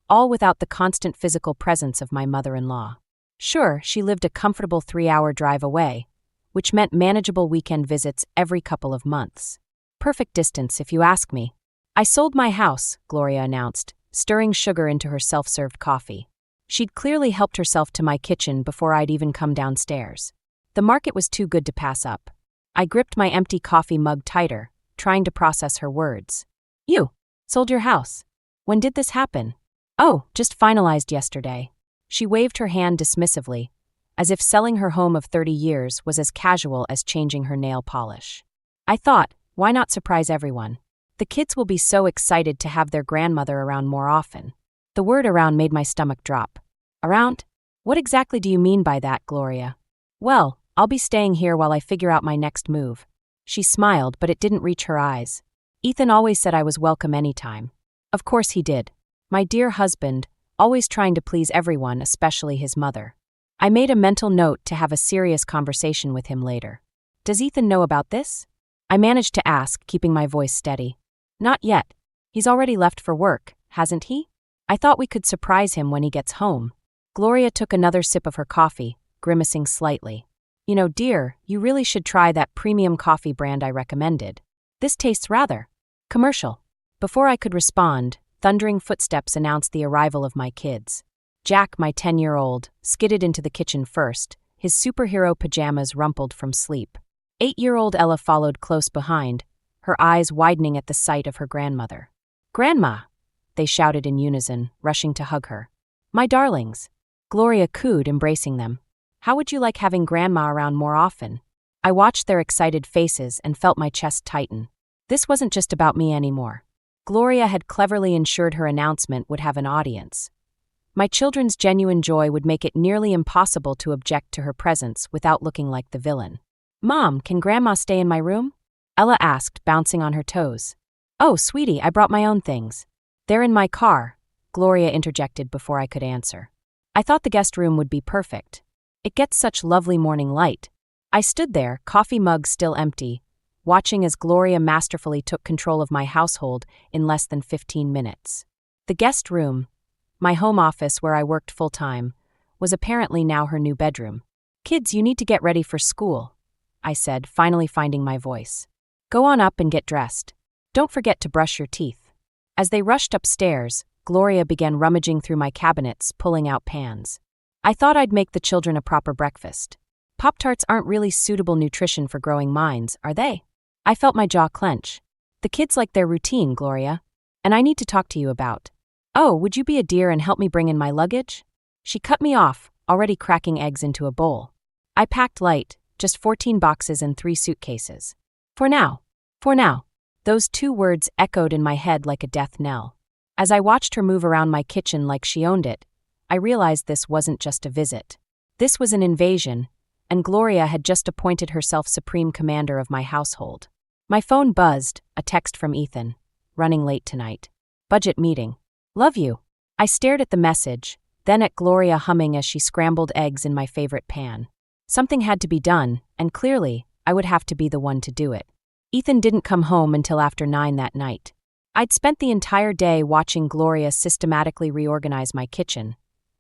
all without the constant physical presence of my mother-in-law. Sure, she lived a comfortable 3-hour drive away, which meant manageable weekend visits every couple of months. Perfect distance, if you ask me. I sold my house, Gloria announced, stirring sugar into her self-served coffee. She'd clearly helped herself to my kitchen before I'd even come downstairs. The market was too good to pass up. I gripped my empty coffee mug tighter, trying to process her words. You sold your house. When did this happen? Oh, just finalized yesterday. She waved her hand dismissively, as if selling her home of 30 years was as casual as changing her nail polish. I thought, why not surprise everyone? The kids will be so excited to have their grandmother around more often. The word around made my stomach drop. Around? What exactly do you mean by that, Gloria? Well, I'll be staying here while I figure out my next move. She smiled, but it didn't reach her eyes. Ethan always said I was welcome anytime. Of course he did. My dear husband, always trying to please everyone, especially his mother. I made a mental note to have a serious conversation with him later. Does Ethan know about this? I managed to ask, keeping my voice steady. Not yet. He's already left for work, hasn't he? I thought we could surprise him when he gets home. Gloria took another sip of her coffee, grimacing slightly. You know, dear, you really should try that premium coffee brand I recommended. This tastes rather commercial. Before I could respond, thundering footsteps announced the arrival of my kids. Jack, my 10-year-old, skidded into the kitchen first, his superhero pajamas rumpled from sleep. 8-year-old Ella followed close behind, her eyes widening at the sight of her grandmother. Grandma! They shouted in unison, rushing to hug her. My darlings! Gloria cooed, embracing them. How would you like having Grandma around more often? I watched their excited faces and felt my chest tighten. This wasn't just about me anymore. Gloria had cleverly ensured her announcement would have an audience. My children's genuine joy would make it nearly impossible to object to her presence without looking like the villain. Mom, can Grandma stay in my room? Ella asked, bouncing on her toes. Oh, sweetie, I brought my own things. They're in my car, Gloria interjected before I could answer. I thought the guest room would be perfect. It gets such lovely morning light. I stood there, coffee mug still empty, watching as Gloria masterfully took control of my household in less than 15 minutes. The guest room, my home office where I worked full-time, was apparently now her new bedroom. Kids, you need to get ready for school, I said, finally finding my voice. Go on up and get dressed. Don't forget to brush your teeth. As they rushed upstairs, Gloria began rummaging through my cabinets, pulling out pans. I thought I'd make the children a proper breakfast. Pop-Tarts aren't really suitable nutrition for growing minds, are they? I felt my jaw clench. The kids like their routine, Gloria. And I need to talk to you about. Oh, would you be a dear and help me bring in my luggage? She cut me off, already cracking eggs into a bowl. I packed light, just 14 boxes and 3 suitcases. For now. For now. Those 2 words echoed in my head like a death knell. As I watched her move around my kitchen like she owned it, I realized this wasn't just a visit. This was an invasion, and Gloria had just appointed herself supreme commander of my household. My phone buzzed, a text from Ethan. Running late tonight. Budget meeting. Love you. I stared at the message, then at Gloria humming as she scrambled eggs in my favorite pan. Something had to be done, and clearly, I would have to be the one to do it. Ethan didn't come home until after 9 that night. I'd spent the entire day watching Gloria systematically reorganize my kitchen,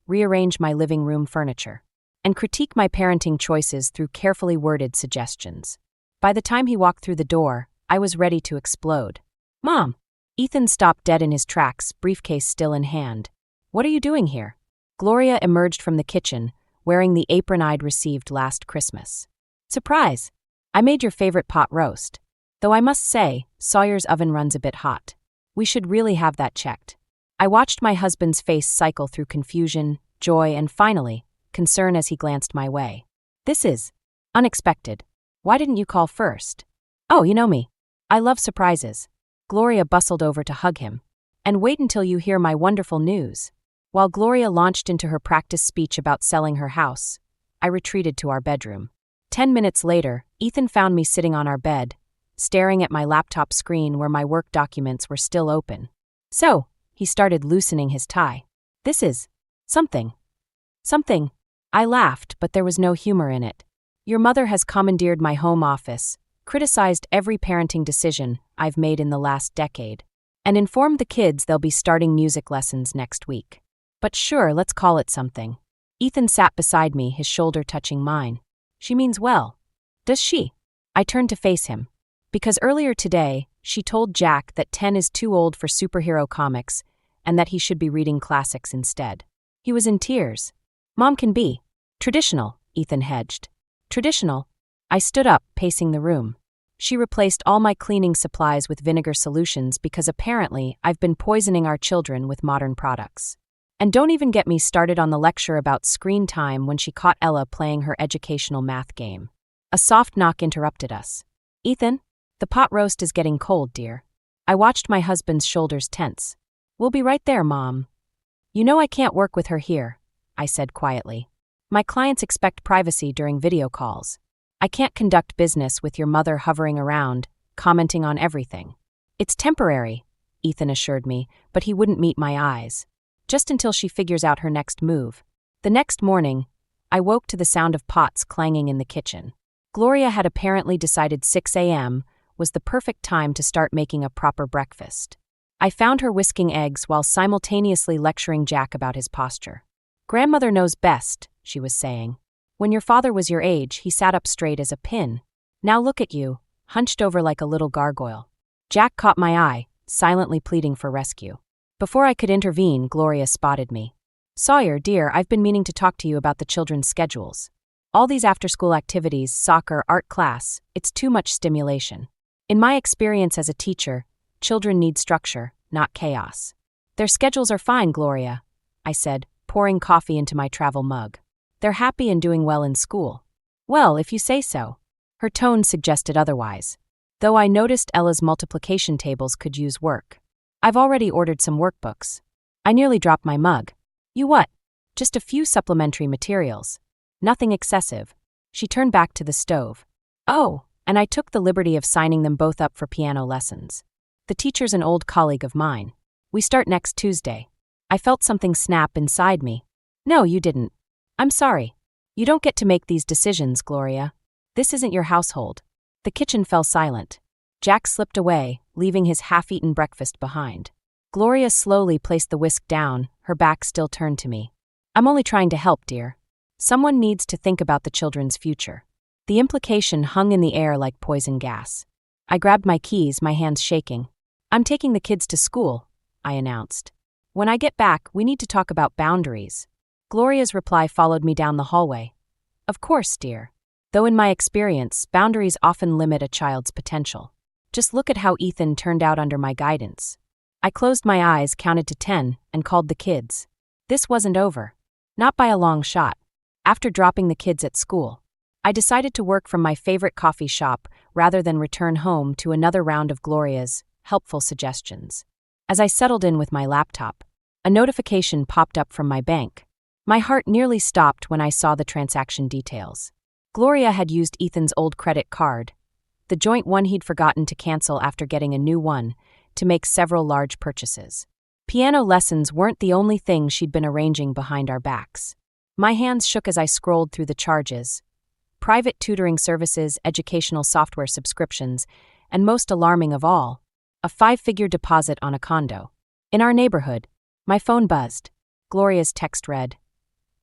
rearrange my living room furniture, and critique my parenting choices through carefully worded suggestions. By the time he walked through the door, I was ready to explode. Mom! Ethan stopped dead in his tracks, briefcase still in hand. What are you doing here? Gloria emerged from the kitchen, wearing the apron I'd received last Christmas. Surprise! I made your favorite pot roast. Though I must say, Sawyer's oven runs a bit hot. We should really have that checked. I watched my husband's face cycle through confusion, joy, and finally, concern as he glanced my way. This is unexpected. Why didn't you call first? Oh, you know me. I love surprises. Gloria bustled over to hug him. And wait until you hear my wonderful news. While Gloria launched into her practice speech about selling her house, I retreated to our bedroom. 10 minutes later, Ethan found me sitting on our bed, staring at my laptop screen where my work documents were still open. So, he started loosening his tie. This is something. I laughed, but there was no humor in it. Your mother has commandeered my home office, criticized every parenting decision I've made in the last decade, and informed the kids they'll be starting music lessons next week. But sure, let's call it something. Ethan sat beside me, his shoulder touching mine. She means well. Does she? I turned to face him. Because earlier today, she told Jack that 10 is too old for superhero comics and that he should be reading classics instead. He was in tears. Mom can be traditional, Ethan hedged. Traditional? I stood up, pacing the room. She replaced all my cleaning supplies with vinegar solutions because apparently I've been poisoning our children with modern products. And don't even get me started on the lecture about screen time when she caught Ella playing her educational math game. A soft knock interrupted us. Ethan, the pot roast is getting cold, dear. I watched my husband's shoulders tense. We'll be right there, Mom. You know I can't work with her here, I said quietly. My clients expect privacy during video calls. I can't conduct business with your mother hovering around, commenting on everything. It's temporary, Ethan assured me, but he wouldn't meet my eyes. Just until she figures out her next move. The next morning, I woke to the sound of pots clanging in the kitchen. Gloria had apparently decided 6 a.m. was the perfect time to start making a proper breakfast. I found her whisking eggs while simultaneously lecturing Jack about his posture. Grandmother knows best, she was saying. When your father was your age, he sat up straight as a pin. Now look at you, hunched over like a little gargoyle. Jack caught my eye, silently pleading for rescue. Before I could intervene, Gloria spotted me. Sawyer, dear, I've been meaning to talk to you about the children's schedules. All these after-school activities, soccer, art class, it's too much stimulation. In my experience as a teacher, children need structure, not chaos. Their schedules are fine, Gloria, I said, pouring coffee into my travel mug. They're happy and doing well in school. Well, if you say so. Her tone suggested otherwise, though I noticed Ella's multiplication tables could use work. I've already ordered some workbooks. I nearly dropped my mug. You what? Just a few supplementary materials. Nothing excessive. She turned back to the stove. Oh, and I took the liberty of signing them both up for piano lessons. The teacher's an old colleague of mine. We start next Tuesday. I felt something snap inside me. No, you didn't. I'm sorry. You don't get to make these decisions, Gloria. This isn't your household. The kitchen fell silent. Jack slipped away, leaving his half-eaten breakfast behind. Gloria slowly placed the whisk down, her back still turned to me. I'm only trying to help, dear. Someone needs to think about the children's future. The implication hung in the air like poison gas. I grabbed my keys, my hands shaking. I'm taking the kids to school, I announced. When I get back, we need to talk about boundaries. Gloria's reply followed me down the hallway. Of course, dear. Though in my experience, boundaries often limit a child's potential. Just look at how Ethan turned out under my guidance. I closed my eyes, counted to 10, and called the kids. This wasn't over. Not by a long shot. After dropping the kids at school, I decided to work from my favorite coffee shop rather than return home to another round of Gloria's helpful suggestions. As I settled in with my laptop, a notification popped up from my bank. My heart nearly stopped when I saw the transaction details. Gloria had used Ethan's old credit card, the joint one he'd forgotten to cancel after getting a new one, to make several large purchases. Piano lessons weren't the only thing she'd been arranging behind our backs. My hands shook as I scrolled through the charges. Private tutoring services, educational software subscriptions, and most alarming of all, a 5-figure deposit on a condo. In our neighborhood, my phone buzzed. Gloria's text read,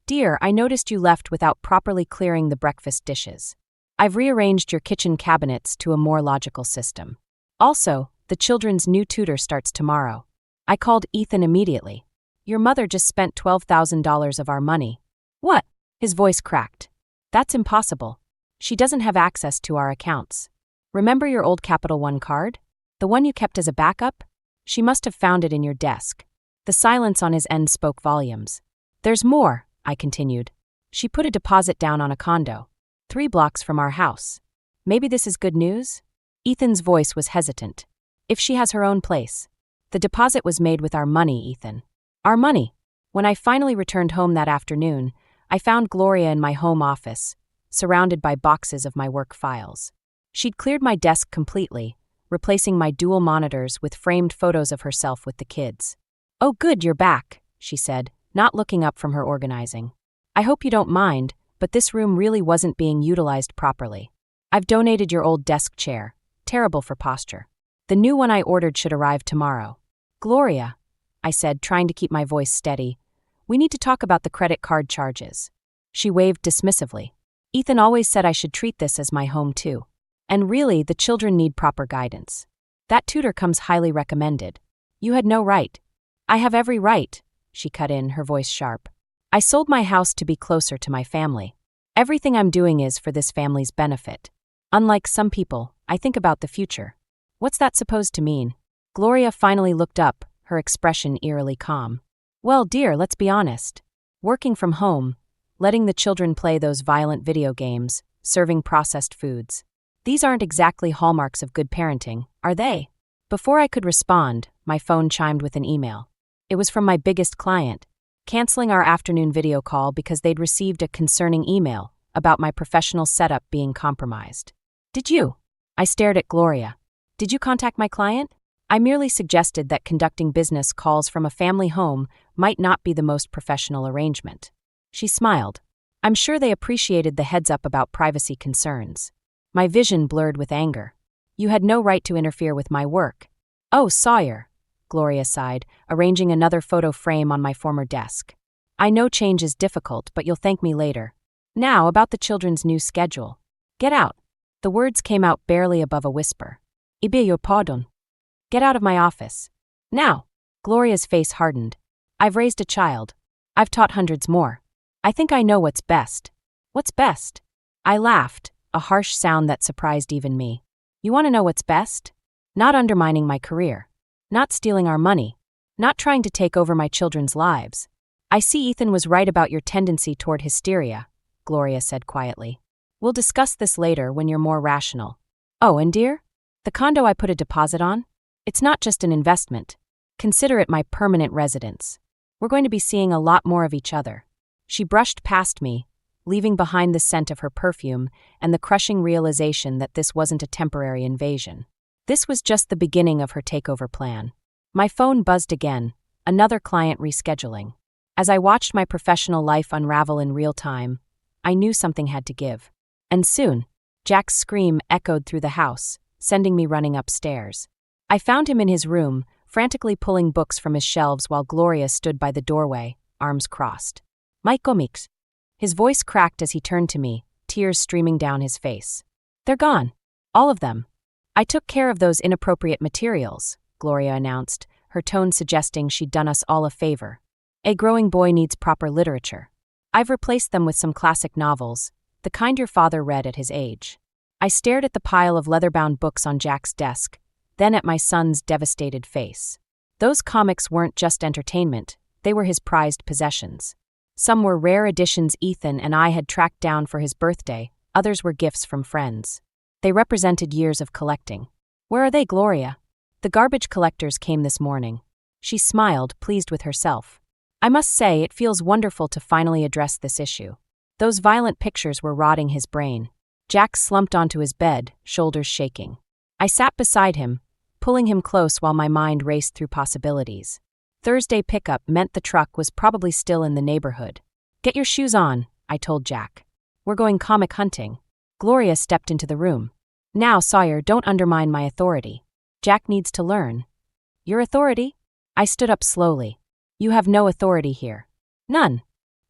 Dear, I noticed you left without properly clearing the breakfast dishes. I've rearranged your kitchen cabinets to a more logical system. Also, the children's new tutor starts tomorrow. I called Ethan immediately. Your mother just spent $12,000 of our money. What? His voice cracked. That's impossible. She doesn't have access to our accounts. Remember your old Capital One card? The one you kept as a backup? She must have found it in your desk. The silence on his end spoke volumes. There's more, I continued. She put a deposit down on a condo, 3 blocks from our house. Maybe this is good news? Ethan's voice was hesitant. If she has her own place. The deposit was made with our money, Ethan. Our money. When I finally returned home that afternoon, I found Gloria in my home office, surrounded by boxes of my work files. She'd cleared my desk completely, replacing my dual monitors with framed photos of herself with the kids. "Oh, good, you're back," she said, not looking up from her organizing. "I hope you don't mind, but this room really wasn't being utilized properly. I've donated your old desk chair. Terrible for posture. The new one I ordered should arrive tomorrow." "Gloria," I said, trying to keep my voice steady, "we need to talk about the credit card charges." She waved dismissively. "Ethan always said I should treat this as my home too. And really, the children need proper guidance. That tutor comes highly recommended. You had no right." "I have every right," she cut in, her voice sharp. "I sold my house to be closer to my family. Everything I'm doing is for this family's benefit. Unlike some people, I think about the future." "What's that supposed to mean?" Gloria finally looked up, her expression eerily calm. "Well, dear, let's be honest. Working from home, letting the children play those violent video games, serving processed foods. These aren't exactly hallmarks of good parenting, are they?" Before I could respond, my phone chimed with an email. It was from my biggest client, canceling our afternoon video call because they'd received a concerning email about my professional setup being compromised. "Did you?" I stared at Gloria. "Did you contact my client?" I merely suggested that conducting business calls from a family home might not be the most professional arrangement. She smiled. "I'm sure they appreciated the heads up about privacy concerns." My vision blurred with anger. "You had no right to interfere with my work." "Oh, Sawyer," Gloria sighed, arranging another photo frame on my former desk. "I know change is difficult, but you'll thank me later. Now, about the children's new schedule. Get out." The words came out barely above a whisper. "Ibiyo pardon." Get out of my office. Now. Gloria's face hardened. "I've raised a child. I've taught hundreds more. I think I know what's best." "What's best?" I laughed, a harsh sound that surprised even me. "You want to know what's best? Not undermining my career. Not stealing our money. Not trying to take over my children's lives. I see Ethan was right about your tendency toward hysteria," Gloria said quietly. "We'll discuss this later when you're more rational. Oh, and dear? The condo I put a deposit on? It's not just an investment. Consider it my permanent residence. We're going to be seeing a lot more of each other." She brushed past me, leaving behind the scent of her perfume and the crushing realization that this wasn't a temporary invasion. This was just the beginning of her takeover plan. My phone buzzed again, another client rescheduling. As I watched my professional life unravel in real time, I knew something had to give. And soon, Jack's scream echoed through the house, sending me running upstairs. I found him in his room, frantically pulling books from his shelves while Gloria stood by the doorway, arms crossed. "My comics." His voice cracked as he turned to me, tears streaming down his face. "They're gone. All of them. I took care of those inappropriate materials," Gloria announced, her tone suggesting she'd done us all a favor. "A growing boy needs proper literature. I've replaced them with some classic novels, the kind your father read at his age." I stared at the pile of leather-bound books on Jack's desk, then at my son's devastated face. Those comics weren't just entertainment, they were his prized possessions. Some were rare editions Ethan and I had tracked down for his birthday, others were gifts from friends. They represented years of collecting. "Where are they, Gloria?" "The garbage collectors came this morning." She smiled, pleased with herself. "I must say, it feels wonderful to finally address this issue. Those violent pictures were rotting his brain." Jack slumped onto his bed, shoulders shaking. I sat beside him, pulling him close while my mind raced through possibilities. Thursday pickup meant the truck was probably still in the neighborhood. "Get your shoes on," I told Jack. "We're going comic hunting." Gloria stepped into the room. "Now, Sawyer, don't undermine my authority. Jack needs to learn." "Your authority?" I stood up slowly. "You have no authority here." "None.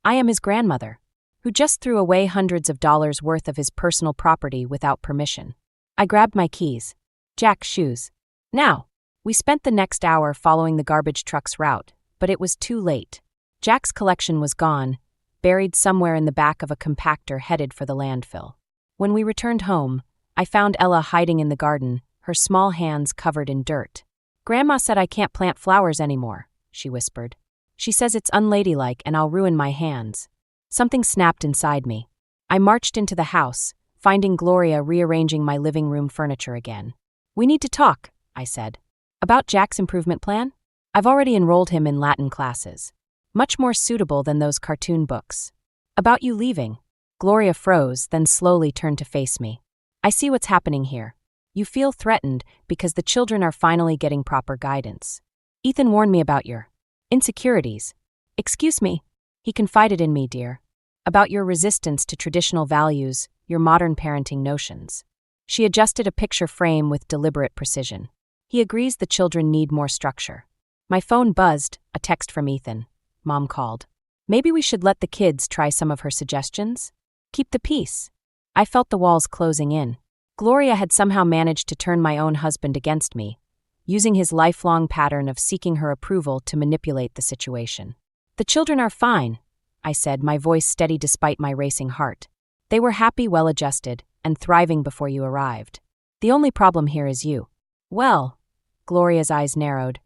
I am his grandmother, who just threw away hundreds of dollars worth of his personal property without permission." I grabbed my keys. "Jack's shoes. Now." We spent the next hour following the garbage truck's route, but it was too late. Jack's collection was gone, buried somewhere in the back of a compactor headed for the landfill. When we returned home, I found Ella hiding in the garden, her small hands covered in dirt. "Grandma said I can't plant flowers anymore," she whispered. "She says it's unladylike and I'll ruin my hands." Something snapped inside me. I marched into the house, finding Gloria rearranging my living room furniture again. "We need to talk," I said. "About Jack's improvement plan? I've already enrolled him in Latin classes. Much more suitable than those cartoon books. About you leaving." Gloria froze, then slowly turned to face me. "I see what's happening here. You feel threatened because the children are finally getting proper guidance. Ethan warned me about your insecurities." "Excuse me." "He confided in me, dear. About your resistance to traditional values, your modern parenting notions." She adjusted a picture frame with deliberate precision. "He agrees the children need more structure." My phone buzzed, a text from Ethan. Mom called. "Maybe we should let the kids try some of her suggestions? Keep the peace." I felt the walls closing in. Gloria had somehow managed to turn my own husband against me, using his lifelong pattern of seeking her approval to manipulate the situation. "The children are fine," I said, my voice steady despite my racing heart. "They were happy, well-adjusted, and thriving before you arrived. The only problem here is you." "Well," Gloria's eyes narrowed,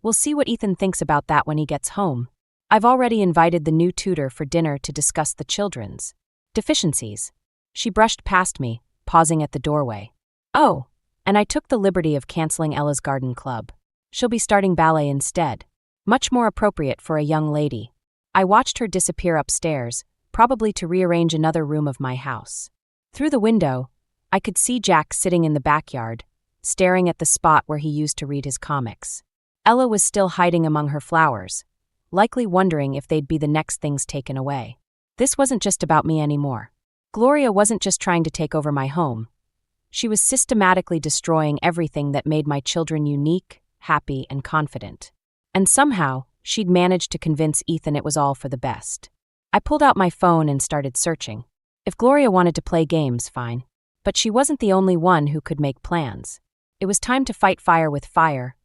"we'll see what Ethan thinks about that when he gets home. I've already invited the new tutor for dinner to discuss the children's deficiencies." She brushed past me, pausing at the doorway. "Oh, and I took the liberty of canceling Ella's garden club. She'll be starting ballet instead. Much more appropriate for a young lady." I watched her disappear upstairs, probably to rearrange another room of my house. Through the window, I could see Jack sitting in the backyard, staring at the spot where he used to read his comics. Ella was still hiding among her flowers, likely wondering if they'd be the next things taken away. This wasn't just about me anymore. Gloria wasn't just trying to take over my home. She was systematically destroying everything that made my children unique, happy, and confident. And somehow, she'd managed to convince Ethan it was all for the best. I pulled out my phone and started searching. If Gloria wanted to play games, fine. But she wasn't the only one who could make plans. It was time to fight fire with fire,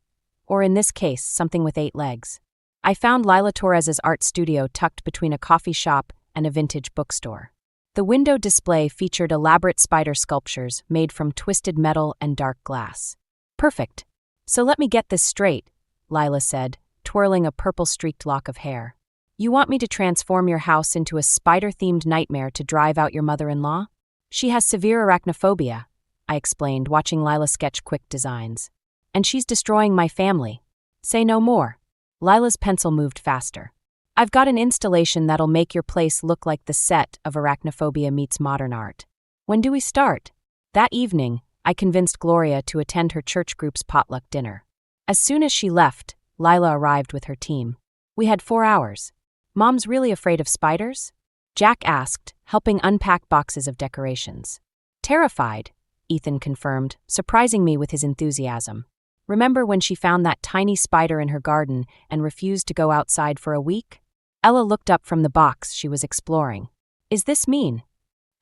or in this case, something with 8 legs. I found Lila Torres's art studio tucked between a coffee shop and a vintage bookstore. The window display featured elaborate spider sculptures made from twisted metal and dark glass. "Perfect. So let me get this straight," Lila said, twirling a purple-streaked lock of hair. "You want me to transform your house into a spider-themed nightmare to drive out your mother-in-law?" "She has severe arachnophobia," I explained, watching Lila sketch quick designs. "And she's destroying my family." "Say no more." Lila's pencil moved faster. "I've got an installation that'll make your place look like the set of Arachnophobia Meets Modern Art." "When do we start?" That evening, I convinced Gloria to attend her church group's potluck dinner. As soon as she left, Lila arrived with her team. We had 4 hours. "Mom's really afraid of spiders?" Jack asked, helping unpack boxes of decorations. "Terrified," Ethan confirmed, surprising me with his enthusiasm. "Remember when she found that tiny spider in her garden and refused to go outside for a week?" Ella looked up from the box she was exploring. "Is this mean?"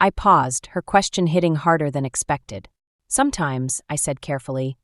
I paused, her question hitting harder than expected. "Sometimes," I said carefully,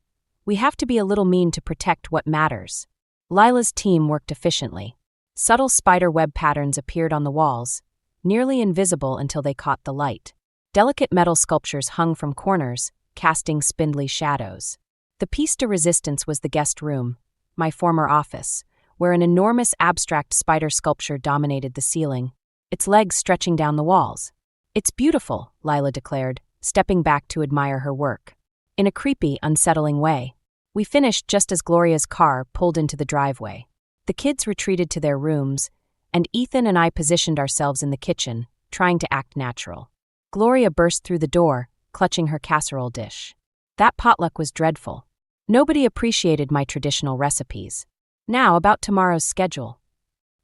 "we have to be a little mean to protect what matters." Lila's team worked efficiently. Subtle spider web patterns appeared on the walls, nearly invisible until they caught the light. Delicate metal sculptures hung from corners, casting spindly shadows. The piece de resistance was the guest room, my former office, where an enormous abstract spider sculpture dominated the ceiling, its legs stretching down the walls. "It's beautiful," Lila declared, stepping back to admire her work. In a creepy, unsettling way. We finished just as Gloria's car pulled into the driveway. The kids retreated to their rooms, and Ethan and I positioned ourselves in the kitchen, trying to act natural. Gloria burst through the door, clutching her casserole dish. That potluck was dreadful. Nobody appreciated my traditional recipes. "Now about tomorrow's schedule."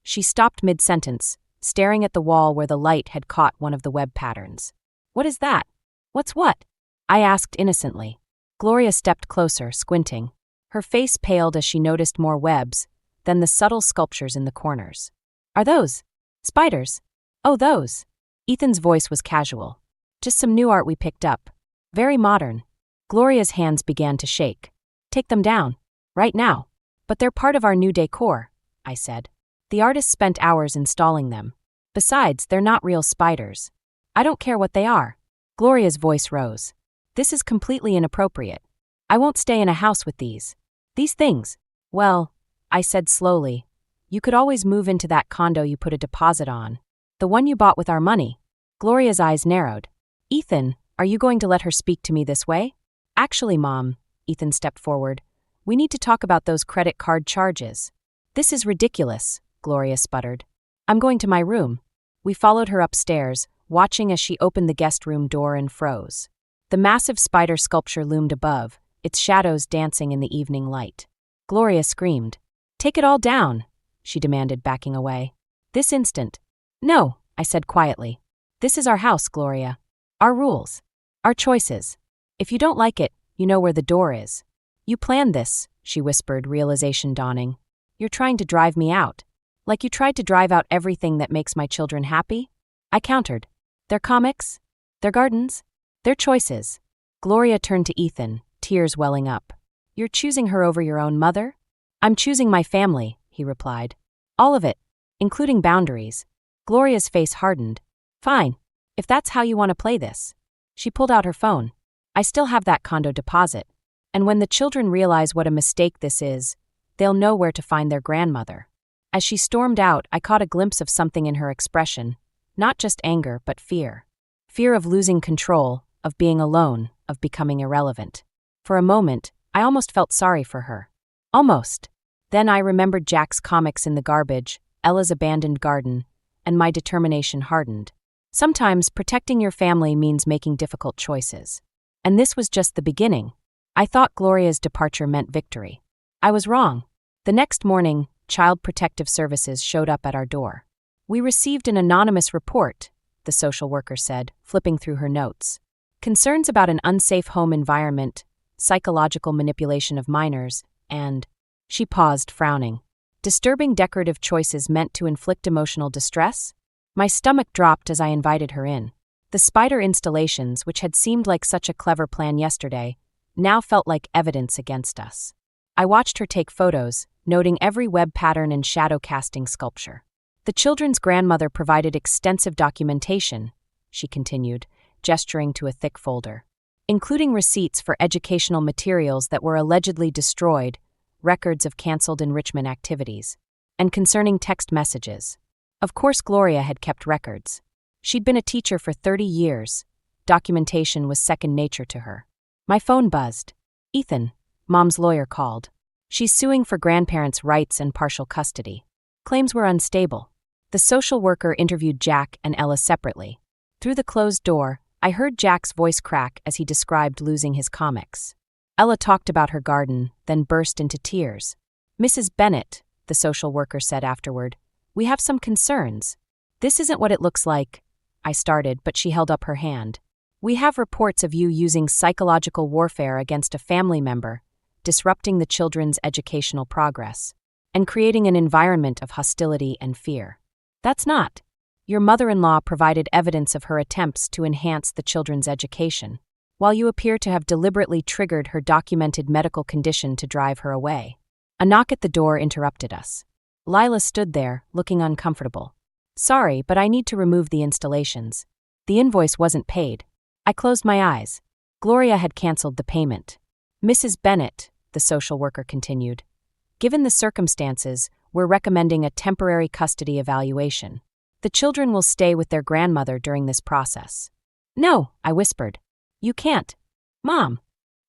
She stopped mid-sentence, staring at the wall where the light had caught one of the web patterns. "What is that?" "What's what?" I asked innocently. Gloria stepped closer, squinting. Her face paled as she noticed more webs, then the subtle sculptures in the corners. "Are those spiders?" "Oh, those." Ethan's voice was casual. "Just some new art we picked up. Very modern." Gloria's hands began to shake. "Take them down. Right now." "But they're part of our new decor," I said. "The artist spent hours installing them. Besides, they're not real spiders." "I don't care what they are." Gloria's voice rose. "This is completely inappropriate. I won't stay in a house with these things." "Well," I said slowly, "you could always move into that condo you put a deposit on." The one you bought with our money. Gloria's eyes narrowed. Ethan, are you going to let her speak to me this way? Actually, Mom, Ethan stepped forward. We need to talk about those credit card charges. This is ridiculous, Gloria sputtered. I'm going to my room. We followed her upstairs, watching as she opened the guest room door and froze. The massive spider sculpture loomed above, its shadows dancing in the evening light. Gloria screamed. Take it all down, she demanded, backing away. This instant. No, I said quietly. This is our house, Gloria. Our rules. Our choices. If you don't like it, you know where the door is. You planned this, she whispered, realization dawning. You're trying to drive me out. Like you tried to drive out everything that makes my children happy? I countered. Their comics? Their gardens? Their choices. Gloria turned to Ethan, tears welling up. You're choosing her over your own mother? I'm choosing my family, he replied. All of it, including boundaries. Gloria's face hardened. Fine, if that's how you want to play this. She pulled out her phone. I still have that condo deposit. And when the children realize what a mistake this is, they'll know where to find their grandmother. As she stormed out, I caught a glimpse of something in her expression. Not just anger, but fear. Fear of losing control, of being alone, of becoming irrelevant. For a moment, I almost felt sorry for her. Almost. Then I remembered Jack's comics in the garbage, Ella's abandoned garden, and my determination hardened. Sometimes protecting your family means making difficult choices. And this was just the beginning. I thought Gloria's departure meant victory. I was wrong. The next morning, Child Protective Services showed up at our door. We received an anonymous report, the social worker said, flipping through her notes. Concerns about an unsafe home environment, psychological manipulation of minors, and... She paused, frowning. Disturbing decorative choices meant to inflict emotional distress? My stomach dropped as I invited her in. The spider installations, which had seemed like such a clever plan yesterday, now felt like evidence against us. I watched her take photos, noting every web pattern and shadow-casting sculpture. The children's grandmother provided extensive documentation, she continued, gesturing to a thick folder, including receipts for educational materials that were allegedly destroyed, records of canceled enrichment activities, and concerning text messages. Of course, Gloria had kept records. She'd been a teacher for 30 years. Documentation was second nature to her. My phone buzzed. Ethan, Mom's lawyer, called. She's suing for grandparents' rights and partial custody. Claims were unstable. The social worker interviewed Jack and Ella separately. Through the closed door, I heard Jack's voice crack as he described losing his comics. Ella talked about her garden, then burst into tears. Mrs. Bennett, the social worker said afterward, we have some concerns. This isn't what it looks like, I started, but she held up her hand. We have reports of you using psychological warfare against a family member, disrupting the children's educational progress, and creating an environment of hostility and fear. That's not. Your mother-in-law provided evidence of her attempts to enhance the children's education, while you appear to have deliberately triggered her documented medical condition to drive her away. A knock at the door interrupted us. Lila stood there, looking uncomfortable. Sorry, but I need to remove the installations. The invoice wasn't paid. I closed my eyes. Gloria had canceled the payment. Mrs. Bennett, the social worker continued, given the circumstances, we're recommending a temporary custody evaluation. The children will stay with their grandmother during this process. No, I whispered. You can't. Mom.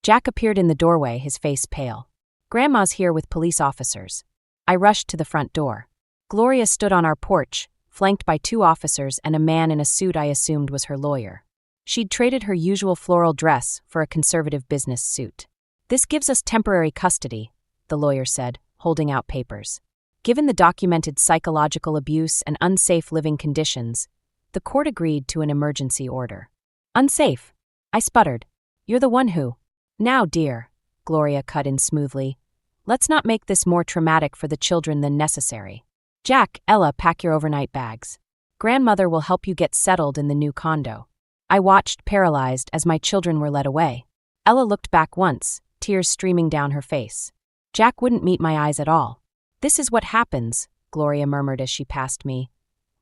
Jack appeared in the doorway, his face pale. Grandma's here with police officers. I rushed to the front door. Gloria stood on our porch, flanked by 2 officers and a man in a suit I assumed was her lawyer. She'd traded her usual floral dress for a conservative business suit. This gives us temporary custody, the lawyer said, holding out papers. Given the documented psychological abuse and unsafe living conditions, the court agreed to an emergency order. Unsafe? I sputtered. You're the one who. Now, dear, Gloria cut in smoothly. Let's not make this more traumatic for the children than necessary. Jack, Ella, pack your overnight bags. Grandmother will help you get settled in the new condo. I watched, paralyzed, as my children were led away. Ella looked back once, tears streaming down her face. Jack wouldn't meet my eyes at all. This is what happens, Gloria murmured as she passed me,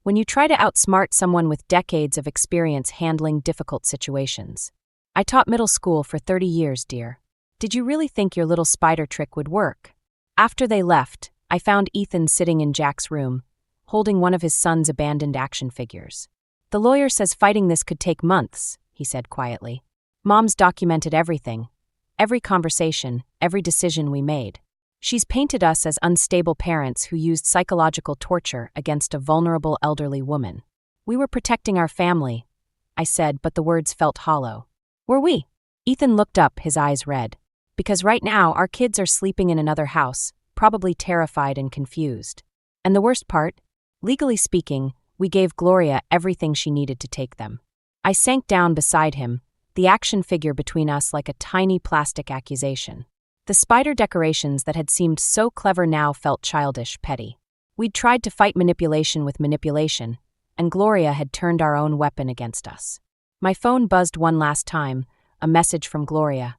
when you try to outsmart someone with decades of experience handling difficult situations. I taught middle school for 30 years, dear. Did you really think your little spider trick would work? After they left, I found Ethan sitting in Jack's room, holding one of his son's abandoned action figures. "The lawyer says fighting this could take months," he said quietly. "Mom's documented everything. Every conversation, every decision we made. She's painted us as unstable parents who used psychological torture against a vulnerable elderly woman. We were protecting our family," I said, but the words felt hollow. "Were we?" Ethan looked up, his eyes red. "Because right now our kids are sleeping in another house, probably terrified and confused. And the worst part? Legally speaking, we gave Gloria everything she needed to take them." I sank down beside him, the action figure between us like a tiny plastic accusation. The spider decorations that had seemed so clever now felt childish, petty. We'd tried to fight manipulation with manipulation, and Gloria had turned our own weapon against us. My phone buzzed one last time, a message from Gloria.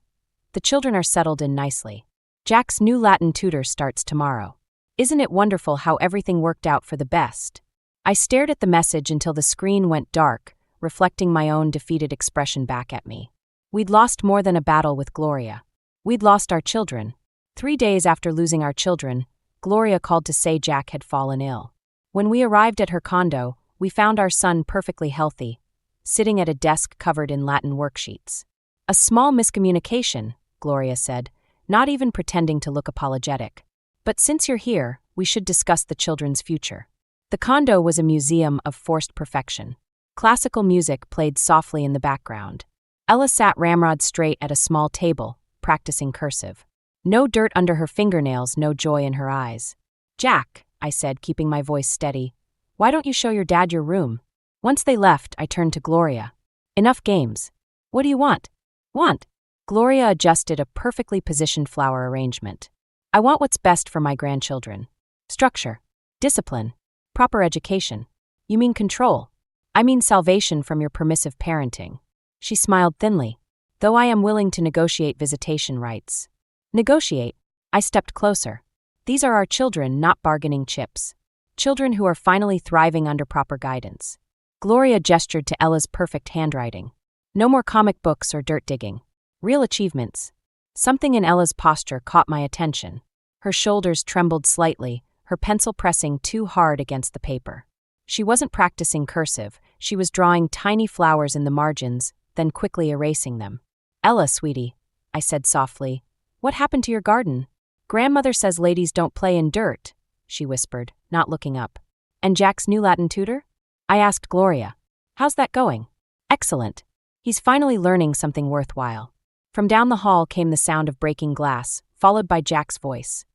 "The children are settled in nicely. Jack's new Latin tutor starts tomorrow. Isn't it wonderful how everything worked out for the best?" I stared at the message until the screen went dark, reflecting my own defeated expression back at me. We'd lost more than a battle with Gloria. We'd lost our children. 3 days after losing our children, Gloria called to say Jack had fallen ill. When we arrived at her condo, we found our son perfectly healthy, sitting at a desk covered in Latin worksheets. "A small miscommunication," Gloria said, not even pretending to look apologetic. "But since you're here, we should discuss the children's future." The condo was a museum of forced perfection. Classical music played softly in the background. Ella sat ramrod straight at a small table, practicing cursive. No dirt under her fingernails, no joy in her eyes. "Jack," I said, keeping my voice steady, "why don't you show your dad your room?" Once they left, I turned to Gloria. "Enough games. What do you want?" "Want?" Gloria adjusted a perfectly positioned flower arrangement. "I want what's best for my grandchildren. Structure. Discipline. Proper education." "You mean control?" "I mean salvation from your permissive parenting." She smiled thinly. "Though I am willing to negotiate visitation rights." "Negotiate?" I stepped closer. "These are our children, not bargaining chips. Children who are finally thriving under proper guidance." Gloria gestured to Ella's perfect handwriting. "No more comic books or dirt digging. Real achievements." Something in Ella's posture caught my attention. Her shoulders trembled slightly, her pencil pressing too hard against the paper. She wasn't practicing cursive, she was drawing tiny flowers in the margins, then quickly erasing them. "Ella, sweetie," I said softly, "what happened to your garden?" "Grandmother says ladies don't play in dirt," she whispered, not looking up. "And Jack's new Latin tutor?" I asked Gloria. "How's that going?" "Excellent. He's finally learning something worthwhile." From down the hall came the sound of breaking glass, followed by Jack's voice.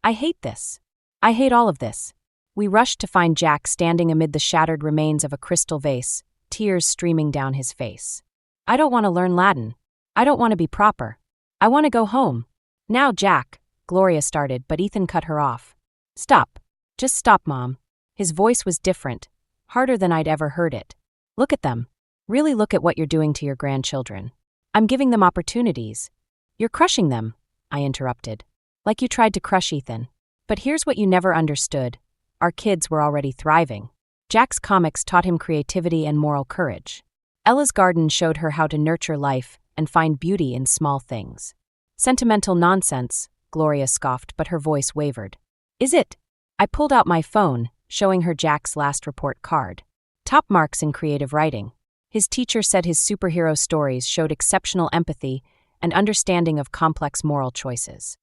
"I hate this. I hate all of this." We rushed to find Jack standing amid the shattered remains of a crystal vase, tears streaming down his face. "I don't want to learn Latin. I don't want to be proper. I want to go home." "Now, Jack," Gloria started, but Ethan cut her off. "Stop. Just stop, Mom." His voice was different, harder than I'd ever heard it. "Look at them. Really look at what you're doing to your grandchildren. I'm giving them opportunities." "You're crushing them," I interrupted. "Like you tried to crush Ethan. But here's what you never understood. Our kids were already thriving. Jack's comics taught him creativity and moral courage. Ella's garden showed her how to nurture life and find beauty in small things." "Sentimental nonsense," Gloria scoffed, but her voice wavered. "Is it?" I pulled out my phone, showing her Jack's last report card. Top marks in creative writing. His teacher said his superhero stories showed exceptional empathy and understanding of complex moral choices.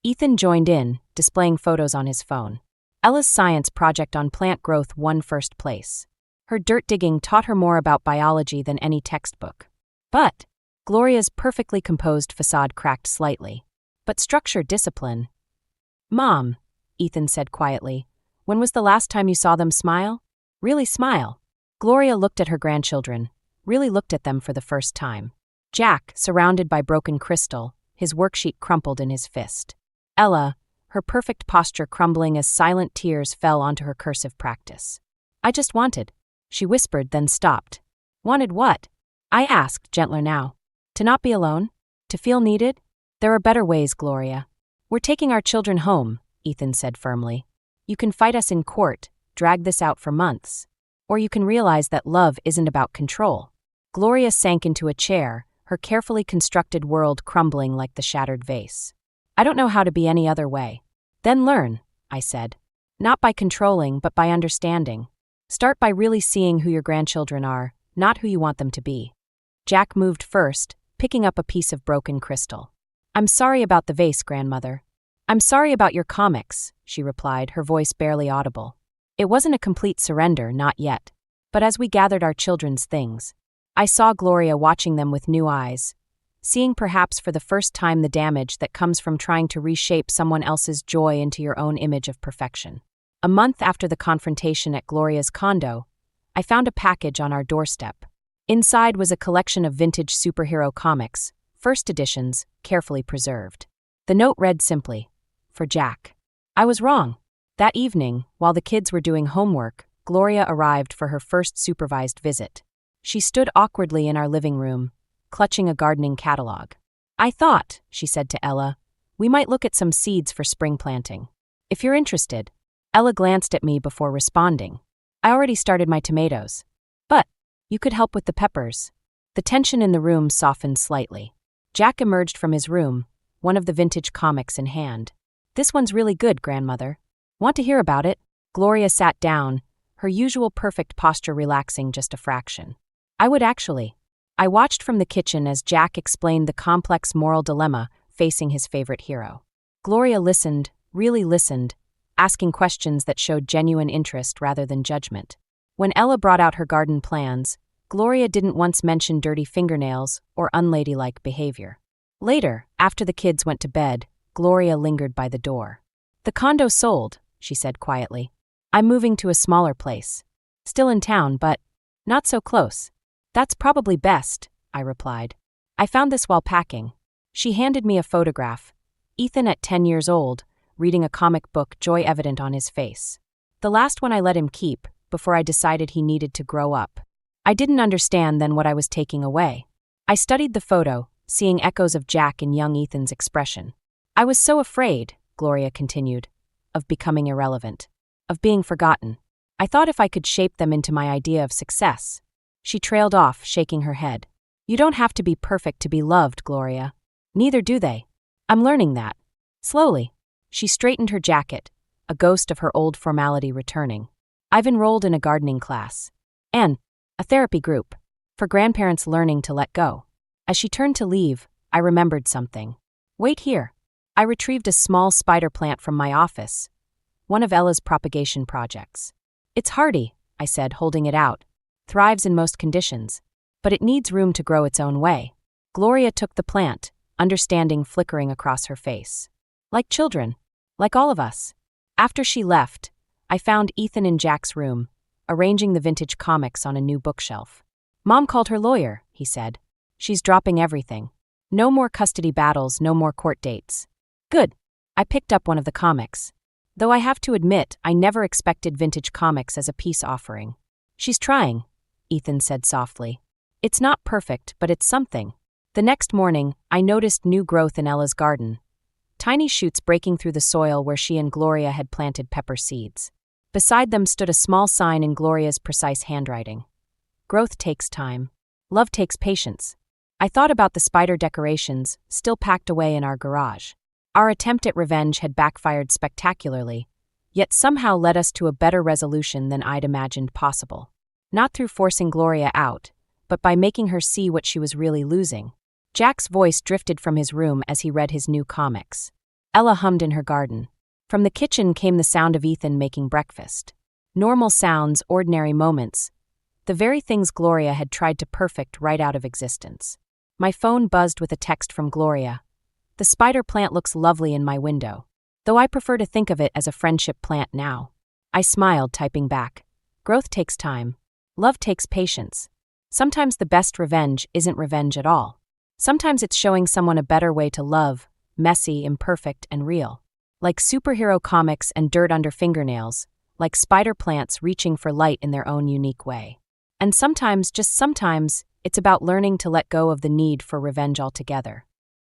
Ethan joined in, displaying photos on his phone. Ella's science project on plant growth won first place. Her dirt digging taught her more about biology than any textbook. But Gloria's perfectly composed facade cracked slightly. "But structure, discipline." "Mom," Ethan said quietly, "when was the last time you saw them smile? Really smile?" Gloria looked at her grandchildren, really looked at them for the first time. Jack, surrounded by broken crystal, his worksheet crumpled in his fist. Ella, her perfect posture crumbling as silent tears fell onto her cursive practice. "I just wanted," she whispered, then stopped. "Wanted what?" I asked, gentler now. "To not be alone? To feel needed? There are better ways, Gloria." "We're taking our children home," Ethan said firmly. "You can fight us in court, drag this out for months. Or you can realize that love isn't about control." Gloria sank into a chair, her carefully constructed world crumbling like the shattered vase. "I don't know how to be any other way." "Then learn," I said. Not by controlling, but by understanding. Start by really seeing who your grandchildren are, not who you want them to be. Jack moved first, picking up a piece of broken crystal. I'm sorry about the vase, grandmother. I'm sorry about your comics, she replied, her voice barely audible. It wasn't a complete surrender, not yet. But as we gathered our children's things, I saw Gloria watching them with new eyes, seeing perhaps for the first time the damage that comes from trying to reshape someone else's joy into your own image of perfection. A month after the confrontation at Gloria's condo, I found a package on our doorstep. Inside was a collection of vintage superhero comics, first editions, carefully preserved. The note read simply, "For Jack." I was wrong. That evening, while the kids were doing homework, Gloria arrived for her first supervised visit. She stood awkwardly in our living room, clutching a gardening catalog. "I thought," she said to Ella, "we might look at some seeds for spring planting. If you're interested." Ella glanced at me before responding. "I already started my tomatoes. But you could help with the peppers." The tension in the room softened slightly. Jack emerged from his room, one of the vintage comics in hand. "This one's really good, grandmother. Want to hear about it?" Gloria sat down, her usual perfect posture relaxing just a fraction. "I would actually." I watched from the kitchen as Jack explained the complex moral dilemma facing his favorite hero. Gloria listened, really listened, asking questions that showed genuine interest rather than judgment. When Ella brought out her garden plans, Gloria didn't once mention dirty fingernails or unladylike behavior. Later, after the kids went to bed, Gloria lingered by the door. "The condo sold," she said quietly. "I'm moving to a smaller place. Still in town, but not so close." "That's probably best," I replied. "I found this while packing." She handed me a photograph. Ethan at 10 years old, reading a comic book, joy evident on his face. The last one I let him keep, before I decided he needed to grow up. I didn't understand then what I was taking away. I studied the photo, seeing echoes of Jack in young Ethan's expression. "I was so afraid," Gloria continued, "of becoming irrelevant, of being forgotten. I thought if I could shape them into my idea of success." She trailed off, shaking her head. "You don't have to be perfect to be loved, Gloria. Neither do they. I'm learning that. Slowly." She straightened her jacket, a ghost of her old formality returning. "I've enrolled in a gardening class. And a therapy group. For grandparents learning to let go." As she turned to leave, I remembered something. "Wait here." I retrieved a small spider plant from my office, one of Ella's propagation projects. "It's hardy," I said, holding it out. "Thrives in most conditions. But it needs room to grow its own way." Gloria took the plant, understanding flickering across her face. "Like children. Like all of us." After she left, I found Ethan in Jack's room, arranging the vintage comics on a new bookshelf. "Mom called her lawyer," he said. "She's dropping everything. No more custody battles, no more court dates." "Good." I picked up one of the comics. Though I have to admit, I never expected vintage comics as a peace offering. "She's trying," Ethan said softly. "It's not perfect, but it's something." The next morning, I noticed new growth in Ella's garden. Tiny shoots breaking through the soil where she and Gloria had planted pepper seeds. Beside them stood a small sign in Gloria's precise handwriting. "Growth takes time. Love takes patience." I thought about the spider decorations, still packed away in our garage. Our attempt at revenge had backfired spectacularly, yet somehow led us to a better resolution than I'd imagined possible. Not through forcing Gloria out, but by making her see what she was really losing. Jack's voice drifted from his room as he read his new comics. Ella hummed in her garden. From the kitchen came the sound of Ethan making breakfast. Normal sounds, ordinary moments. The very things Gloria had tried to perfect right out of existence. My phone buzzed with a text from Gloria. "The spider plant looks lovely in my window. Though I prefer to think of it as a friendship plant now." I smiled, typing back. "Growth takes time. Love takes patience. Sometimes the best revenge isn't revenge at all. Sometimes it's showing someone a better way to love, messy, imperfect, and real. Like superhero comics and dirt under fingernails, like spider plants reaching for light in their own unique way. And sometimes, just sometimes, it's about learning to let go of the need for revenge altogether."